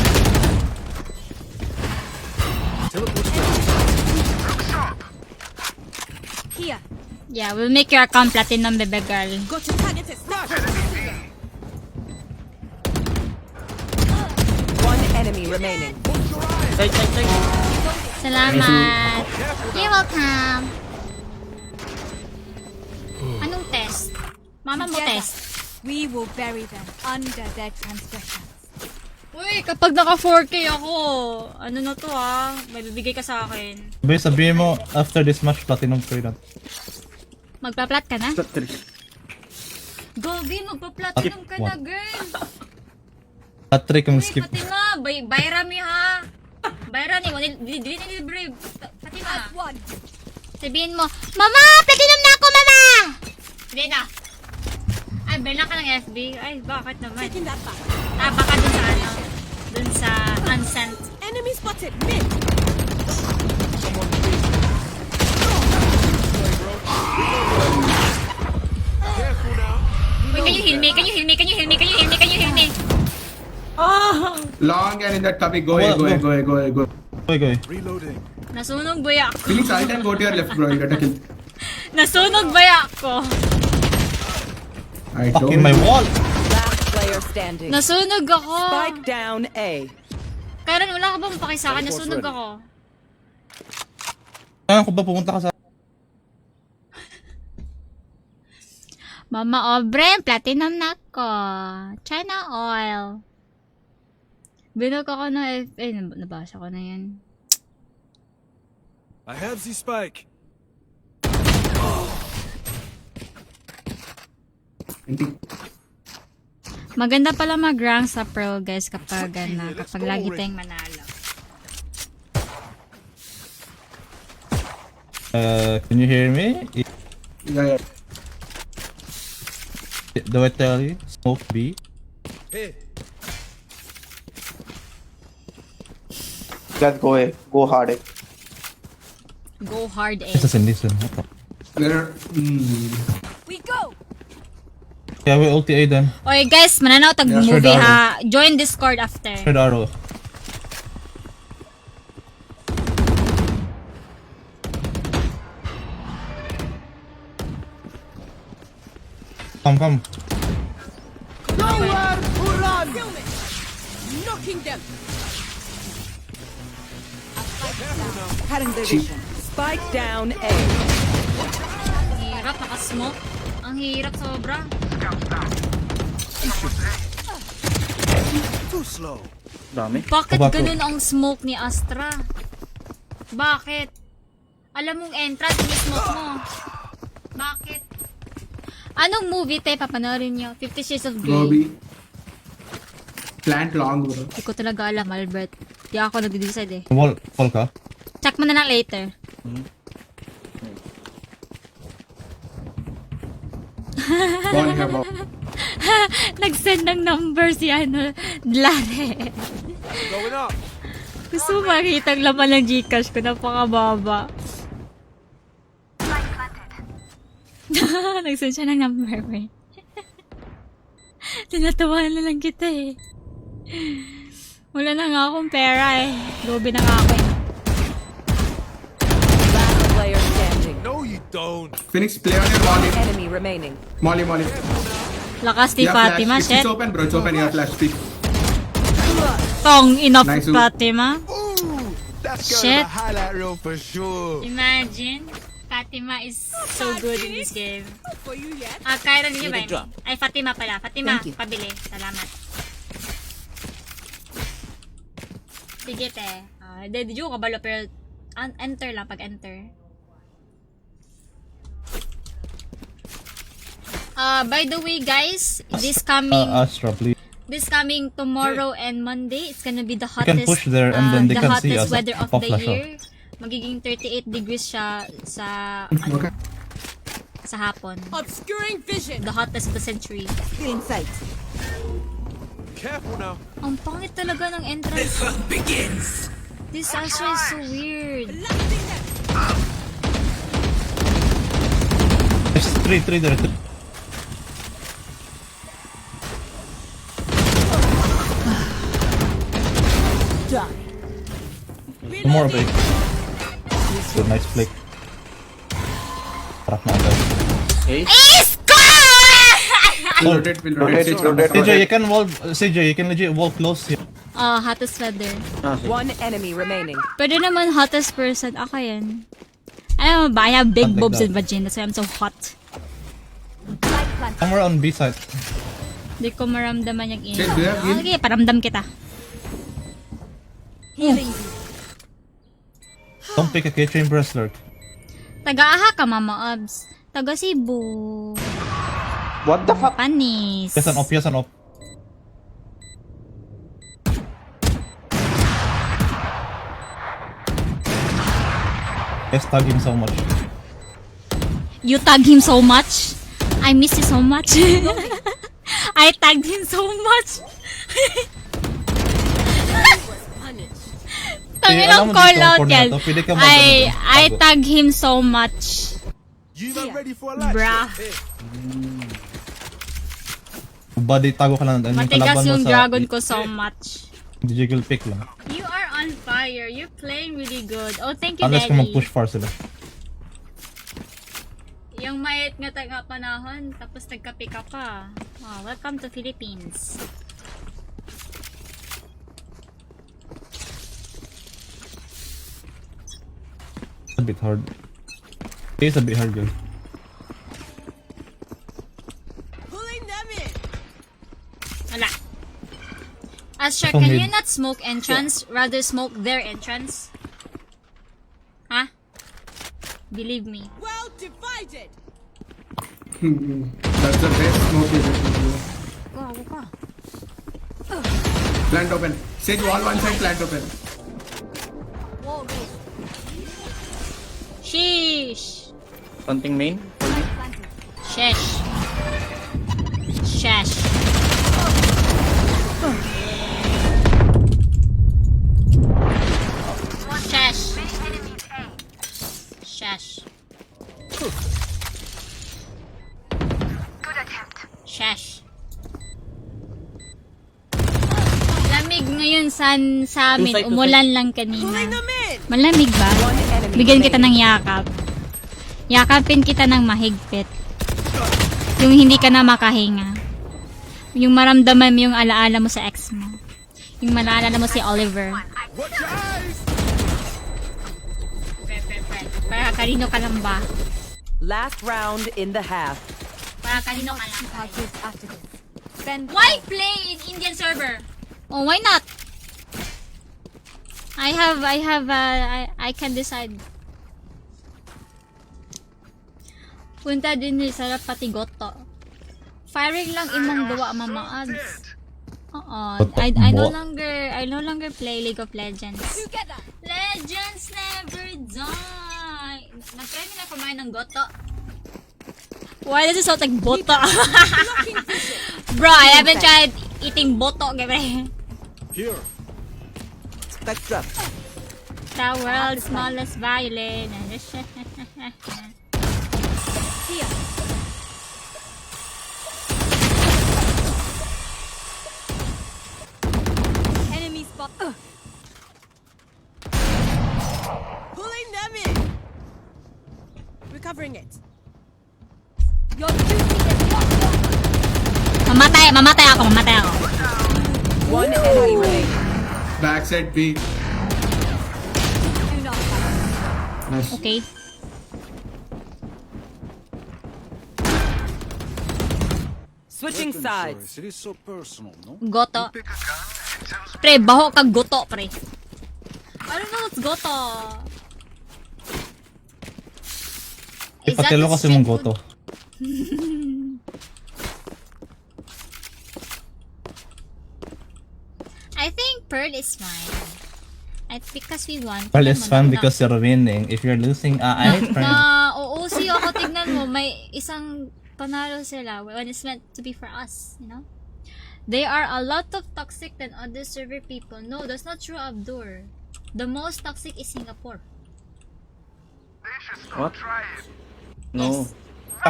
Here. Yeah, we'll make your account platinum, bebe girl. Go to target it. One enemy remaining. Side. Salamat! You're welcome! Anong test? Mama mo test. We will bury them under their transgressions. Uy, kapag naka 4K ako, ano na to may bibigay ka sa akin. Aubae, sabihin mo, after this match, platinum ko yun. Magpa-plat ka na? Gogi, magpa-platinum ka na, What? girl! Hat-trick ang Uy, skip. pati nga, Bayrami ha! Bayrami, dili libre. Pati nga. Sabihin mo, Mama! Platinum na ako, Mama! Hindi na. Ay, bilang ka ng FB. Ay, bakit naman? Baka dun sa ano. Dun sa unsent. Enemy spotted. Mid. Careful now. Wait, can you heal me? Can you heal me? Can you heal me? Can you heal me? Can you heal me? Long and in that copy. Go ahead. Go. Reloading. Nasunog baya ako. Please, I can go to your left, bro. You gotta kill. Nasunog baya ako. I Fuck in don't. my wall! Last player standing. Nasunog ako. Spike down A. Karen, wala ka bang paki sa akin? Nasunog ako. Kailan ko ba pumunta ka sa... Mama Obre, platinum na ako. China oil. Binag ako na nabasa ko na yan. I have the spike. Maganda pala mag-rank sa Pearl, guys, kapag lagi tayong manalo. Can you hear me? Yeah. Do I tell you? Smoke B. Hey. Just go away. Go hard. Go hard, eh. Listen. What the... There. We go. Yeah, we ulti A then. Oy guys, mananaw tag Yeah, sure, movie Daro. ha. Join Discord after. Red arrow. Come. Nowhere to run! Knocking them! Cutting their vision. Spike down A. Ang hirap, nakasmoke. Ang hirap sobra. Too slow. Dami. Bakit Tobacco. ganun ang smoke ni Astra? Bakit? Alam mong entrance, ni-smoke mo. Bakit? Anong movie tayo papanoorin nyo? 50 Shades of Grey. Gobi. Plant long, bro. Hindi ko talaga alam, Albert. Di ako nag-decide eh. Wall ka? Check mo na lang later. Ball here, ball. Nag-send ng number si Dlare. Going up. Gusto mo makita ang laman ng Gcash ko, napakababa. Nag-send siya ng number mo eh. Tinatawanan na lang kita eh. Wala na nga akong pera eh. Gobi na nga ako eh. Last player standing. No, you don't. Phoenix, play on your Molly. Enemy remaining. Molly. Lakas ni Yeah, Fatima, flash. shit. It's open, bro. It's open. Yeah, flash. Speak. Tong enough Nice. Fatima. Ooh, that's Shit. going to highlight reel for sure. Imagine, Fatima is so good in this game. Kaya niyo ba yun? Ay, Fatima pala. Fatima, pabili. Salamat. Sige, te. Di ko kabalo, pero enter lang pag enter. By the way, guys, this Astra, please. tomorrow and Monday, it's gonna be the You can hottest, push there and then they the can see hottest us. weather of the Pa-flash year. Magiging 38 degrees siya sa Okay. sa hapon. Obscuring vision. The hottest of the century. Still in sight. Careful now. Ang pangit talaga ng entrance. This Astra is so weird. There's three there. More of it. Good, nice flick. Parang na agad. We'll rotate. Rotate, rotate, CJ, you rotate. can wall. CJ, you can legit wall close here. Hottest weather. One enemy remaining. Pwede naman hottest person. Ako yan. Alam mo ba, I have big Like boobs that. and vagina, so I'm so hot. Somewhere on B side. Hindi ko maramdaman yung init. Shit, do you have heal? Okay, paramdam kita. Don't pick a keychain wrestler. Taga-aha ka, Mama Abs. Taga Cebu. What the fuck? Panis. Yes and up, yes and up. Yes, tag him so much. You tag him so much. I miss you so much. I tagged him so much. Tanginang alam mo call dito, out corner yan. to, pwede ka I mag- tag him so much. You man ready for a light Bruh. shift? Body tago ka lang. And yung Matigas kalaban mo yung sa dragon ko so much. jiggle pick lang. You are on fire. You're playing really good. Oh, thank you, Unless kung Daddy. mag-push far sila. Yung mayat nga taga panahon, tapos nagkape ka pa. Oh, welcome to Philippines. It's a bit hard. It's a bit hard, girl. Pulling them in. Wala. Astra, So can mid. you not smoke entrance? Rather smoke their entrance? Huh? Believe me. Well divided. That's the best smoke you can do. Gago ka. Plant open. Sage wall one side, plant open. Sheesh. Something main? Sheesh. Sheesh. Sheesh. Sheesh. Shesh. Lamig ngayon sa amin. Umulan lang kanina. Malamig ba? Bigyan kita ng yakap. Yakapin kita ng mahigpit. Yung hindi ka na makahinga. Yung maramdaman mo yung alaala mo sa ex mo. Yung malaalala mo si Oliver. Watch your eyes! Para kanino ka lang ba? Last round in the half. Para kanino ka lang. Why play in Indian server? Oh, why not? I can decide. Punta din ni sarap pati goto. Firing lang imong gawa mamaads. I no longer play League of Legends. Legends never die. Nag-try nila kumain ng goto. Why does it sound like boto? Bro, I haven't tried eating boto, gabre. Here. Spectrum. The world's smallest violin. Enemy spot. Pulling them in. Recovering it. Your duty is not done. Mamatay ako. One enemy remaining. Backside B. Nice. Okay. Switching sides. It is so personal, no? Goto. Pre, baho kag goto, pre. I don't know what's goto. Is that Ipatelo the kasi street mong food? goto. I think Pearl is fine. Because we won. Well, it's fun because you're winning. If you're losing, I OOC ako, tignan mo, may isang panalo sila when it's meant to be for us, you know? They are a lot of toxic than other server people. No, that's not true, Abdur. The most toxic is Singapore. What? No. Yes.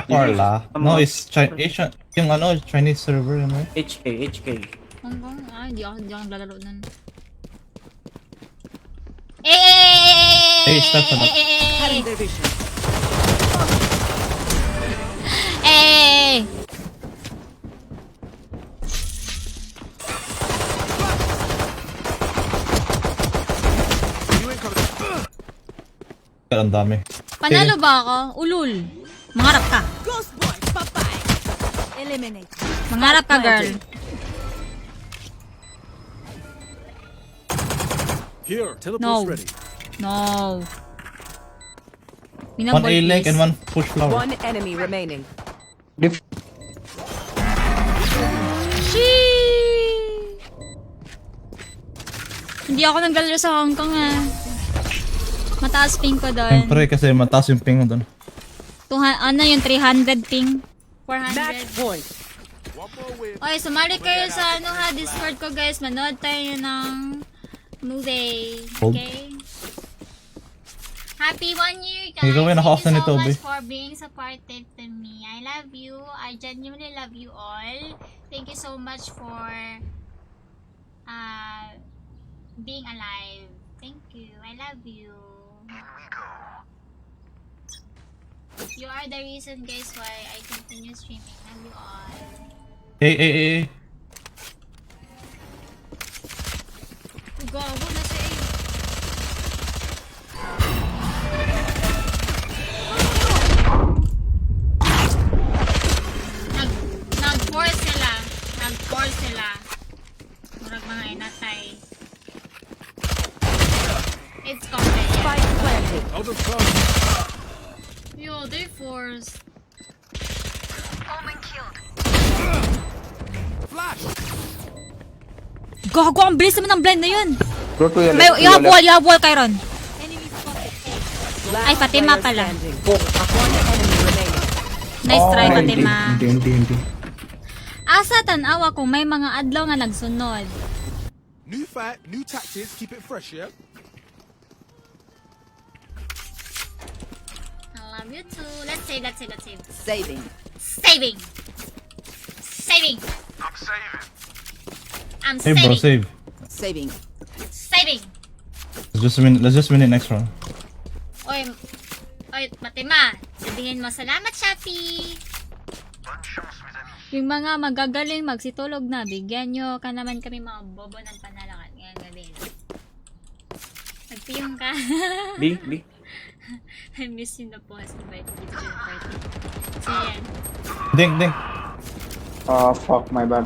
Parla. No, it's Asian. Yung Chinese server, yun, right? HK. Hanggang, hindi ako lalaro nun. Hey, stop for that. Cutting their vision. Ang dami. Panalo ba ako? Ulul. Mangarap ka. Ghost boy. Bye-bye. Eliminate. Mangarap ka, girl. Here. Teleport's No. ready. No. One A link and one push flower. One enemy remaining. Hindi ako naglalaro sa Hong Kong Mataas ping ko doon. Siyempre kasi mataas yung ping mo doon. Yung 300 ping? 400. Match point. Okay, sumali kayo sa Discord ko guys. Manood tayo ng movie. Okay? Happy 1 year guys. Hey, gawin ako Thank you nito, so Be. much for being supportive to me. I love you. I genuinely love you all. Thank you so much for being alive. Thank you. I love you. You are the reason guys why I continue streaming. Love you all. Hey. Gago na siya Nag-force sila. Murag mga inatay. It's coming. Spike planted. Out of time. Yo, they forced. Flash. Gago, ang bilis naman ng blind na yun. Go to your May, left. you have wall, Kyron. Last Ay, Fatima player pala. standing. One enemy remaining. Nice try, Oh, Fatima. Hindi. Asa tanawa kung may mga adlaw nga nagsunod. New fight, new tactics. Keep it fresh, yeah. I love you too. Let's save. Saving. Saving. saving. I'm Hey bro, saving. save. Saving. Saving. Let's just win it next round. Oy, Matima. Sabihin mo, salamat, Shafi. Yung mga magagaling magsitulog na, bigyan nyo ka naman kami mga bobo ng panalakan ngayong gabi. Nagpiyong ka. B. I miss you na po as invite you to your party. So yan. Ding. Fuck, my bad.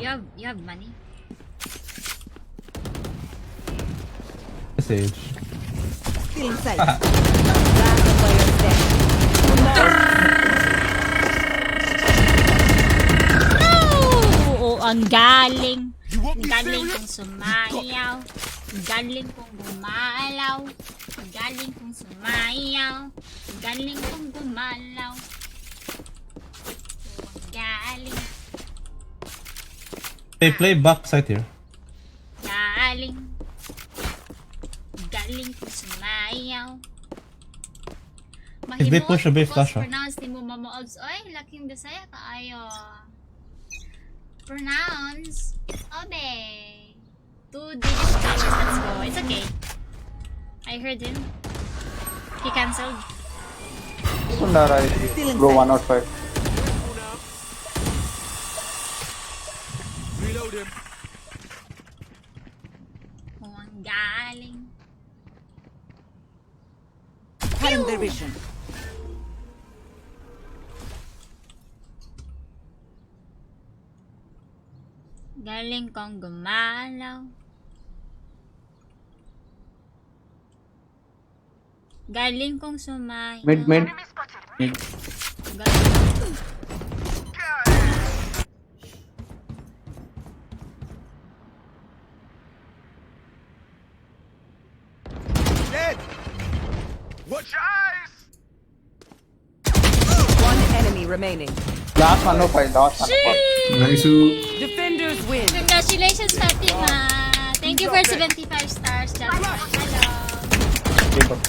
You have money? Sage. Still inside. Last player standing. Oo, ang galing. Ang galing kong sumayaw. Ang galing kong gumalaw. Ang galing kong sumayaw. Ang galing kong gumalaw. Oo, ang galing. Play back side here. Galing. Galing kong sumayaw. If they push a bit flash, pronounce ni mo mama-odds. Oy, laking Bisaya kaayo. Pronounce. It's Aubae. 2 digits powers. Let's go. It's okay. I heard him. He cancelled. Sundara, go 105. Reload him. Oh, ang galing. Cutting their vision. Galing kong gumalaw. Galing kong sumayaw. Mid. Galing. Dead. Watch your eyes. One enemy remaining. Last 105, last 105. Nice. Defenders win. Congratulations, Fatima. Thank you for 75 stars, Jasmine. Hello.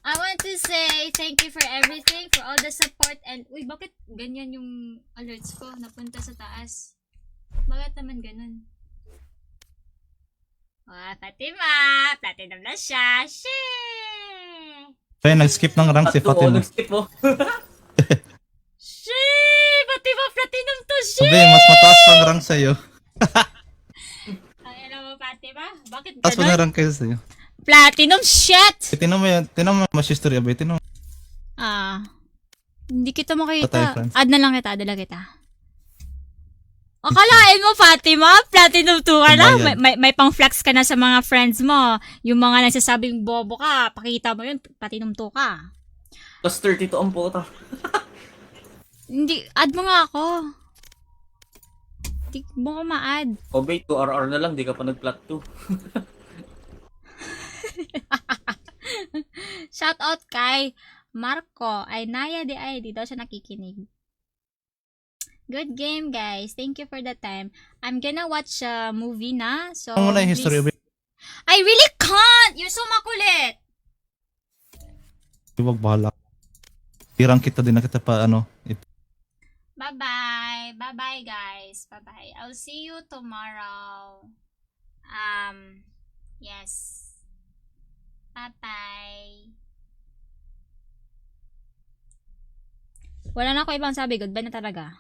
I want to say thank you for everything, for all the support, and uy, bakit ganyan yung alerts ko napunta sa taas? Bakit naman ganun? Fatima! Platinum na siya! Shee! Kaya nag-skip ng rank si Fatima. Nag-skip mo. Shee! Fatima, platinum to! Shee! Sabi, mas mataas pang rank sa'yo. Ay, alam mo, Fatima? Bakit Taas pa na ganun? rank kayo sa'yo. Platinum shit! Tinan mo mas history abay. Tinan mo. Hindi kita Patay, makita. friends. Add na lang kita, add na lang kita. Akalain mo, Fatima, platinum 2 ka na. May pang flex ka na sa mga friends mo. Yung mga nagsasabing bobo ka, pakita mo yun, platinum 2 ka. Plus 32 ang puta. Hindi, add mo nga ako. Hindi mo ko ma-add. Aubae, 2 RR na lang, di ka pa nag-plat 2. Shout out kay Marco. Ay, Naya de ay, di daw siya nakikinig. Good game, guys. Thank you for the time. I'm gonna watch a movie na. So, Ano mo na yung history abay? I really can't! You're so makulit! Huwag bahala. Tirang kita din na kita pa Bye-bye. Bye-bye, guys. Bye-bye. I'll see you tomorrow. Yes. Bye-bye. Wala na ako ibang sabi. Goodbye na talaga.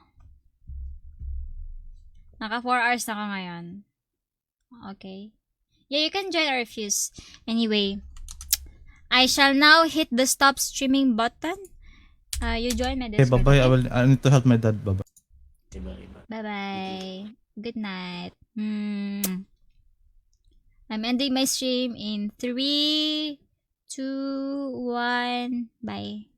Naka 4 hours na ako ngayon. Okay. Yeah, you can join or refuse. Anyway, I shall now hit the stop streaming button. You join my Okay, Discord. bye-bye. I need to help my dad. Bye-bye. Bye-bye. Good night. I'm ending my stream in 3, 2, 1. Bye.